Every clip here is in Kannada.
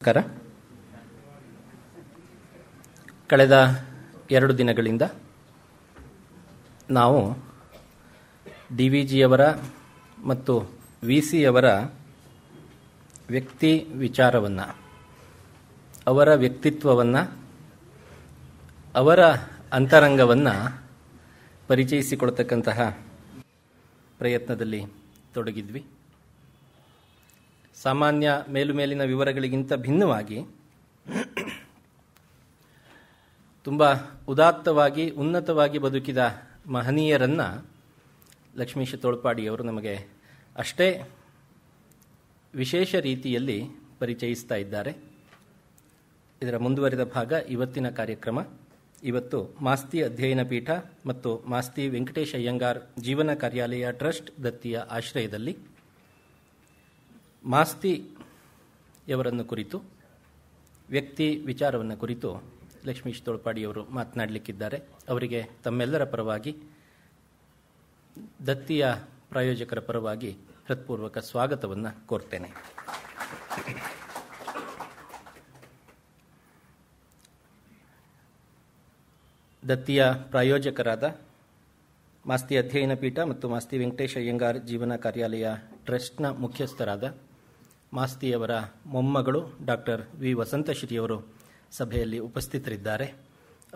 ನಮಸ್ಕಾರ. ಕಳೆದ 2 ದಿನಗಳಿಂದ ನಾವು DVGಯವರ ಮತ್ತು VCಯವರ ವ್ಯಕ್ತಿ ವಿಚಾರವನ್ನು, ಅವರ ವ್ಯಕ್ತಿತ್ವವನ್ನು, ಅವರ ಅಂತರಂಗವನ್ನು ಪರಿಚಯಿಸಿಕೊಳ್ತಕ್ಕಂತಹ ಪ್ರಯತ್ನದಲ್ಲಿ ತೊಡಗಿದ್ವಿ. ಸಾಮಾನ್ಯ ಮೇಲುಮೇಲಿನ ವಿವರಗಳಿಗಿಂತ ಭಿನ್ನವಾಗಿ ತುಂಬ ಉದಾತ್ತವಾಗಿ ಉನ್ನತವಾಗಿ ಬದುಕಿದ ಮಹನೀಯರನ್ನು ಲಕ್ಷ್ಮೀಶ ತೋಳ್ಪಾಡಿಯವರು ನಮಗೆ ಅಷ್ಟೇ ವಿಶೇಷ ರೀತಿಯಲ್ಲಿ ಪರಿಚಯಿಸ್ತಾ ಇದ್ದಾರೆ. ಇದರ ಮುಂದುವರಿದ ಭಾಗ ಇವತ್ತಿನ ಕಾರ್ಯಕ್ರಮ. ಇವತ್ತು ಮಾಸ್ತಿ ಅಧ್ಯಯನ ಪೀಠ ಮತ್ತು ಮಾಸ್ತಿ ವೆಂಕಟೇಶ ಅಯ್ಯಂಗಾರ್ ಜೀವನ ಕಾರ್ಯಾಲಯ ಟ್ರಸ್ಟ್ ದತ್ತಿಯ ಆಶ್ರಯದಲ್ಲಿ ಮಾಸ್ತಿಯವರನ್ನು ಕುರಿತು, ವ್ಯಕ್ತಿ ವಿಚಾರವನ್ನು ಕುರಿತು ಲಕ್ಷ್ಮೀಶ್ ತೋಳ್ಪಾಡಿಯವರು ಮಾತನಾಡಲಿಕ್ಕಿದ್ದಾರೆ. ಅವರಿಗೆ ತಮ್ಮೆಲ್ಲರ ಪರವಾಗಿ, ದತ್ತಿಯ ಪ್ರಾಯೋಜಕರ ಪರವಾಗಿ ಹೃತ್ಪೂರ್ವಕ ಸ್ವಾಗತವನ್ನು ಕೋರ್ತೇನೆ. ದತ್ತಿಯ ಪ್ರಾಯೋಜಕರಾದ ಮಾಸ್ತಿ ಅಧ್ಯಯನ ಪೀಠ ಮತ್ತು ಮಾಸ್ತಿ ವೆಂಕಟೇಶ ಅಯ್ಯಂಗಾರ್ ಜೀವನ ಕಾರ್ಯಾಲಯ ಟ್ರಸ್ಟ್ನ ಮುಖ್ಯಸ್ಥರಾದ ಮಾಸ್ತಿಯವರ ಮೊಮ್ಮಗಳು ಡಾಕ್ಟರ್ ವಿ ವಸಂತಶ್ರೀಯವರು ಸಭೆಯಲ್ಲಿ ಉಪಸ್ಥಿತರಿದ್ದಾರೆ.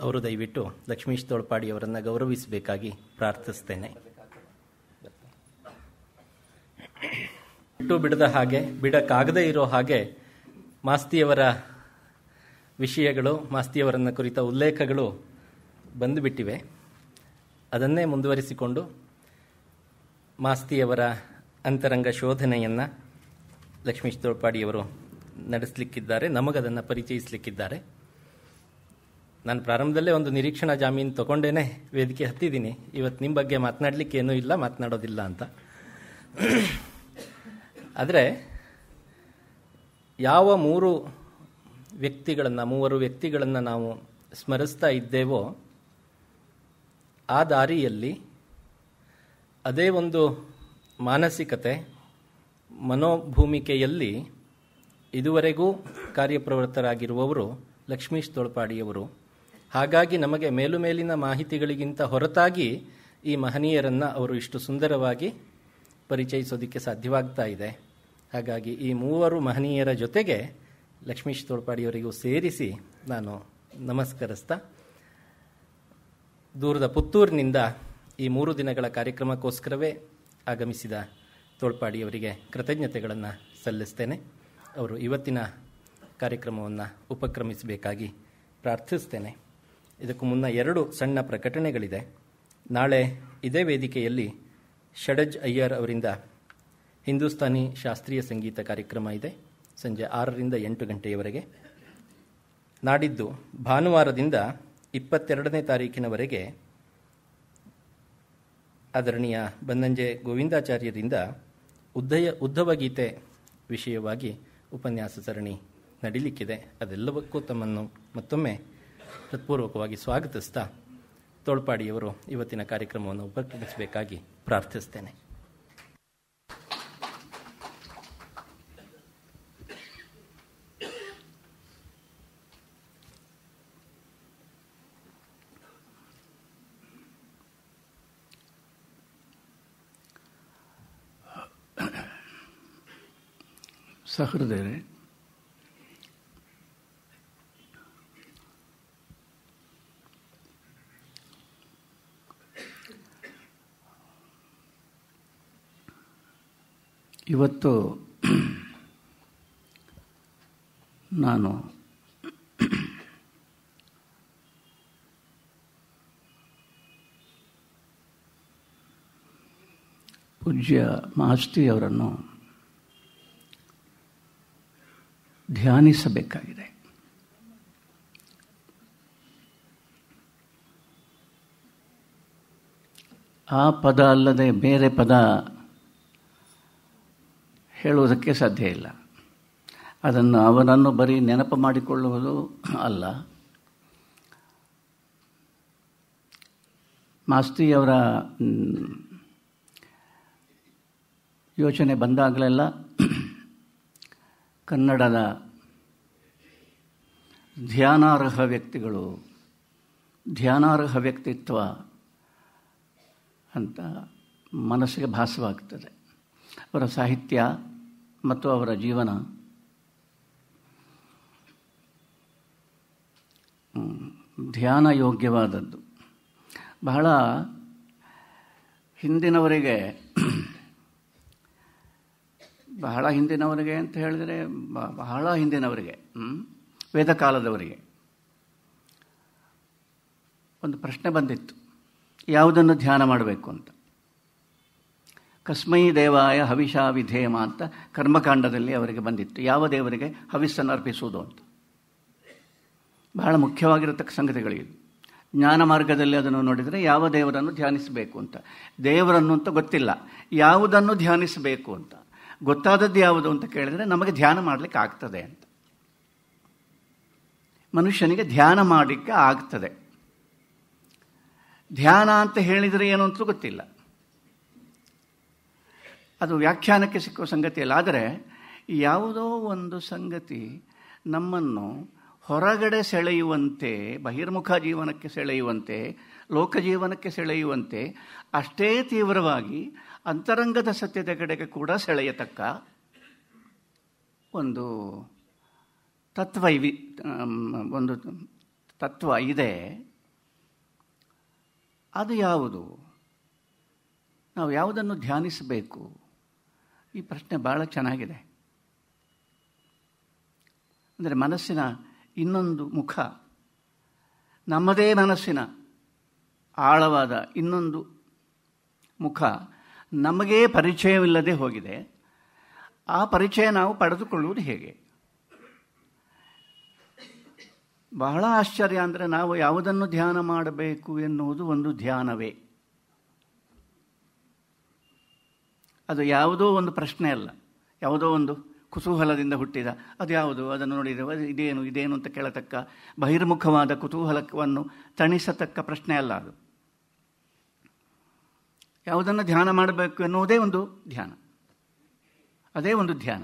ಅವರು ದಯವಿಟ್ಟು ಲಕ್ಷ್ಮೀಶ್ ತೋಳ್ಪಾಡಿಯವರನ್ನು ಗೌರವಿಸಬೇಕಾಗಿ ಪ್ರಾರ್ಥಿಸ್ತೇನೆ. ಬಿಟ್ಟು ಬಿಡದ ಹಾಗೆ, ಬಿಡಕ್ಕಾಗದೇ ಇರೋ ಹಾಗೆ ಮಾಸ್ತಿಯವರ ವಿಷಯಗಳು, ಮಾಸ್ತಿಯವರನ್ನು ಕುರಿತ ಉಲ್ಲೇಖಗಳು ಬಂದುಬಿಟ್ಟಿವೆ. ಅದನ್ನೇ ಮುಂದುವರಿಸಿಕೊಂಡು ಮಾಸ್ತಿಯವರ ಅಂತರಂಗ ಶೋಧನೆಯನ್ನು ಲಕ್ಷ್ಮೀಶ್ ತೋಳ್ಪಾಡಿಯವರು ನಡೆಸಲಿಕ್ಕಿದ್ದಾರೆ, ನಮಗದನ್ನು ಪರಿಚಯಿಸಲಿಕ್ಕಿದ್ದಾರೆ. ನಾನು ಪ್ರಾರಂಭದಲ್ಲೇ ಒಂದು ನಿರೀಕ್ಷಣಾ ಜಾಮೀನು ತಗೊಂಡೇನೆ ವೇದಿಕೆ ಹತ್ತಿದ್ದೀನಿ. ಇವತ್ತು ನಿಮ್ಮ ಬಗ್ಗೆ ಮಾತನಾಡಲಿಕ್ಕೆ ಏನೂ ಇಲ್ಲ, ಮಾತನಾಡೋದಿಲ್ಲ ಅಂತ. ಆದರೆ ಯಾವ ಮೂವರು ವ್ಯಕ್ತಿಗಳನ್ನು ನಾವು ಸ್ಮರಿಸ್ತಾ ಇದ್ದೇವೋ ಆ ದಾರಿಯಲ್ಲಿ ಅದೇ ಒಂದು ಮಾನಸಿಕತೆ, ಮನೋಭೂಮಿಕೆಯಲ್ಲಿ ಇದುವರೆಗೂ ಕಾರ್ಯಪ್ರವೃತ್ತರಾಗಿರುವವರು ಲಕ್ಷ್ಮೀಶ್ ತೋಳ್ಪಾಡಿಯವರು. ಹಾಗಾಗಿ ನಮಗೆ ಮೇಲುಮೇಲಿನ ಮಾಹಿತಿಗಳಿಗಿಂತ ಹೊರತಾಗಿ ಈ ಮಹನೀಯರನ್ನು ಅವರು ಇಷ್ಟು ಸುಂದರವಾಗಿ ಪರಿಚಯಿಸೋದಕ್ಕೆ ಸಾಧ್ಯವಾಗ್ತಾ ಇದೆ. ಹಾಗಾಗಿ ಈ ಮೂವರು ಮಹನೀಯರ ಜೊತೆಗೆ ಲಕ್ಷ್ಮೀಶ್ ತೋಳ್ಪಾಡಿಯವರಿಗೂ ಸೇರಿಸಿ ನಾನು ನಮಸ್ಕರಿಸ್ತಾ, ದೂರದ ಪುತ್ತೂರಿನಿಂದ ಈ 3 ದಿನಗಳ ಕಾರ್ಯಕ್ರಮಕ್ಕೋಸ್ಕರವೇ ಆಗಮಿಸಿದ ತೋಳ್ಪಾಡಿಯವರಿಗೆ ಕೃತಜ್ಞತೆಗಳನ್ನು ಸಲ್ಲಿಸ್ತೇನೆ. ಅವರು ಇವತ್ತಿನ ಕಾರ್ಯಕ್ರಮವನ್ನು ಉಪಕ್ರಮಿಸಬೇಕಾಗಿ ಪ್ರಾರ್ಥಿಸ್ತೇನೆ. ಇದಕ್ಕೂ ಮುನ್ನ 2 ಸಣ್ಣ ಪ್ರಕಟಣೆಗಳಿದೆ. ನಾಳೆ ಇದೇ ವೇದಿಕೆಯಲ್ಲಿ ಷಡಜ್ ಅಯ್ಯರ್ ಅವರಿಂದ ಹಿಂದೂಸ್ತಾನಿ ಶಾಸ್ತ್ರೀಯ ಸಂಗೀತ ಕಾರ್ಯಕ್ರಮ ಇದೆ, ಸಂಜೆ 6ರಿಂದ 8 ಗಂಟೆಯವರೆಗೆ. ನಾಡಿದ್ದು ಭಾನುವಾರದಿಂದ 22ನೇ ತಾರೀಕಿನವರೆಗೆ ಆದರಣೀಯ ಬನ್ನಂಜೆ ಗೋವಿಂದಾಚಾರ್ಯರಿಂದ ಉದ್ಧವ ಗೀತೆ ವಿಷಯವಾಗಿ ಉಪನ್ಯಾಸ ಸರಣಿ ನಡೀಲಿಕ್ಕಿದೆ. ಅದೆಲ್ಲವಕ್ಕೂ ತಮ್ಮನ್ನು ಮತ್ತೊಮ್ಮೆ ಹೃತ್ಪೂರ್ವಕವಾಗಿ ಸ್ವಾಗತಿಸ್ತಾ ತೋಳ್ಪಾಡಿಯವರು ಇವತ್ತಿನ ಕಾರ್ಯಕ್ರಮವನ್ನು ಉಪಕ್ರಮಿಸಬೇಕಾಗಿ ಪ್ರಾರ್ಥಿಸ್ತೇನೆ. ಸಹೃದಯರೇ, ಇವತ್ತು ನಾನು ಪೂಜ್ಯ ಮಾಸ್ತಿಯವರನ್ನು ಧ್ಯಾನಿಸಬೇಕಾಗಿದೆ. ಆ ಪದ ಅಲ್ಲದೆ ಬೇರೆ ಪದ ಹೇಳುವುದಕ್ಕೆ ಸಾಧ್ಯ ಇಲ್ಲ. ಅವನನ್ನು ಬರೀ ನೆನಪು ಮಾಡಿಕೊಳ್ಳುವುದು ಅಲ್ಲ, ಮಾಸ್ತಿಯವರ ಯೋಚನೆ ಬಂದಾಗಲೆಲ್ಲ ಕನ್ನಡದ ಧ್ಯಾನಾರ್ಹ ವ್ಯಕ್ತಿಗಳು, ಧ್ಯಾನಾರ್ಹ ವ್ಯಕ್ತಿತ್ವ ಅಂತ ಮನಸ್ಸಿಗೆ ಭಾಸವಾಗ್ತದೆ. ಅವರ ಸಾಹಿತ್ಯ ಮತ್ತು ಅವರ ಜೀವನ ಧ್ಯಾನ ಯೋಗ್ಯವಾದದ್ದು. ಬಹಳ ಹಿಂದಿನವರಿಗೆ ಅಂತ ಹೇಳಿದರೆ ಬಹಳ ಹಿಂದಿನವರಿಗೆ, ವೇದಕಾಲದವರಿಗೆ ಒಂದು ಪ್ರಶ್ನೆ ಬಂದಿತ್ತು, ಯಾವುದನ್ನು ಧ್ಯಾನ ಮಾಡಬೇಕು ಅಂತ. ಕಸ್ಮೈ ದೇವಾಯ ಹವಿಷಾ ವಿಧೇಮ ಅಂತ ಕರ್ಮಕಾಂಡದಲ್ಲಿ ಅವರಿಗೆ ಬಂದಿತ್ತು, ಯಾವ ದೇವರಿಗೆ ಹವಿಸ್ಸನ್ನು ಅರ್ಪಿಸುವುದು ಅಂತ. ಬಹಳ ಮುಖ್ಯವಾಗಿರತಕ್ಕ ಸಂಗತಿಗಳಿದು. ಜ್ಞಾನ ಮಾರ್ಗದಲ್ಲಿ ಅದನ್ನು ನೋಡಿದರೆ ಯಾವ ದೇವರನ್ನು ಧ್ಯಾನಿಸಬೇಕು ಅಂತ, ದೇವರನ್ನು ಅಂತ ಗೊತ್ತಿಲ್ಲ, ಯಾವುದನ್ನು ಧ್ಯಾನಿಸಬೇಕು ಅಂತ ಗೊತ್ತಾದದ್ದು ಯಾವುದು ಅಂತ ಕೇಳಿದರೆ ನಮಗೆ ಧ್ಯಾನ ಮಾಡಲಿಕ್ಕೆ ಆಗ್ತದೆ ಅಂತ. ಮನುಷ್ಯನಿಗೆ ಧ್ಯಾನ ಮಾಡಲಿಕ್ಕೆ ಆಗ್ತದೆ. ಧ್ಯಾನ ಅಂತ ಹೇಳಿದರೆ ಏನು ಅಂತಲೂ ಗೊತ್ತಿಲ್ಲ, ಅದು ವ್ಯಾಖ್ಯಾನಕ್ಕೆ ಸಿಕ್ಕುವ ಸಂಗತಿಯಲ್ಲ. ಆದರೆ ಯಾವುದೋ ಒಂದು ಸಂಗತಿ ನಮ್ಮನ್ನು ಹೊರಗಡೆ ಸೆಳೆಯುವಂತೆ, ಬಹಿರ್ಮುಖ ಜೀವನಕ್ಕೆ ಸೆಳೆಯುವಂತೆ, ಲೋಕಜೀವನಕ್ಕೆ ಸೆಳೆಯುವಂತೆ, ಅಷ್ಟೇ ತೀವ್ರವಾಗಿ ಅಂತರಂಗದ ಸತ್ಯದ ಕಡೆಗೆ ಕೂಡ ಸೆಳೆಯತಕ್ಕ ಒಂದು ತತ್ವ ಇದೆ. ಅದು ಯಾವುದು? ನಾವು ಯಾವುದನ್ನು ಧ್ಯಾನಿಸಬೇಕು? ಈ ಪ್ರಶ್ನೆ ಭಾಳ ಚೆನ್ನಾಗಿದೆ. ಅಂದರೆ ಮನಸ್ಸಿನ ಇನ್ನೊಂದು ಮುಖ, ನಮ್ಮದೇ ಮನಸ್ಸಿನ ಆಳವಾದ ಇನ್ನೊಂದು ಮುಖ ನಮಗೇ ಪರಿಚಯವಿಲ್ಲದೆ ಹೋಗಿದೆ. ಆ ಪರಿಚಯ ನಾವು ಪಡೆದುಕೊಳ್ಳುವುದು ಹೇಗೆ? ಬಹಳ ಆಶ್ಚರ್ಯ. ಅಂದರೆ ನಾವು ಯಾವುದನ್ನು ಧ್ಯಾನ ಮಾಡಬೇಕು ಎನ್ನುವುದು ಒಂದು ಧ್ಯಾನವೇ. ಅದು ಯಾವುದೋ ಒಂದು ಪ್ರಶ್ನೆ ಅಲ್ಲ, ಯಾವುದೋ ಒಂದು ಕುತೂಹಲದಿಂದ ಹುಟ್ಟಿದ ಅದು ಯಾವುದು, ಅದನ್ನು ನೋಡಿದರೆ ಇದೇನು ಅಂತ ಕೇಳತಕ್ಕ ಬಹಿರ್ಮುಖವಾದ ಕುತೂಹಲವನ್ನು ತಣಿಸತಕ್ಕ ಪ್ರಶ್ನೆ ಅಲ್ಲ ಅದು. ಯಾವುದನ್ನು ಧ್ಯಾನ ಮಾಡಬೇಕು ಎನ್ನುವುದೇ ಒಂದು ಧ್ಯಾನ, ಅದೇ ಒಂದು ಧ್ಯಾನ.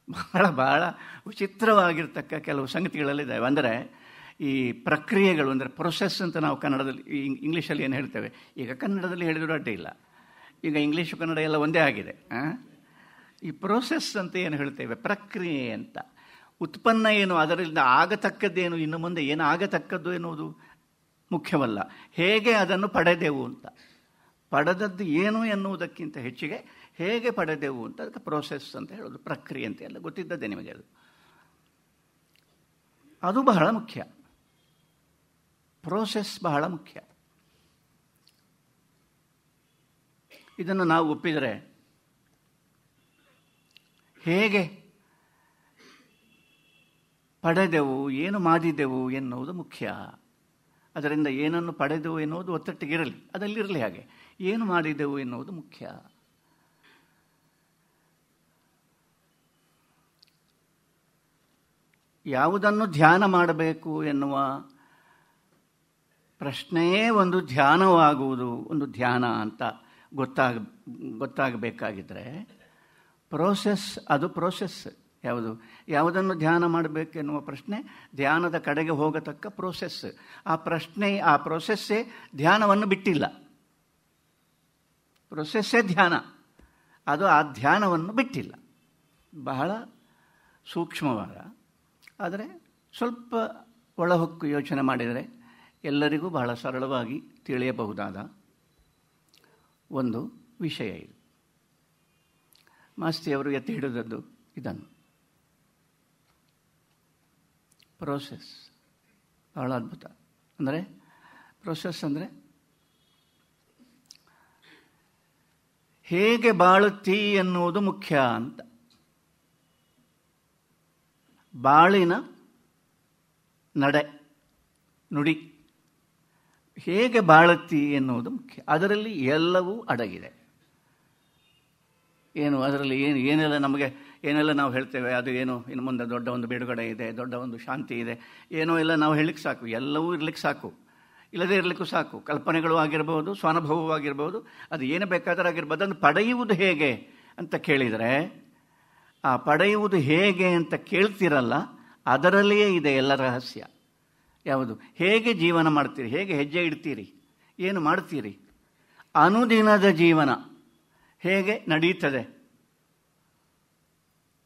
ಬಹಳ ವಿಚಿತ್ರವಾಗಿರ್ತಕ್ಕ ಕೆಲವು ಸಂಗತಿಗಳಲ್ಲಿದ್ದಾವೆ. ಅಂದರೆ ಈ ಪ್ರಕ್ರಿಯೆಗಳು, ಅಂದರೆ ಪ್ರೊಸೆಸ್ ಅಂತ ನಾವು ಕನ್ನಡದಲ್ಲಿ, ಇಂಗ್ಲೀಷಲ್ಲಿ ಏನು ಹೇಳ್ತೇವೆ, ಈಗ ಕನ್ನಡದಲ್ಲಿ ಹೇಳಿದರೂ ಅಡ್ಡಿ ಇಲ್ಲ, ಈಗ ಇಂಗ್ಲೀಷು ಕನ್ನಡ ಎಲ್ಲ ಒಂದೇ ಆಗಿದೆ. ಈ ಪ್ರೋಸೆಸ್ ಅಂತ ಏನು ಹೇಳ್ತೇವೆ, ಪ್ರಕ್ರಿಯೆ ಅಂತ. ಉತ್ಪನ್ನ ಏನು, ಅದರಿಂದ ಆಗತಕ್ಕದ್ದೇನು, ಇನ್ನು ಮುಂದೆ ಏನು ಆಗತಕ್ಕದ್ದು ಎನ್ನುವುದು ಮುಖ್ಯವಲ್ಲ, ಹೇಗೆ ಅದನ್ನು ಪಡೆದೆವು ಅಂತ. ಪಡೆದದ್ದು ಏನು ಎನ್ನುವುದಕ್ಕಿಂತ ಹೆಚ್ಚಿಗೆ ಹೇಗೆ ಪಡೆದೆವು ಅಂತ, ಅದಕ್ಕೆ ಪ್ರೋಸೆಸ್ ಅಂತ ಹೇಳೋದು, ಪ್ರಕ್ರಿಯೆ ಅಂತ ಎಲ್ಲ ಗೊತ್ತಿದ್ದದ್ದೇ ನಿಮಗೆ. ಅದು ಬಹಳ ಮುಖ್ಯ, ಪ್ರೋಸೆಸ್ ಬಹಳ ಮುಖ್ಯ. ಇದನ್ನು ನಾವು ಒಪ್ಪಿದರೆ ಹೇಗೆ ಪಡೆದೆವು, ಏನು ಮಾಡಿದೆವು ಎನ್ನುವುದು ಮುಖ್ಯ. ಅದರಿಂದ ಏನನ್ನು ಪಡೆದೆವು ಎನ್ನುವುದು ಒತ್ತಟ್ಟಿಗಿರಲಿ, ಅದಲ್ಲಿರಲಿ. ಹಾಗೆ ಏನು ಮಾಡಿದೆವು ಎನ್ನುವುದು ಮುಖ್ಯ. ಯಾವುದನ್ನು ಧ್ಯಾನ ಮಾಡಬೇಕು ಎನ್ನುವ ಪ್ರಶ್ನೆಯೇ ಒಂದು ಧ್ಯಾನವಾಗುವುದು, ಒಂದು ಧ್ಯಾನ ಅಂತ ಗೊತ್ತಾಗಬೇಕಾಗಿದ್ದರೆ ಪ್ರೋಸೆಸ್, ಅದು ಪ್ರೋಸೆಸ್. ಯಾವುದನ್ನು ಧ್ಯಾನ ಮಾಡಬೇಕೆನ್ನುವ ಪ್ರಶ್ನೆ ಧ್ಯಾನದ ಕಡೆಗೆ ಹೋಗತಕ್ಕ ಪ್ರೋಸೆಸ್. ಆ ಪ್ರೋಸೆಸ್ಸೇ ಧ್ಯಾನವನ್ನು ಬಿಟ್ಟಿಲ್ಲ, ಪ್ರೋಸೆಸ್ಸೇ ಧ್ಯಾನ, ಅದು ಆ ಧ್ಯಾನವನ್ನು ಬಿಟ್ಟಿಲ್ಲ. ಬಹಳ ಸೂಕ್ಷ್ಮವಾದ, ಆದರೆ ಸ್ವಲ್ಪ ಒಳಹೊಕ್ಕು ಯೋಚನೆ ಮಾಡಿದರೆ ಎಲ್ಲರಿಗೂ ಬಹಳ ಸರಳವಾಗಿ ತಿಳಿಯಬಹುದಾದ ಒಂದು ವಿಷಯ ಇದು. ಮಾಸ್ತಿಯವರು ಎತ್ತಿ ಹಿಡಿದದ್ದು ಇದನ್ನು, ಪ್ರೋಸೆಸ್. ಬಹಳ ಅದ್ಭುತ. ಅಂದರೆ ಪ್ರೋಸೆಸ್ ಅಂದರೆ ಹೇಗೆ ಬಾಳುತ್ತೀ ಎನ್ನುವುದು ಮುಖ್ಯ ಅಂತ. ಬಾಳಿನ ನಡೆ ನುಡಿ ಹೇಗೆ ಬಾಳುತ್ತೀ ಎನ್ನುವುದು ಮುಖ್ಯ. ಅದರಲ್ಲಿ ಎಲ್ಲವೂ ಅಡಗಿದೆ. ಏನು ಅದರಲ್ಲಿ ಏನೆಲ್ಲ ನಮಗೆ ಏನೆಲ್ಲ ನಾವು ಹೇಳ್ತೇವೆ, ಅದು ಏನು ಇನ್ನು ಮುಂದೆ ದೊಡ್ಡ ಒಂದು ಬಿಡುಗಡೆ ಇದೆ, ದೊಡ್ಡ ಒಂದು ಶಾಂತಿ ಇದೆ, ಏನೋ ಎಲ್ಲ ನಾವು ಹೇಳಲಿಕ್ಕೆ ಸಾಕು, ಎಲ್ಲವೂ ಇರಲಿಕ್ಕೆ ಸಾಕು, ಇಲ್ಲದೇ ಇರಲಿಕ್ಕೂ ಸಾಕು. ಕಲ್ಪನೆಗಳು ಆಗಿರ್ಬೋದು, ಸ್ವಾನುಭವವಾಗಿರ್ಬೋದು, ಅದು ಏನು ಬೇಕಾದರೂ ಆಗಿರ್ಬೋದು. ಅದನ್ನು ಪಡೆಯುವುದು ಹೇಗೆ ಅಂತ ಕೇಳಿದರೆ, ಆ ಪಡೆಯುವುದು ಹೇಗೆ ಅಂತ ಕೇಳ್ತಿರಲ್ಲ, ಅದರಲ್ಲಿಯೇ ಇದೆ ಎಲ್ಲ ರಹಸ್ಯ. ಯಾವುದು? ಹೇಗೆ ಜೀವನ ಮಾಡ್ತೀರಿ, ಹೇಗೆ ಹೆಜ್ಜೆ ಇಡ್ತೀರಿ, ಏನು ಮಾಡ್ತೀರಿ, ಅನುದಿನದ ಜೀವನ ಹೇಗೆ ನಡೀತದೆ,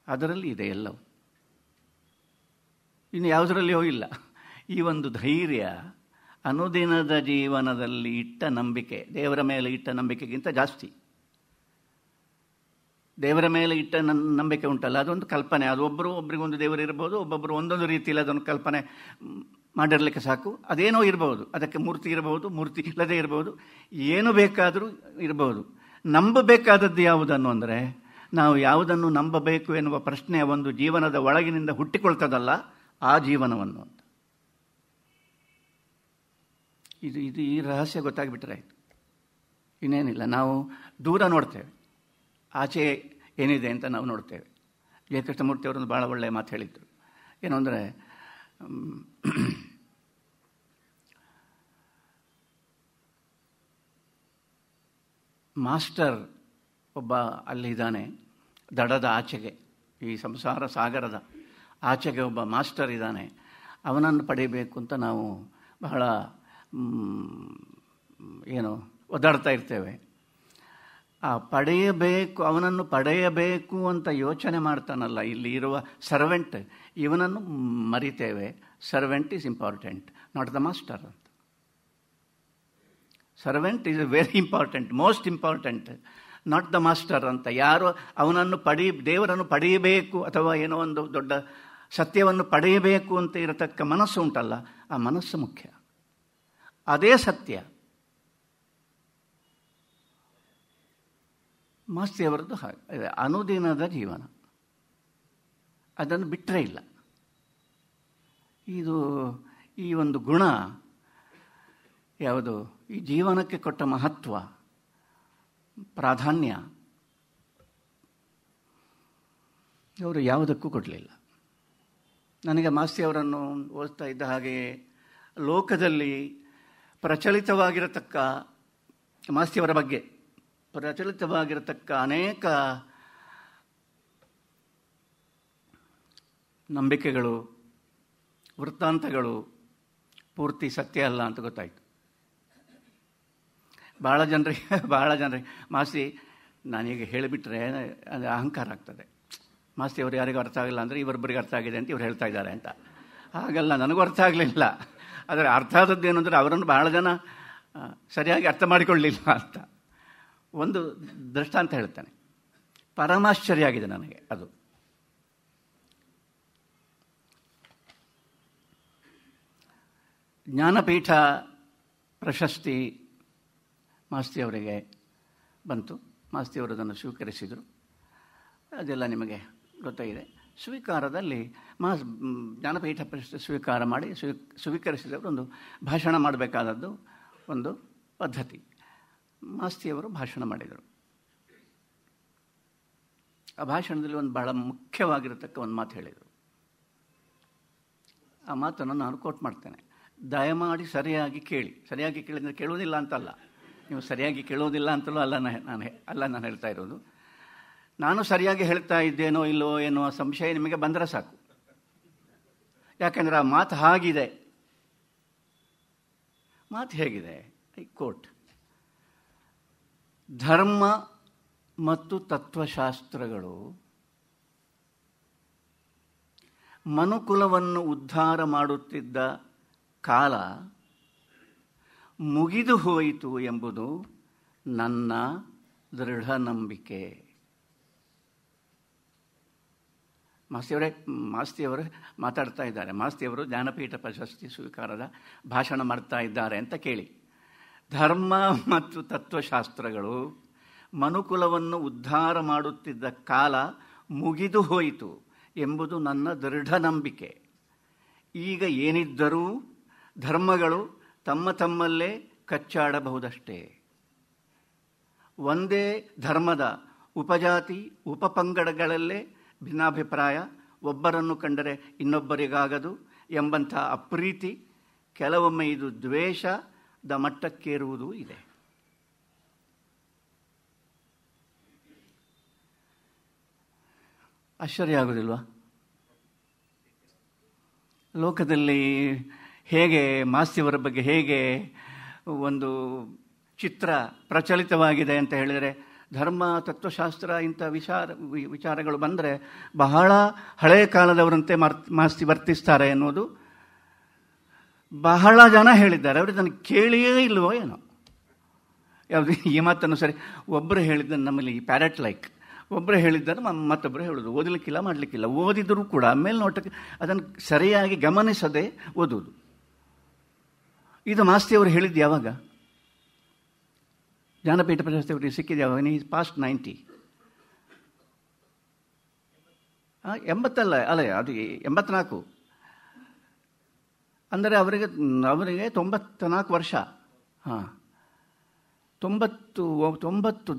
ಅದರಲ್ಲಿ ಇದೆ ಎಲ್ಲವೂ. ಇನ್ನು ಯಾವುದರಲ್ಲಿಯೂ ಇಲ್ಲ. ಈ ಒಂದು ಧೈರ್ಯ ಅನುದಿನದ ಜೀವನದಲ್ಲಿ ಇಟ್ಟ ನಂಬಿಕೆ, ದೇವರ ಮೇಲೆ ಇಟ್ಟ ನಂಬಿಕೆಗಿಂತ ಜಾಸ್ತಿ. ದೇವರ ಮೇಲೆ ಇಟ್ಟ ನಂಬಿಕೆ ಉಂಟಲ್ಲ, ಅದೊಂದು ಕಲ್ಪನೆ. ಅದು ಒಬ್ಬರಿಗೊಂದು ದೇವರು ಇರ್ಬೋದು, ಒಬ್ಬೊಬ್ಬರು ಒಂದೊಂದು ರೀತಿಯಲ್ಲಿ ಅದನ್ನು ಕಲ್ಪನೆ ಮಾಡಿರಲಿಕ್ಕೆ ಸಾಕು. ಅದೇನೋ ಇರ್ಬೋದು, ಅದಕ್ಕೆ ಮೂರ್ತಿ ಇರಬಹುದು, ಮೂರ್ತಿ ಇಲ್ಲದೆ ಇರಬಹುದು, ಏನು ಬೇಕಾದರೂ ಇರಬಹುದು. ನಂಬಬೇಕಾದದ್ದು ಯಾವುದನ್ನು ಅಂದರೆ, ನಾವು ಯಾವುದನ್ನು ನಂಬಬೇಕು ಎನ್ನುವ ಪ್ರಶ್ನೆ ಒಂದು ಜೀವನದ ಒಳಗಿನಿಂದ ಹುಟ್ಟಿಕೊಳ್ತದಲ್ಲ, ಆ ಜೀವನವನ್ನು ಅಂತ. ಇದು ಈ ರಹಸ್ಯ ಗೊತ್ತಾಗ್ಬಿಟ್ರೆ ಆಯಿತು, ಇನ್ನೇನಿಲ್ಲ. ನಾವು ದೂರ ನೋಡ್ತೇವೆ, ಆಚೆ ಏನಿದೆ ಅಂತ ನಾವು ನೋಡ್ತೇವೆ. ಜೆ ಕೃಷ್ಣಮೂರ್ತಿಯವರೊಂದು ಭಾಳ ಒಳ್ಳೆಯ ಮಾತು ಹೇಳಿದರು. ಏನು ಅಂದರೆ, ಮಾಸ್ಟರ್ ಒಬ್ಬ ಅಲ್ಲಿದ್ದಾನೆ, ದಡದ ಆಚೆಗೆ, ಈ ಸಂಸಾರ ಸಾಗರದ ಆಚೆಗೆ ಒಬ್ಬ ಮಾಸ್ಟರ್ ಇದ್ದಾನೆ. ಅವನನ್ನು ಪಡೆಯಬೇಕು ಅಂತ ನಾವು ಬಹಳ ಒದ್ದಾಡ್ತಾ ಇರ್ತೇವೆ. ಆ ಅವನನ್ನು ಪಡೆಯಬೇಕು ಅಂತ ಯೋಚನೆ ಮಾಡ್ತಾನಲ್ಲ ಇಲ್ಲಿ ಇರುವ ಸರ್ವೆಂಟ್, ಇವನನ್ನು ಮರಿತೇವೆ. Servant is important, not the master ಅಂತ. Servant is very important, most important, not the master ಅಂತ. ಯಾರು ಅವನನ್ನು ದೇವರನ್ನು ಪಡೆಯಬೇಕು ಅಥವಾ ಏನೋ ಒಂದು ದೊಡ್ಡ ಸತ್ಯವನ್ನು ಪಡೆಯಬೇಕು ಅಂತ ಇರತಕ್ಕ ಮನಸ್ಸು ಉಂಟಲ್ಲ, ಆ ಮನಸ್ಸು ಮುಖ್ಯ. ಅದೇ ಸತ್ಯ. ಮಾಸ್ತಿಯವರದ್ದು ಹಾಗೆ ಅನುದಿನದ ಜೀವನ, ಅದನ್ನು ಬಿಟ್ಟರೆ ಇಲ್ಲ. ಈ ಒಂದು ಗುಣ ಯಾವುದು, ಈ ಜೀವನಕ್ಕೆ ಕೊಟ್ಟ ಮಹತ್ವ, ಪ್ರಾಧಾನ್ಯ ಅವರು ಯಾವುದಕ್ಕೂ ಕೊಡಲಿಲ್ಲ. ನನಗೆ ಮಾಸ್ತಿಯವರನ್ನು ಓದ್ತಾ ಇದ್ದ ಹಾಗೆ ಲೋಕದಲ್ಲಿ ಪ್ರಚಲಿತವಾಗಿರತಕ್ಕ, ಮಾಸ್ತಿಯವರ ಬಗ್ಗೆ ಪ್ರಚಲಿತವಾಗಿರತಕ್ಕ ಅನೇಕ ನಂಬಿಕೆಗಳು, ವೃತ್ತಾಂತಗಳು ಪೂರ್ತಿ ಸತ್ಯ ಅಲ್ಲ ಅಂತ ಗೊತ್ತಾಯಿತು. ಭಾಳ ಜನರಿಗೆ ಮಾಸ್ತಿ ನಾನೀಗ ಹೇಳಿಬಿಟ್ರೆ ಅದು ಅಹಂಕಾರ ಆಗ್ತದೆ. ಮಾಸ್ತಿ ಅವರು ಯಾರಿಗೂ ಅರ್ಥ ಆಗಿಲ್ಲ ಅಂದರೆ ಇವರೊಬ್ಬರಿಗೆ ಅರ್ಥ ಆಗಿದೆ ಅಂತ ಇವ್ರು ಹೇಳ್ತಾ ಇದ್ದಾರೆ ಅಂತ. ಹಾಗಲ್ಲ, ನನಗೂ ಅರ್ಥ ಆಗಲಿಲ್ಲ. ಆದರೆ ಅರ್ಥ ಆದದ್ದೇನು ಅಂದರೆ ಅವರನ್ನು ಬಹಳ ಜನ ಸರಿಯಾಗಿ ಅರ್ಥ ಮಾಡಿಕೊಳ್ಳಲಿಲ್ಲ ಅಂತ. ಒಂದು ದೃಷ್ಟಾಂತ ಹೇಳ್ತಾನೆ, ಪರಮಾಶ್ಚರ್ಯ ಆಗಿದೆ ನನಗೆ ಅದು. ಜ್ಞಾನಪೀಠ ಪ್ರಶಸ್ತಿ ಮಾಸ್ತಿಯವರಿಗೆ ಬಂತು. ಮಾಸ್ತಿಯವರು ಅದನ್ನು ಸ್ವೀಕರಿಸಿದರು. ಅದೆಲ್ಲ ನಿಮಗೆ ಗೊತ್ತಾಗಿದೆ. ಸ್ವೀಕಾರದಲ್ಲಿ ಜ್ಞಾನಪೀಠ ಪ್ರಶಸ್ತಿ ಸ್ವೀಕಾರ ಮಾಡಿ ಸ್ವೀಕರಿಸಿದವರು ಒಂದು ಭಾಷಣ ಮಾಡಬೇಕಾದದ್ದು ಒಂದು ಪದ್ಧತಿ. ಮಾಸ್ತಿಯವರು ಭಾಷಣ ಮಾಡಿದರು. ಆ ಭಾಷಣದಲ್ಲಿ ಒಂದು ಬಹಳ ಮುಖ್ಯವಾಗಿರತಕ್ಕ ಒಂದು ಮಾತು ಹೇಳಿದರು. ಆ ಮಾತನ್ನು ನಾನು ಕೋಟ್ ಮಾಡ್ತೇನೆ. ದಯಮಾಡಿ ಸರಿಯಾಗಿ ಕೇಳಿ. ಸರಿಯಾಗಿ ಕೇಳಿದರೆ ಕೇಳುವುದಿಲ್ಲ ಅಂತಲ್ಲ, ನೀವು ಸರಿಯಾಗಿ ಕೇಳೋದಿಲ್ಲ ಅಂತಲೂ ನಾನು ಹೇಳ್ತಾ ಇರೋದು. ನಾನು ಸರಿಯಾಗಿ ಹೇಳ್ತಾ ಇದ್ದೇನೋ ಇಲ್ಲೋ ಎನ್ನುವ ಸಂಶಯ ನಿಮಗೆ ಬಂದರೆ ಸಾಕು. ಯಾಕೆಂದರೆ ಆ ಮಾತು ಹಾಗಿದೆ. ಮಾತು ಹೇಗಿದೆ? ಐ ಕೋಟ್: ಧರ್ಮ ಮತ್ತು ತತ್ವಶಾಸ್ತ್ರಗಳು ಮನುಕುಲವನ್ನು ಉದ್ಧಾರ ಮಾಡುತ್ತಿದ್ದ ಕಾಲ ಮುಗಿದು ಹೋಯಿತು ಎಂಬುದು ನನ್ನ ದೃಢ ನಂಬಿಕೆ. ಮಾಸ್ತಿಯವರು ಮಾತಾಡ್ತಾ ಇದ್ದಾರೆ. ಮಾಸ್ತಿಯವರು ಜ್ಞಾನಪೀಠ ಪ್ರಶಸ್ತಿ ಸ್ವೀಕಾರದ ಭಾಷಣ ಮಾಡ್ತಾ ಇದ್ದಾರೆ ಅಂತ ಕೇಳಿ. ಧರ್ಮ ಮತ್ತು ತತ್ವಶಾಸ್ತ್ರಗಳು ಮನುಕುಲವನ್ನು ಉದ್ಧಾರ ಮಾಡುತ್ತಿದ್ದ ಕಾಲ ಮುಗಿದು ಹೋಯಿತು ಎಂಬುದು ನನ್ನ ದೃಢ ನಂಬಿಕೆ. ಈಗ ಏನಿದ್ದರೂ ಧರ್ಮಗಳು ತಮ್ಮ ತಮ್ಮಲ್ಲೇ ಕಚ್ಚಾಡಬಹುದಷ್ಟೇ. ಒಂದೇ ಧರ್ಮದ ಉಪಜಾತಿ ಉಪಪಂಗಡಗಳಲ್ಲೇ ಭಿನ್ನಾಭಿಪ್ರಾಯ, ಒಬ್ಬರನ್ನು ಕಂಡರೆ ಇನ್ನೊಬ್ಬರಿಗಾಗದು ಎಂಬಂಥ ಅಪ್ರೀತಿ, ಕೆಲವೊಮ್ಮೆ ಇದು ದ್ವೇಷದ ಮಟ್ಟಕ್ಕೇರುವುದೂ ಇದೆ. ಆಶ್ಚರ್ಯ ಆಗೋದಿಲ್ವಾ? ಲೋಕದಲ್ಲಿ ಹೇಗೆ ಮಾಸ್ತಿಯವರ ಬಗ್ಗೆ ಹೇಗೆ ಒಂದು ಚಿತ್ರ ಪ್ರಚಲಿತವಾಗಿದೆ ಅಂತ ಹೇಳಿದರೆ, ಧರ್ಮ, ತತ್ವಶಾಸ್ತ್ರ ಇಂಥ ವಿಚಾರಗಳು ಬಂದರೆ ಬಹಳ ಹಳೆಯ ಕಾಲದವರಂತೆ ಮಾಸ್ತಿ ವರ್ತಿಸ್ತಾರೆ ಎನ್ನುವುದು ಬಹಳ ಜನ ಹೇಳಿದ್ದಾರೆ. ಅವರು ನನಗೆ ಕೇಳಿಯೇ ಇಲ್ವೋ ಏನೋ. ಯಾವುದು ಈ ಮಾತನ್ನು ಸರಿ, ಒಬ್ಬರು ಹೇಳಿದ್ದನ್ನು ನಮ್ಮಲ್ಲಿ ಪ್ಯಾರೆಟ್ ಲೈಕ್, ಒಬ್ಬರು ಹೇಳಿದ್ದಾರೆ ಮತ್ತೊಬ್ಬರು ಹೇಳೋದು, ಓದಲಿಕ್ಕಿಲ್ಲ ಮಾಡಲಿಕ್ಕಿಲ್ಲ, ಓದಿದರೂ ಕೂಡ ಮೇಲ್ನೋಟಕ್ಕೆ ಅದನ್ನು ಸರಿಯಾಗಿ ಗಮನಿಸದೆ ಓದುವುದು. ಇದು ಮಾಸ್ತಿಯವರು ಹೇಳಿದ್ದು ಯಾವಾಗ? ಜ್ಞಾನಪೀಠ ಪ್ರಶಸ್ತಿ ಅವರಿಗೆ ಸಿಕ್ಕಿದೆ ಯಾವಾಗ? ನೀ ಪಾಸ್ಟ್ 90. 80 ಅಲ್ಲ, ಅದು 84. ಅಂದರೆ ಅವರಿಗೆ 94 ವರ್ಷ. 9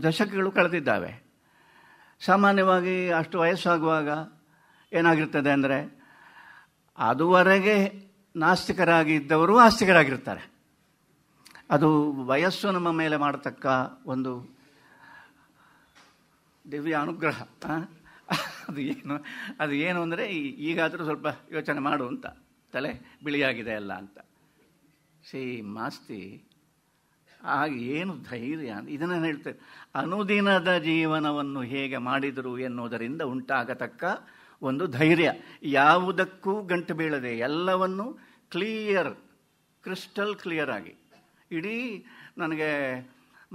ದಶಕಗಳು ಕಳೆದಿದ್ದಾವೆ. ಸಾಮಾನ್ಯವಾಗಿ ಅಷ್ಟು ವಯಸ್ಸಾಗುವಾಗ ಏನಾಗಿರ್ತದೆ ಅಂದರೆ, ಅದುವರೆಗೆ ನಾಸ್ತಿಕರಾಗಿದ್ದವರು ಆಸ್ತಿಕರಾಗಿರ್ತಾರೆ. ಅದು ವಯಸ್ಸು ನಮ್ಮ ಮೇಲೆ ಮಾಡತಕ್ಕ ಒಂದು ದಿವ್ಯ ಅನುಗ್ರಹ. ಅದು ಏನು ಅಂದರೆ, ಈಗಾದರೂ ಸ್ವಲ್ಪ ಯೋಚನೆ ಮಾಡು ಅಂತ, ತಲೆ ಬಿಳಿಯಾಗಿದೆ ಅಲ್ಲ ಅಂತ. ಮಾಸ್ತಿ ಆಗ ಏನು ಧೈರ್ಯ, ಇದನ್ನು ಹೇಳ್ತೇವೆ, ಅನುದಿನದ ಜೀವನವನ್ನು ಹೇಗೆ ಮಾಡಿದರು ಎನ್ನುವುದರಿಂದ ಉಂಟಾಗತಕ್ಕ ಒಂದು ಧೈರ್ಯ, ಯಾವುದಕ್ಕೂ ಗಂಟು ಬೀಳದೆ ಎಲ್ಲವನ್ನು ಕ್ರಿಸ್ಟಲ್ ಕ್ಲಿಯರ್ ಆಗಿ. ಇಡೀ ನನಗೆ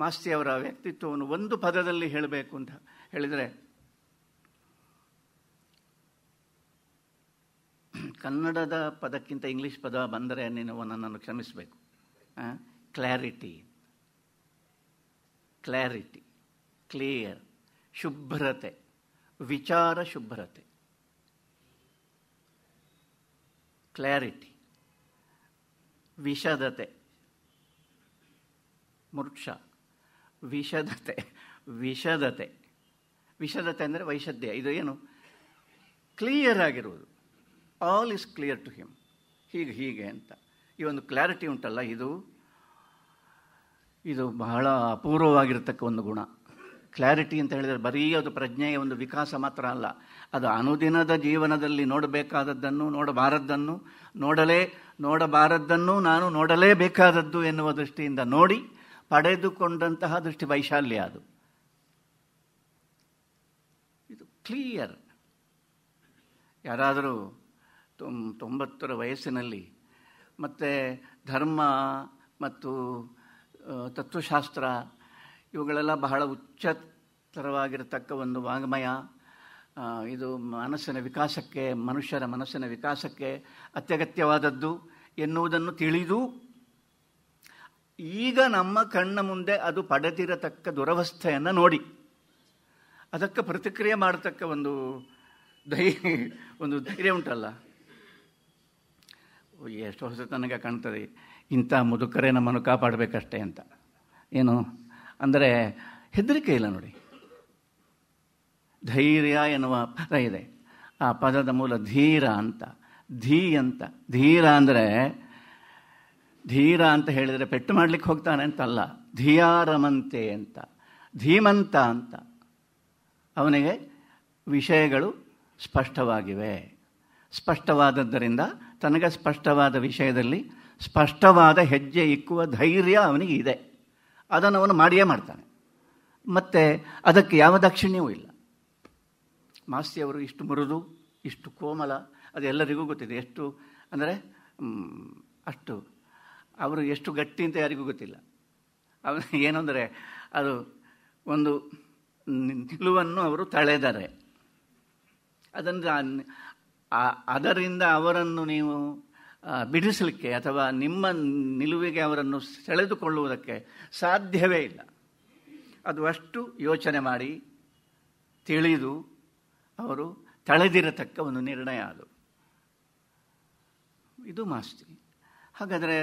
ಮಾಸ್ತಿಯವರ ವ್ಯಕ್ತಿತ್ವವನ್ನು ಒಂದು ಪದದಲ್ಲಿ ಹೇಳಬೇಕು ಅಂತ ಹೇಳಿದರೆ, ಕನ್ನಡದ ಪದಕ್ಕಿಂತ ಇಂಗ್ಲೀಷ್ ಪದ ಬಂದರೆ ನೀವು ನನ್ನನ್ನು ಕ್ಷಮಿಸಬೇಕು. ಕ್ಲಾರಿಟಿ, ಕ್ಲಿಯರ್, ಶುಭ್ರತೆ, ವಿಚಾರ ಶುಭ್ರತೆ. ಕ್ಲಾರಿಟಿ, ವಿಷದತೆ, ಮೂರ್ಛ, ವಿಷದತೆ ಅಂದರೆ ವೈಷದ್ಯ. ಇದು ಏನು? ಕ್ಲಿಯರ್ ಆಗಿರುವುದು. All is clear to him, ಹೀಗೆ ಅಂತ. ಈ ಒಂದು ಕ್ಲಾರಿಟಿ ಉಂಟಲ್ಲ, ಇದು ಬಹಳ ಅಪೂರ್ವವಾಗಿರತಕ್ಕ ಒಂದು ಗುಣ. ಕ್ಲಾರಿಟಿ ಅಂತ ಹೇಳಿದರೆ ಬರೀ ಅದು ಪ್ರಜ್ಞೆಯ ಒಂದು ವಿಕಾಸ ಮಾತ್ರ ಅಲ್ಲ, ಅದು ಅನುದಿನದ ಜೀವನದಲ್ಲಿ ನೋಡಬೇಕಾದದ್ದನ್ನು, ನೋಡಬಾರದ್ದನ್ನು ನಾನು ನೋಡಲೇಬೇಕಾದದ್ದು ಎನ್ನುವ ದೃಷ್ಟಿಯಿಂದ ನೋಡಿ ಪಡೆದುಕೊಂಡಂತಹ ದೃಷ್ಟಿ ವೈಶಾಲ್ಯ. ಇದು ಕ್ಲಿಯರ್. ಯಾರಾದರೂ 90ರ ವಯಸ್ಸಿನಲ್ಲಿ ಮತ್ತು ಧರ್ಮ ಮತ್ತು ತತ್ವಶಾಸ್ತ್ರ ಇವುಗಳೆಲ್ಲ ಬಹಳ ಉಚ್ಚತರವಾಗಿರತಕ್ಕ ಒಂದು ವಾಂಗ್ಮಯ, ಇದು ಮನುಷ್ಯರ ಮನಸ್ಸಿನ ವಿಕಾಸಕ್ಕೆ ಅತ್ಯಗತ್ಯವಾದದ್ದು ಎನ್ನುವುದನ್ನು ತಿಳಿದು ಈಗ ನಮ್ಮ ಕಣ್ಣ ಮುಂದೆ ಅದು ಪಡೆದಿರತಕ್ಕ ದುರವಸ್ಥೆಯನ್ನು ನೋಡಿ ಅದಕ್ಕೆ ಪ್ರತಿಕ್ರಿಯೆ ಮಾಡತಕ್ಕ ಒಂದು ಧೈರ್ಯ ಉಂಟಲ್ಲ, ಎಷ್ಟು ಹೊಸ ನನಗೆ ಕಾಣ್ತದೆ. ಇಂಥ ಮುದುಕರೇ ನಮ್ಮನ್ನು ಕಾಪಾಡಬೇಕಷ್ಟೇ ಅಂತ. ಏನು ಅಂದರೆ ಹೆದರಿಕೆ ಇಲ್ಲ ನೋಡಿ. ಧೈರ್ಯ ಎನ್ನುವ ಪದ ಇದೆ, ಆ ಪದದ ಮೂಲ ಧೀರ ಅಂತ. ಧೀರ ಅಂದರೆ, ಧೀರ ಅಂತ ಹೇಳಿದರೆ ಪೆಟ್ಟು ಮಾಡಲಿಕ್ಕೆ ಹೋಗ್ತಾನೆ ಅಂತಲ್ಲ, ಧಿಯಾರಮಂತೆ ಅಂತ, ಧೀಮಂತ ಅಂತ. ಅವನಿಗೆ ವಿಷಯಗಳು ಸ್ಪಷ್ಟವಾಗಿವೆ. ಸ್ಪಷ್ಟವಾದದ್ದರಿಂದ ತನಗೆ ಸ್ಪಷ್ಟವಾದ ವಿಷಯದಲ್ಲಿ ಸ್ಪಷ್ಟವಾದ ಹೆಜ್ಜೆ ಇಕ್ಕುವ ಧೈರ್ಯ ಅವನಿಗೆ ಇದೆ. ಅದನ್ನು ಅವನು ಮಾಡಿಯೇ ಮಾಡ್ತಾನೆ. ಮತ್ತು ಅದಕ್ಕೆ ಯಾವ ದಾಕ್ಷಿಣ್ಯವೂ ಇಲ್ಲ. ಮಾಸ್ತಿಯವರು ಇಷ್ಟು ಮೃದು, ಇಷ್ಟು ಕೋಮಲ, ಅದು ಎಲ್ಲರಿಗೂ ಗೊತ್ತಿದೆ. ಎಷ್ಟು ಅಂದರೆ ಅಷ್ಟು. ಅವರು ಎಷ್ಟು ಗಟ್ಟಿ ಅಂತ ಯಾರಿಗೂ ಗೊತ್ತಿಲ್ಲ. ಅವನು ಏನು ಅಂದರೆ, ಅದು ಒಂದು ನಿಲುವನ್ನು ಅವರು ತಳೆದರೆ ಅದರಿಂದ ಅವರನ್ನು ನೀವು ಬಿಡಿಸಲಿಕ್ಕೆ ಅಥವಾ ನಿಮ್ಮ ನಿಲುವಿಗೆ ಅವರನ್ನು ಸೆಳೆದುಕೊಳ್ಳುವುದಕ್ಕೆ ಸಾಧ್ಯವೇ ಇಲ್ಲ. ಅದು ಅಷ್ಟು ಯೋಚನೆ ಮಾಡಿ ತಿಳಿದು ಅವರು ತಳೆದಿರತಕ್ಕ ಒಂದು ನಿರ್ಣಯ ಅದು. ಇದು ಮಾಸ್ತಿ. ಹಾಗಾದರೆ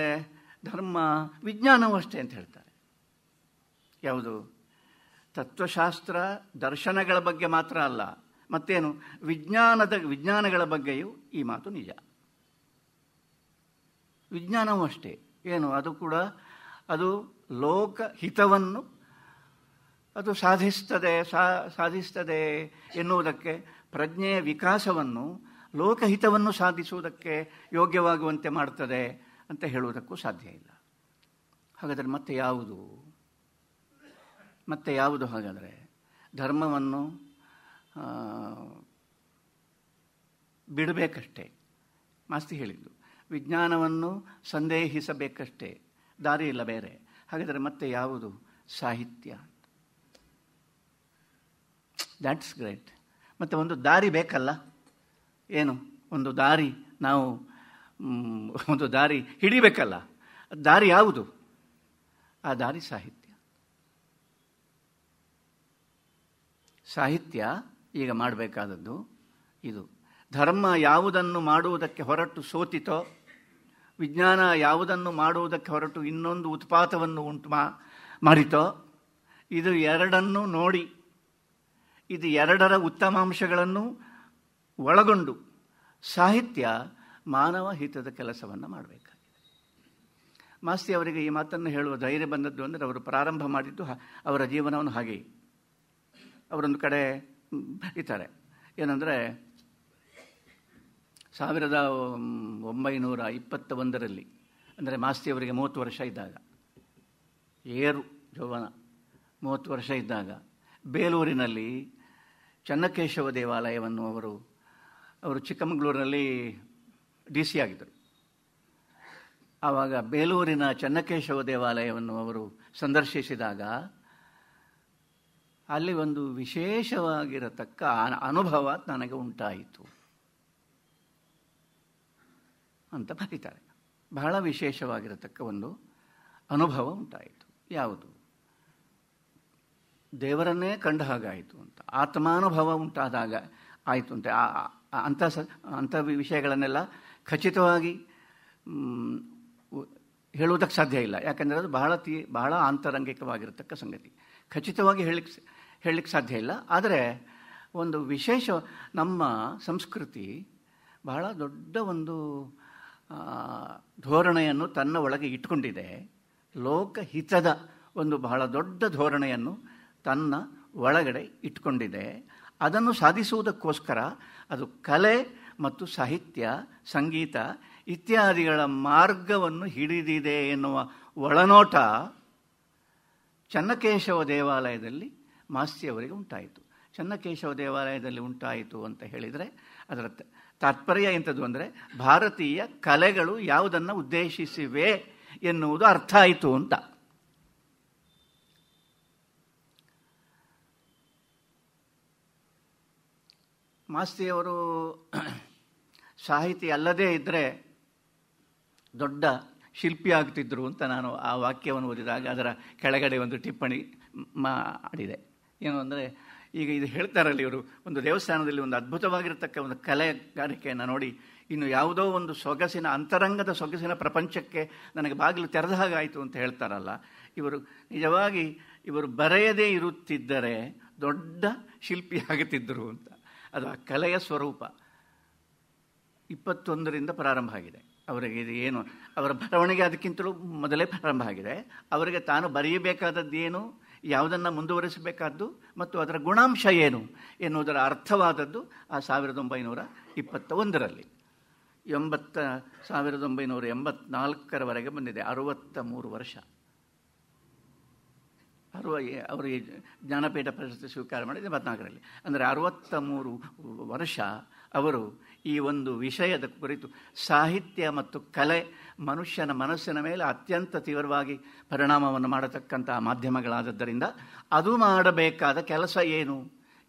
ಧರ್ಮ ವಿಜ್ಞಾನವೂ ಅಷ್ಟೇ ಅಂತ ಹೇಳ್ತಾರೆ. ಯಾವುದು? ತತ್ವಶಾಸ್ತ್ರ ದರ್ಶನಗಳ ಬಗ್ಗೆ ಮಾತ್ರ ಅಲ್ಲ, ಮತ್ತೇನು, ವಿಜ್ಞಾನಗಳ ಬಗ್ಗೆಯೂ ಈ ಮಾತು ನಿಜ. ವಿಜ್ಞಾನವೂ ಅಷ್ಟೇ. ಏನು? ಅದು ಕೂಡ ಅದು ಲೋಕ ಹಿತವನ್ನು ಅದು ಸಾಧಿಸ್ತದೆ ಎನ್ನುವುದಕ್ಕೆ, ಪ್ರಜ್ಞೆಯ ವಿಕಾಸವನ್ನು ಲೋಕಹಿತವನ್ನು ಸಾಧಿಸುವುದಕ್ಕೆ ಯೋಗ್ಯವಾಗುವಂತೆ ಮಾಡ್ತದೆ ಅಂತ ಹೇಳುವುದಕ್ಕೂ ಸಾಧ್ಯ ಇಲ್ಲ. ಹಾಗಾದರೆ ಮತ್ತೆ ಯಾವುದು ಹಾಗಾದರೆ? ಧರ್ಮವನ್ನು ಬಿಡಬೇಕಷ್ಟೇ, ಮಾಸ್ತಿ ಹೇಳಿದ್ದು. ವಿಜ್ಞಾನವನ್ನು ಸಂದೇಹಿಸಬೇಕಷ್ಟೇ, ದಾರಿ ಇಲ್ಲ ಬೇರೆ. ಹಾಗಾದರೆ ಮತ್ತೆ ಯಾವುದು? ಸಾಹಿತ್ಯ. That's great. ಮತ್ತು ಒಂದು ದಾರಿ ಬೇಕಲ್ಲ? ಏನು ಒಂದು ದಾರಿ, ನಾವು ಒಂದು ದಾರಿ ಹಿಡಿಬೇಕಲ್ಲ? ದಾರಿ ಯಾವುದು? ಆ ದಾರಿ ಸಾಹಿತ್ಯ. ಸಾಹಿತ್ಯ ಈಗ ಮಾಡಬೇಕಾದದ್ದು ಇದು. ಧರ್ಮ ಯಾವುದನ್ನು ಮಾಡುವುದಕ್ಕೆ ಹೊರಟು ಸೋತಿತೋ, ವಿಜ್ಞಾನ ಯಾವುದನ್ನು ಮಾಡುವುದಕ್ಕೆ ಹೊರಟು ಇನ್ನೊಂದು ಉತ್ಪಾತವನ್ನು ಮಾಡಿತೋ, ಇದು ಎರಡನ್ನು ನೋಡಿ, ಇದು ಎರಡರ ಉತ್ತಮಾಂಶಗಳನ್ನು ಒಳಗೊಂಡು ಸಾಹಿತ್ಯ ಮಾನವ ಹಿತದ ಕೆಲಸವನ್ನು ಮಾಡಬೇಕಾಗಿದೆ. ಮಾಸ್ತಿ ಅವರಿಗೆ ಈ ಮಾತನ್ನು ಹೇಳುವ ಧೈರ್ಯ ಬಂದದ್ದು ಅಂದರೆ ಅವರು ಪ್ರಾರಂಭ ಮಾಡಿದ್ದು ಅವರ ಜೀವನವನ್ನು ಹಾಗೆ. ಅವರೊಂದು ಕಡೆ ಇದ್ದಾರೆ, ಏನಂದರೆ 1921 ಅಂದರೆ ಮಾಸ್ತಿಯವರಿಗೆ 30 ವರ್ಷ ಇದ್ದಾಗ, ಏರು ಜೌವನ 30 ವರ್ಷ ಇದ್ದಾಗ, ಬೇಲೂರಿನಲ್ಲಿ ಚನ್ನಕೇಶವ ದೇವಾಲಯವನ್ನು ಅವರು ಚಿಕ್ಕಮಗಳೂರಿನಲ್ಲಿ DC ಆಗಿದ್ದರು. ಆವಾಗ ಬೇಲೂರಿನ ಚನ್ನಕೇಶವ ದೇವಾಲಯವನ್ನು ಅವರು ಸಂದರ್ಶಿಸಿದಾಗ ಅಲ್ಲಿ ಒಂದು ವಿಶೇಷವಾಗಿರತಕ್ಕ ಅನುಭವ ನನಗೆ ಉಂಟಾಯಿತು ಅಂತ ಬರೀತಾರೆ. ಬಹಳ ವಿಶೇಷವಾಗಿರತಕ್ಕ ಒಂದು ಅನುಭವ ಉಂಟಾಯಿತು. ಯಾವುದು? ದೇವರನ್ನೇ ಕಂಡ ಹಾಗಾಯಿತು ಅಂತ, ಆತ್ಮಾನುಭವ ಉಂಟಾದಾಗ ಆಯಿತು ಅಂತ. ಅಂಥ ವಿಷಯಗಳನ್ನೆಲ್ಲ ಖಚಿತವಾಗಿ ಹೇಳುವುದಕ್ಕೆ ಸಾಧ್ಯ ಇಲ್ಲ. ಯಾಕೆಂದರೆ ಅದು ಬಹಳ ಆಂತರಂಗಿಕವಾಗಿರತಕ್ಕ ಸಂಗತಿ. ಖಚಿತವಾಗಿ ಹೇಳಲಿಕ್ಕೆ ಸಾಧ್ಯ ಇಲ್ಲ. ಆದರೆ ಒಂದು ವಿಶೇಷ, ನಮ್ಮ ಸಂಸ್ಕೃತಿ ಬಹಳ ದೊಡ್ಡ ಒಂದು ಧೋರಣೆಯನ್ನು ತನ್ನ ಒಳಗೆ ಇಟ್ಕೊಂಡಿದೆ. ಲೋಕಹಿತದ ಒಂದು ಬಹಳ ದೊಡ್ಡ ಧೋರಣೆಯನ್ನು ತನ್ನ ಒಳಗಡೆ ಇಟ್ಕೊಂಡಿದೆ. ಅದನ್ನು ಸಾಧಿಸುವುದಕ್ಕೋಸ್ಕರ ಅದು ಕಲೆ ಮತ್ತು ಸಾಹಿತ್ಯ, ಸಂಗೀತ ಇತ್ಯಾದಿಗಳ ಮಾರ್ಗವನ್ನು ಹಿಡಿದಿದೆ ಎನ್ನುವ ಒಳನೋಟ ಚನ್ನಕೇಶವ ದೇವಾಲಯದಲ್ಲಿ ಮಾಸ್ತಿಯವರಿಗೆ ಉಂಟಾಯಿತು. ಚನ್ನಕೇಶವ ದೇವಾಲಯದಲ್ಲಿ ಉಂಟಾಯಿತು ಅಂತ ಹೇಳಿದರೆ ಅದರ ತಾತ್ಪರ್ಯ ಎಂಥದ್ದು ಅಂದರೆ, ಭಾರತೀಯ ಕಲೆಗಳು ಯಾವುದನ್ನು ಉದ್ದೇಶಿಸಿವೆ ಎನ್ನುವುದು ಅರ್ಥ ಆಯಿತು ಅಂತ. ಮಾಸ್ತಿಯವರು ಸಾಹಿತಿ ಅಲ್ಲದೇ ಇದ್ದರೆ ದೊಡ್ಡ ಶಿಲ್ಪಿ ಆಗ್ತಿದ್ರು ಅಂತ ನಾನು ಆ ವಾಕ್ಯವನ್ನು ಓದಿದಾಗ ಅದರ ಕೆಳಗಡೆ ಒಂದು ಟಿಪ್ಪಣಿ ಮಾಡಿದೆ. ಏನು ಅಂದರೆ, ಈಗ ಇದು ಹೇಳ್ತಾರಲ್ಲಿ ಇವರು, ಒಂದು ದೇವಸ್ಥಾನದಲ್ಲಿ ಒಂದು ಅದ್ಭುತವಾಗಿರತಕ್ಕ ಒಂದು ಕಲೆಗಾರಿಕೆಯನ್ನು ನೋಡಿ ಇನ್ನು ಯಾವುದೋ ಒಂದು ಸೊಗಸಿನ, ಅಂತರಂಗದ ಸೊಗಸಿನ ಪ್ರಪಂಚಕ್ಕೆ ನನಗೆ ಬಾಗಿಲು ತೆರೆದ ಹಾಗಾಯಿತು ಅಂತ ಹೇಳ್ತಾರಲ್ಲ, ನಿಜವಾಗಿ ಇವರು ಬರೆಯದೇ ಇರುತ್ತಿದ್ದರೆ ದೊಡ್ಡ ಶಿಲ್ಪಿ ಆಗುತ್ತಿದ್ದರು ಅಂತ. ಅದು ಆ ಕಲೆಯ ಸ್ವರೂಪ. 21ರಿಂದ ಪ್ರಾರಂಭ ಆಗಿದೆ ಅವರಿಗೆ. ಇದು ಏನು, ಅವರ ಬರವಣಿಗೆ ಅದಕ್ಕಿಂತಲೂ ಮೊದಲೇ ಪ್ರಾರಂಭ ಆಗಿದೆ. ಅವರಿಗೆ ತಾನು ಬರೆಯಬೇಕಾದದ್ದೇನು, ಯಾವುದನ್ನು ಮುಂದುವರಿಸಬೇಕಾದ್ದು ಮತ್ತು ಅದರ ಗುಣಾಂಶ ಏನು ಎನ್ನುವುದರ ಅರ್ಥವಾದದ್ದು ಆ 1921ರಲ್ಲಿ. 1984ರವರೆಗೆ ಬಂದಿದೆ. 63 ವರ್ಷ. ಅವರು ಜ್ಞಾನಪೀಠ ಪ್ರಶಸ್ತಿ ಸ್ವೀಕಾರ ಮಾಡಿದ 74ರಲ್ಲಿ. ಅಂದರೆ 63 ವರ್ಷ ಅವರು ಈ ಒಂದು ವಿಷಯದ ಕುರಿತು, ಸಾಹಿತ್ಯ ಮತ್ತು ಕಲೆ ಮನುಷ್ಯನ ಮನಸ್ಸಿನ ಮೇಲೆ ಅತ್ಯಂತ ತೀವ್ರವಾಗಿ ಪರಿಣಾಮವನ್ನು ಮಾಡತಕ್ಕಂತಹ ಮಾಧ್ಯಮಗಳಾದದ್ದರಿಂದ ಅದು ಮಾಡಬೇಕಾದ ಕೆಲಸ ಏನು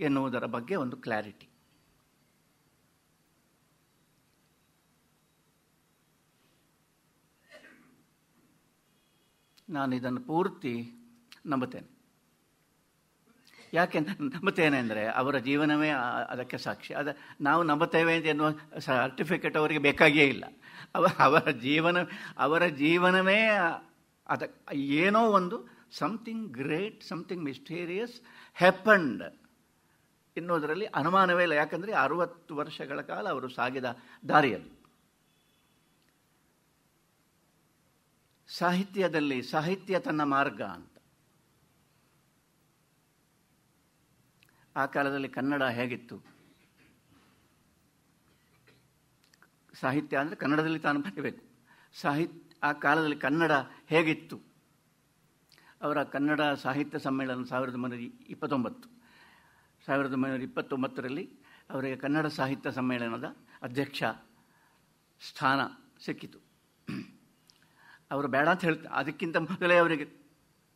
ಎನ್ನುವುದರ ಬಗ್ಗೆ ಒಂದು ಕ್ಲಾರಿಟಿ. ನಾನು ಇದನ್ನು ಪೂರ್ತಿ ನಂಬುತ್ತೇನೆ. ಯಾಕೆ ನಂಬುತ್ತೇನೆ ಅಂದರೆ ಅವರ ಜೀವನವೇ ಅದಕ್ಕೆ ಸಾಕ್ಷಿ. ನಾವು ನಂಬುತ್ತೇವೆ ಎನ್ನುವ ಸರ್ಟಿಫಿಕೇಟ್ ಅವರಿಗೆ ಬೇಕಾಗಿಯೇ ಇಲ್ಲ. ಅವರ ಜೀವನವೇ ಏನೋ ಒಂದು something great, something mysterious happened ಎನ್ನುವುದರಲ್ಲಿ ಅನುಮಾನವೇ ಇಲ್ಲ. ಯಾಕಂದರೆ 60 ವರ್ಷಗಳ ಕಾಲ ಅವರು ಸಾಗಿದ ದಾರಿಯಲ್ಲಿ ಸಾಹಿತ್ಯದಲ್ಲಿ, ಸಾಹಿತ್ಯ ತನ್ನ ಮಾರ್ಗ ಅಂತ. ಆ ಕಾಲದಲ್ಲಿ ಕನ್ನಡ ಹೇಗಿತ್ತು? ಸಾಹಿತ್ಯ ಅಂದರೆ ಕನ್ನಡದಲ್ಲಿ ತಾನು ಬರೀಬೇಕು. ಆ ಕಾಲದಲ್ಲಿ ಕನ್ನಡ ಹೇಗಿತ್ತು, ಅವರ ಕನ್ನಡ ಸಾಹಿತ್ಯ ಸಮ್ಮೇಳನ 1929ರಲ್ಲಿ ಅವರಿಗೆ ಕನ್ನಡ ಸಾಹಿತ್ಯ ಸಮ್ಮೇಳನದ ಅಧ್ಯಕ್ಷ ಸ್ಥಾನ ಸಿಕ್ಕಿತು. ಅವರು ಬೇಡ ಅಂತ ಹೇಳ್ತಾರೆ, ಅದಕ್ಕಿಂತ ಮೊದಲೇ ಅವರಿಗೆ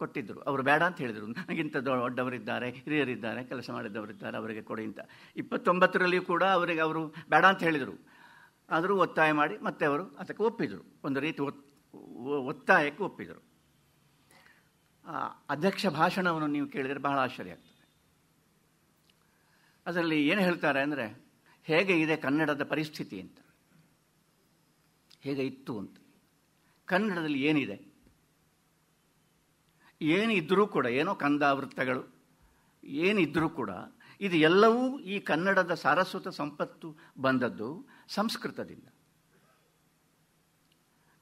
ಕೊಟ್ಟಿದ್ದರು. ಅವರು ಬೇಡ ಅಂತ ಹೇಳಿದರು, ನನಗಿಂತ ದೊಡ್ಡವರಿದ್ದಾರೆ, ಹಿರಿಯರಿದ್ದಾರೆ, ಕೆಲಸ ಮಾಡಿದ್ದವರಿದ್ದಾರೆ, ಅವರಿಗೆ ಕೊಡಿ ಅಂತ. 29ರಲ್ಲಿಯೂ ಕೂಡ ಅವರು ಬೇಡ ಅಂತ ಹೇಳಿದರು. ಆದರೂ ಒತ್ತಾಯ ಮಾಡಿ ಮತ್ತೆ ಅವರು ಅದಕ್ಕೆ ಒಪ್ಪಿದರು. ಒಂದು ರೀತಿ ಒತ್ತಾಯಕ್ಕೆ ಒಪ್ಪಿದರು. ಅಧ್ಯಕ್ಷ ಭಾಷಣವನ್ನು ನೀವು ಕೇಳಿದರೆ ಬಹಳ ಆಶ್ಚರ್ಯ ಆಗ್ತದೆ. ಅದರಲ್ಲಿ ಏನು ಹೇಳ್ತಾರೆ ಅಂದರೆ, ಹೇಗೆ ಇದೆ ಕನ್ನಡದ ಪರಿಸ್ಥಿತಿ ಅಂತ, ಹೇಗೆ ಇತ್ತು ಅಂತ. ಕನ್ನಡದಲ್ಲಿ ಏನಿದೆ, ಏನಿದ್ದರೂ ಕೂಡ, ಏನೋ ಕಂದಾವೃತ್ತಗಳು ಏನಿದ್ದರೂ ಕೂಡ, ಇದು ಎಲ್ಲವೂ ಈ ಕನ್ನಡದ ಸಾರಸ್ವತ ಸಂಪತ್ತು ಬಂದದ್ದು ಸಂಸ್ಕೃತದಿಂದ.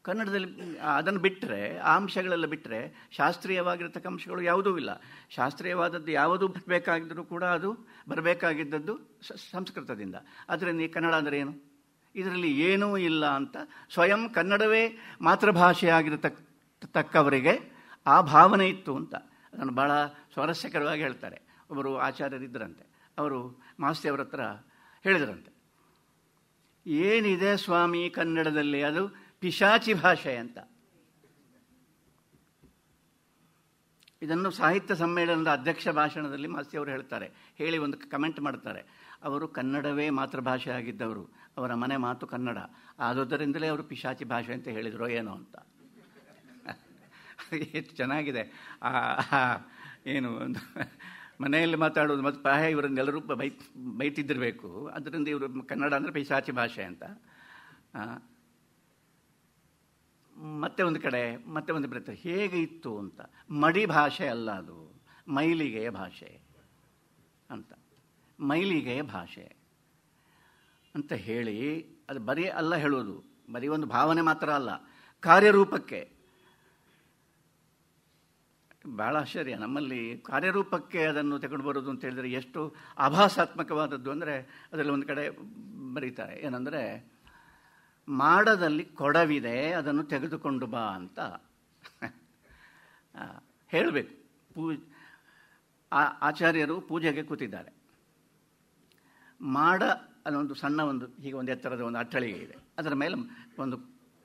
ಕನ್ನಡದಲ್ಲಿ ಅದನ್ನು ಬಿಟ್ಟರೆ, ಆ ಅಂಶಗಳೆಲ್ಲ ಬಿಟ್ಟರೆ ಶಾಸ್ತ್ರೀಯವಾಗಿರ್ತಕ್ಕ ಅಂಶಗಳು ಯಾವುದೂ ಇಲ್ಲ. ಶಾಸ್ತ್ರೀಯವಾದದ್ದು ಯಾವುದು ಬೇಕಾಗಿದ್ದರೂ ಕೂಡ ಅದು ಬರಬೇಕಾಗಿದ್ದದ್ದು ಸಂಸ್ಕೃತದಿಂದ. ಅದರಿಂದ ಈ ಕನ್ನಡ ಅಂದರೆ ಏನು, ಇದರಲ್ಲಿ ಏನೂ ಇಲ್ಲ ಅಂತ ಸ್ವಯಂ ಕನ್ನಡವೇ ಮಾತೃಭಾಷೆಯಾಗಿರತಕ್ಕವರಿಗೆ ಆ ಭಾವನೆ ಇತ್ತು ಅಂತ ಅದನ್ನು ಭಾಳ ಸ್ವಾರಸ್ಯಕರವಾಗಿ ಹೇಳ್ತಾರೆ. ಒಬ್ಬರು ಆಚಾರ್ಯರಿದ್ದರಂತೆ, ಅವರು ಮಾಸ್ತಿಯವರ ಹತ್ರ ಹೇಳಿದರಂತೆ, ಏನಿದೆ ಸ್ವಾಮಿ ಕನ್ನಡದಲ್ಲಿ, ಅದು ಪಿಶಾಚಿ ಭಾಷೆ ಅಂತ. ಇದನ್ನು ಸಾಹಿತ್ಯ ಸಮ್ಮೇಳನದ ಅಧ್ಯಕ್ಷ ಭಾಷಣದಲ್ಲಿ ಮಾಸ್ತಿಯವರು ಹೇಳ್ತಾರೆ. ಹೇಳಿ ಒಂದು ಕಮೆಂಟ್ ಮಾಡ್ತಾರೆ, ಅವರು ಕನ್ನಡವೇ ಮಾತೃಭಾಷೆ ಆಗಿದ್ದವರು, ಅವರ ಮನೆ ಮಾತು ಕನ್ನಡ, ಆದುದರಿಂದಲೇ ಅವರು ಪಿಶಾಚಿ ಭಾಷೆ ಅಂತ ಹೇಳಿದರು ಏನೋ ಅಂತ. ಎಷ್ಟು ಚೆನ್ನಾಗಿದೆ. ಏನು ಒಂದು ಮನೆಯಲ್ಲಿ ಮಾತಾಡೋದು, ಮತ್ತು ಪ್ರಾಯ ಇವರನ್ನೆಲ್ಲರೂ ಬೈತಿದ್ದಿರಬೇಕು, ಅದರಿಂದ ಇವರು ಕನ್ನಡ ಅಂದರೆ ಪಿಶಾಚಿ ಭಾಷೆ ಅಂತ. ಮತ್ತೆ ಒಂದು ಕಡೆ ಮತ್ತೆ ಒಂದು ಬರುತ್ತೆ, ಹೇಗೆ ಇತ್ತು ಅಂತ. ಮಡಿ ಭಾಷೆ ಅಲ್ಲ ಅದು, ಮೈಲಿಗೆಯ ಭಾಷೆ ಅಂತ. ಮೈಲಿಗೆಯ ಭಾಷೆ ಅಂತ ಹೇಳಿ, ಅದು ಬರೀ ಅಲ್ಲ ಹೇಳೋದು, ಬರೀ ಒಂದು ಭಾವನೆ ಮಾತ್ರ ಅಲ್ಲ, ಕಾರ್ಯರೂಪಕ್ಕೆ. ಭಾಳ ಆಶ್ಚರ್ಯ, ನಮ್ಮಲ್ಲಿ ಕಾರ್ಯರೂಪಕ್ಕೆ ಅದನ್ನು ತಗೊಂಡು ಬರೋದು ಅಂತ ಹೇಳಿದರೆ ಎಷ್ಟು ಆಭಾಸಾತ್ಮಕವಾದದ್ದು ಅಂದರೆ, ಅದರಲ್ಲಿ ಒಂದು ಕಡೆ ಬರೀತಾರೆ ಏನಂದರೆ, ಮಾಡದಲ್ಲಿ ಕೊಡವಿದೆ ಅದನ್ನು ತೆಗೆದುಕೊಂಡು ಬಾ ಅಂತ ಹೇಳಬೇಕು. ಆಚಾರ್ಯರು ಪೂಜೆಗೆ ಕೂತಿದ್ದಾರೆ. ಮಾಡ ಅದೊಂದು ಸಣ್ಣ ಒಂದು ಹೀಗೆ ಒಂದು ಎತ್ತರದ ಒಂದು ಅಟ್ಟಳಿಗೆ ಇದೆ, ಅದರ ಮೇಲೆ ಒಂದು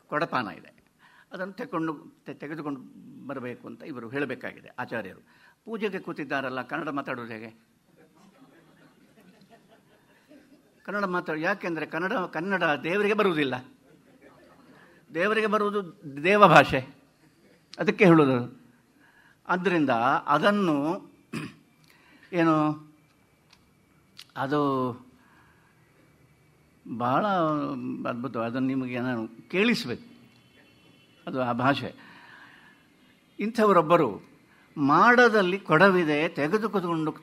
ಕೊಡಪಾನ ಇದೆ, ಅದನ್ನು ತೆಗೆದುಕೊಂಡು ಬರಬೇಕು ಅಂತ ಇವರು ಹೇಳಬೇಕಾಗಿದೆ ಆಚಾರ್ಯರು. ಪೂಜೆಗೆ ಕೂತಿದ್ದಾರಲ್ಲ, ಕನ್ನಡ ಮಾತಾಡೋದು ಹೇಗೆ? ಕನ್ನಡ ಯಾಕೆಂದರೆ ಕನ್ನಡ ದೇವರಿಗೆ ಬರುವುದಿಲ್ಲ, ದೇವರಿಗೆ ಬರುವುದು ದೇವ ಭಾಷೆ, ಅದಕ್ಕೆ ಹೇಳೋದು. ಆದ್ದರಿಂದ ಅದನ್ನು ಏನು, ಅದು ಬಹಳ ಅದ್ಭುತ. ಅದನ್ನು ನಿಮಗೆ ನಾನು ಕೇಳಿಸಬೇಕು, ಅದು ಆ ಭಾಷೆ. ಇಂಥವರೊಬ್ಬರು ಮಾಡದಲ್ಲಿ ಕೊಡವಿದೆ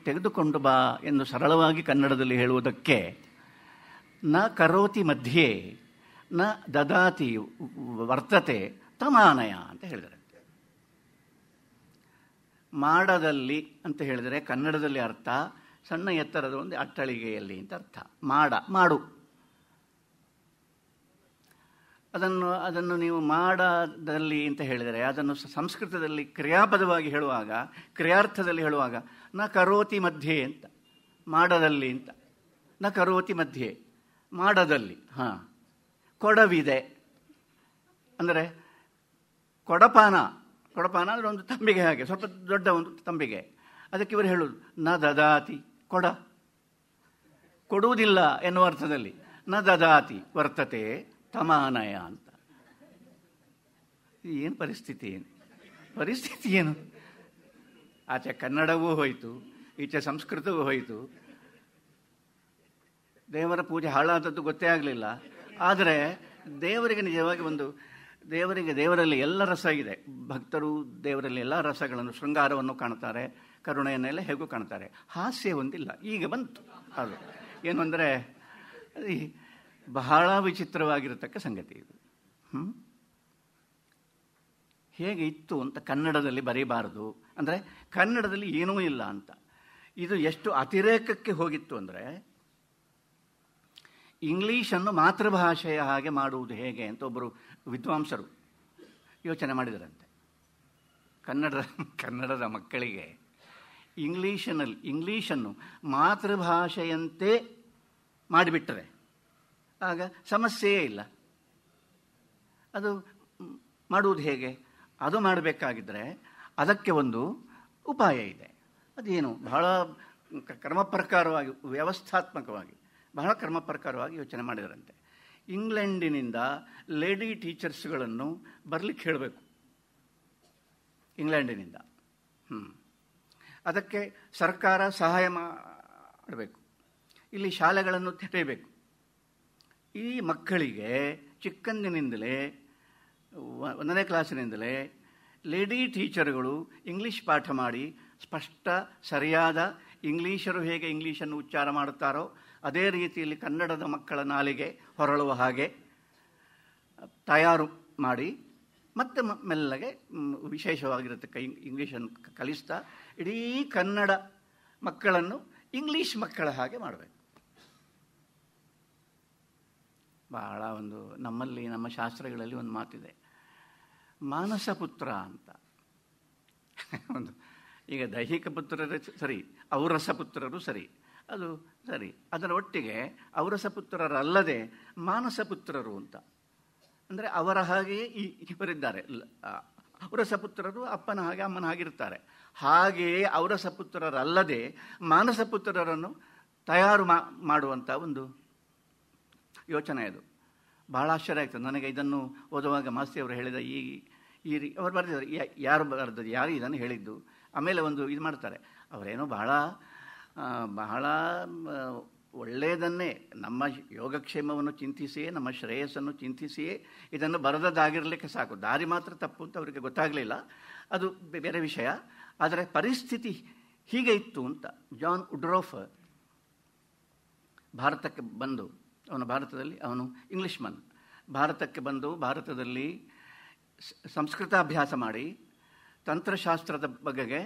ತೆಗೆದುಕೊಂಡು ಬಾ ಎಂದು ಸರಳವಾಗಿ ಕನ್ನಡದಲ್ಲಿ ಹೇಳುವುದಕ್ಕೆ ನ ಕರೋತಿ ಮಧ್ಯೆ ನ ದದಾತಿ ವರ್ತತೆ ತಮಾನಯ ಅಂತ ಹೇಳಿದರೆ, ಮಾಡದಲ್ಲಿ ಅಂತ ಹೇಳಿದರೆ ಕನ್ನಡದಲ್ಲಿ ಅರ್ಥ ಸಣ್ಣ ಎತ್ತರದ ಒಂದು ಅಟ್ಟಳಿಗೆಯಲ್ಲಿ ಅಂತ ಅರ್ಥ. ಮಾಡು, ಅದನ್ನು ನೀವು ಮಾಡದಲ್ಲಿ ಅಂತ ಹೇಳಿದರೆ, ಅದನ್ನು ಸಂಸ್ಕೃತದಲ್ಲಿ ಕ್ರಿಯಾಪದವಾಗಿ ಹೇಳುವಾಗ, ಕ್ರಿಯಾರ್ಥದಲ್ಲಿ ಹೇಳುವಾಗ ನ ಕರೋತಿ ಮಧ್ಯೆ ಅಂತ, ಮಾಡದಲ್ಲಿ ಅಂತ, ನ ಕರೋತಿ ಮಧ್ಯೆ, ಮಾಡದಲ್ಲಿ. ಕೊಡವಿದೆ ಅಂದರೆ ಕೊಡಪಾನ ಅಂದರೆ ಒಂದು ತಂಬಿಗೆ, ಹಾಗೆ ಸ್ವಲ್ಪ ದೊಡ್ಡ ಒಂದು ತಂಬಿಗೆ. ಅದಕ್ಕೆ ಇವರು ಹೇಳೋದು ನ ದದಾತಿ, ಕೊಡುವುದಿಲ್ಲ ಎನ್ನುವ ಅರ್ಥದಲ್ಲಿ ನ ದದಾತಿ ವರ್ತತೆ ತಮಾನಯ ಅಂತ. ಏನು ಪರಿಸ್ಥಿತಿ ಏನು? ಆಚೆ ಕನ್ನಡವೂ ಹೋಯಿತು, ಈಚೆ ಸಂಸ್ಕೃತವೂ ಹೋಯಿತು. ದೇವರ ಪೂಜೆ ಹಾಳಾದದ್ದು ಗೊತ್ತೇ ಆಗಲಿಲ್ಲ. ಆದರೆ ದೇವರಿಗೆ ನಿಜವಾಗಿ ದೇವರಲ್ಲಿ ಎಲ್ಲ ರಸ ಇದೆ. ಭಕ್ತರು ದೇವರಲ್ಲಿ ಎಲ್ಲ ರಸಗಳನ್ನು, ಶೃಂಗಾರವನ್ನು ಕಾಣ್ತಾರೆ, ಕರುಣೆಯನ್ನೆಲ್ಲ ಹೇಗೂ ಕಾಣ್ತಾರೆ. ಹಾಸ್ಯ ಒಂದಿಲ್ಲ, ಈಗ ಬಂತು. ಅದು ಏನು ಅಂದರೆ ಬಹಳ ವಿಚಿತ್ರವಾಗಿರತಕ್ಕ ಸಂಗತಿ ಇದು. ಹೇಗೆ ಇತ್ತು ಅಂತ ಕನ್ನಡದಲ್ಲಿ ಬರೀಬಾರದು ಅಂದರೆ, ಕನ್ನಡದಲ್ಲಿ ಏನೂ ಇಲ್ಲ ಅಂತ. ಇದು ಎಷ್ಟು ಅತಿರೇಕಕ್ಕೆ ಹೋಗಿತ್ತು ಅಂದರೆ, ಇಂಗ್ಲೀಷನ್ನು ಮಾತೃಭಾಷೆಯ ಹಾಗೆ ಮಾಡುವುದು ಹೇಗೆ ಅಂತ ಒಬ್ಬರು ವಿದ್ವಾಂಸರು ಯೋಚನೆ ಮಾಡಿದರಂತೆ. ಕನ್ನಡದ ಮಕ್ಕಳಿಗೆ ಇಂಗ್ಲೀಷನ್ನು ಮಾತೃಭಾಷೆಯಂತೆ ಮಾಡಿಬಿಟ್ಟರೆ ಆಗ ಸಮಸ್ಯೆಯೇ ಇಲ್ಲ. ಅದು ಮಾಡುವುದು ಹೇಗೆ? ಅದು ಮಾಡಬೇಕಾಗಿದ್ದರೆ ಅದಕ್ಕೆ ಒಂದು ಉಪಾಯ ಇದೆ. ಅದೇನು? ಬಹಳ ಕ್ರಮಪ್ರಕಾರವಾಗಿ, ವ್ಯವಸ್ಥಾತ್ಮಕವಾಗಿ, ಬಹಳ ಕ್ರಮಪ್ರಕಾರವಾಗಿ ಯೋಚನೆ ಮಾಡಿದರಂತೆ. ಇಂಗ್ಲೆಂಡಿನಿಂದ ಲೇಡಿ ಟೀಚರ್ಸ್ಗಳನ್ನು ಬರಲಿಕ್ಕೆ ಹೇಳಬೇಕು, ಇಂಗ್ಲೆಂಡಿನಿಂದ. ಅದಕ್ಕೆ ಸರ್ಕಾರ ಸಹಾಯ ಮಾಡಬೇಕು. ಇಲ್ಲಿ ಶಾಲೆಗಳನ್ನು ತೆರೆಯಬೇಕು. ಈ ಮಕ್ಕಳಿಗೆ ಚಿಕ್ಕಂದಿನಿಂದಲೇ, 1ನೇ ಕ್ಲಾಸಿನಿಂದಲೇ ಲೇಡಿ ಟೀಚರ್ಗಳು ಇಂಗ್ಲೀಷ್ ಪಾಠ ಮಾಡಿ ಸ್ಪಷ್ಟ ಸರಿಯಾದ ಇಂಗ್ಲೀಷರು ಹೇಗೆ ಇಂಗ್ಲೀಷನ್ನು ಉಚ್ಚಾರ ಮಾಡುತ್ತಾರೋ ಅದೇ ರೀತಿಯಲ್ಲಿ ಕನ್ನಡದ ಮಕ್ಕಳ ನಾಲಿಗೆ ಹೊರಳುವ ಹಾಗೆ ತಯಾರು ಮಾಡಿ ಮತ್ತೆ ಮೆಲ್ಲಗೆ ವಿಶೇಷವಾಗಿರತಕ್ಕ ಇಂಗ್ಲೀಷನ್ನು ಕಲಿಸ್ತಾ ಇಡೀ ಕನ್ನಡ ಮಕ್ಕಳನ್ನು ಇಂಗ್ಲೀಷ್ ಮಕ್ಕಳ ಹಾಗೆ ಮಾಡಬೇಕು. ಬಹಳ ಒಂದು ನಮ್ಮಲ್ಲಿ, ನಮ್ಮ ಶಾಸ್ತ್ರಗಳಲ್ಲಿ ಒಂದು ಮಾತಿದೆ, ಮಾನಸ ಪುತ್ರ ಅಂತ. ಒಂದು ಈಗ ದೈಹಿಕ ಪುತ್ರರೇ ಸರಿ, ಔರಸ ಪುತ್ರರು ಸರಿ, ಅದು ಸರಿ. ಅದರ ಒಟ್ಟಿಗೆ ಔರಸ ಪುತ್ರರಲ್ಲದೆ ಮಾನಸ ಪುತ್ರರು ಅಂತ ಅಂದರೆ ಅವರ ಹಾಗೆಯೇ ಇವರಿದ್ದಾರೆ. ಔರಸ ಪುತ್ರರು ಅಪ್ಪನ ಹಾಗೆ ಅಮ್ಮನ ಹಾಗಿರ್ತಾರೆ. ಹಾಗೆಯೇ ಔರಸ ಪುತ್ರರಲ್ಲದೆ ಮಾನಸ ಪುತ್ರರನ್ನು ತಯಾರು ಮಾಡುವಂಥ ಒಂದು ಯೋಚನೆ ಅದು. ಬಹಳ ಆಶ್ಚರ್ಯ ಆಗ್ತದೆ ನನಗೆ ಇದನ್ನು ಓದುವಾಗ. ಮಾಸ್ತಿ ಅವರು ಹೇಳಿದ ಅವರು ಬರೆದಿದ್ದಾರೆ, ಯಾರು ಬರೆದದ್ದು, ಯಾರು ಇದನ್ನು ಹೇಳಿದ್ದು. ಆಮೇಲೆ ಒಂದು ಇದು ಮಾಡ್ತಾರೆ, ಅವರೇನೋ ಬಹಳ ಒಳ್ಳೆಯದನ್ನೇ, ನಮ್ಮ ಯೋಗಕ್ಷೇಮವನ್ನು ಚಿಂತಿಸಿಯೇ, ನಮ್ಮ ಶ್ರೇಯಸ್ಸನ್ನು ಚಿಂತಿಸಿಯೇ ಇದನ್ನು ಬರೆದದ್ದಾಗಿರಲಿಕ್ಕೆ ಸಾಕು. ದಾರಿ ಮಾತ್ರ ತಪ್ಪು ಅಂತ ಅವರಿಗೆ ಗೊತ್ತಾಗಲಿಲ್ಲ, ಅದು ಬೇರೆ ವಿಷಯ. ಆದರೆ ಪರಿಸ್ಥಿತಿ ಹೀಗೆ ಇತ್ತು ಅಂತ. ಜಾನ್ ವುಡ್ರೋಫ್ ಭಾರತಕ್ಕೆ ಬಂದು, ಅವನು ಇಂಗ್ಲಿಷ್ಮನ್, ಭಾರತಕ್ಕೆ ಬಂದು ಭಾರತದಲ್ಲಿ ಸಂಸ್ಕೃತಾಭ್ಯಾಸ ಮಾಡಿ ತಂತ್ರಶಾಸ್ತ್ರದ ಬಗೆಗೆ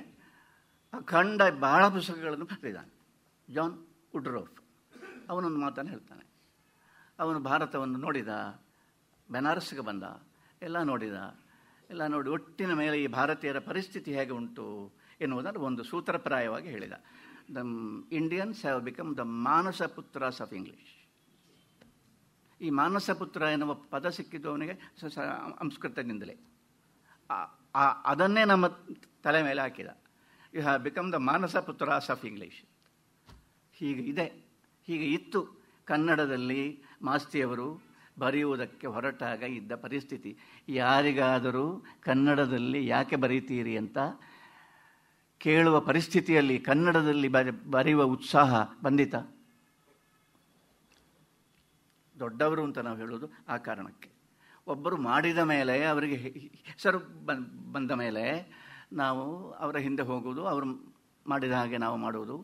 ಅಖಂಡ ಬಹಳ ಪುಸ್ತಕಗಳನ್ನು ಬರೆದಿದ್ದಾನೆ. ಜಾನ್ ವುಡ್ರೋಫ್ ಅವನೊಂದು ಮಾತನ್ನು ಹೇಳ್ತಾನೆ. ಅವನು ಭಾರತವನ್ನು ನೋಡಿದ, ಬೆನಾರಸ್ಗೆ ಬಂದ, ಎಲ್ಲ ನೋಡಿ ಒಟ್ಟಿನ ಮೇಲೆ ಈ ಭಾರತೀಯರ ಪರಿಸ್ಥಿತಿ ಹೇಗೆ ಉಂಟು ಎನ್ನುವುದನ್ನು ಒಂದು ಸೂತ್ರಪ್ರಾಯವಾಗಿ ಹೇಳಿದ. The Indians have become the manasa putras of English. ಈ ಮಾನಸ ಪುತ್ರ ಎನ್ನುವ ಪದ ಸಿಕ್ಕಿದ್ದು ಅವನಿಗೆ ಸಂಸ್ಕೃತದಿಂದಲೇ. ಅದನ್ನೇ ನಮ್ಮ ತಲೆ ಮೇಲೆ ಹಾಕಿದ. You have become the manasa putras of English. ಹೀಗೆ ಇತ್ತು ಕನ್ನಡದಲ್ಲಿ ಮಾಸ್ತಿಯವರು ಬರೆಯುವುದಕ್ಕೆ ಹೊರಟಾಗ ಇದ್ದ ಪರಿಸ್ಥಿತಿ. ಯಾರಿಗಾದರೂ ಕನ್ನಡದಲ್ಲಿ ಯಾಕೆ ಬರೀತೀರಿ ಅಂತ ಕೇಳುವ ಪರಿಸ್ಥಿತಿಯಲ್ಲಿ ಕನ್ನಡದಲ್ಲಿ ಬರೆಯುವ ಉತ್ಸಾಹ ಬಂದಿತ? ದೊಡ್ಡವರು ಅಂತ ನಾವು ಹೇಳೋದು ಆ ಕಾರಣಕ್ಕೆ. ಒಬ್ಬರು ಮಾಡಿದ ಮೇಲೆ, ಅವರಿಗೆ ಹೆಸರು ಬಂದ ಮೇಲೆ ನಾವು ಅವರ ಹಿಂದೆ ಹೋಗುವುದು, ಅವರು ಮಾಡಿದ ಹಾಗೆ ನಾವು ಮಾಡುವುದು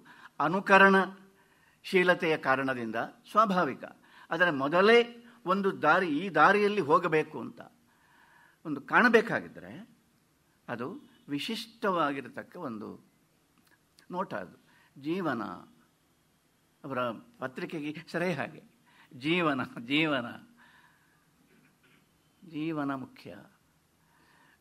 ಅನುಕರಣಶೀಲತೆಯ ಕಾರಣದಿಂದ ಸ್ವಾಭಾವಿಕ. ಆದರೆ ಮೊದಲೇ ಒಂದು ದಾರಿ, ಈ ದಾರಿಯಲ್ಲಿ ಹೋಗಬೇಕು ಅಂತ ಒಂದು ಕಾಣಬೇಕಾಗಿದ್ದರೆ ಅದು ವಿಶಿಷ್ಟವಾಗಿರತಕ್ಕ ಒಂದು ನೋಟ. ಅದು ಜೀವನ. ಅವರ ಪತ್ರಿಕೆಗೆ ಸರಿ ಹಾಗೆ ಜೀವನ ಮುಖ್ಯ.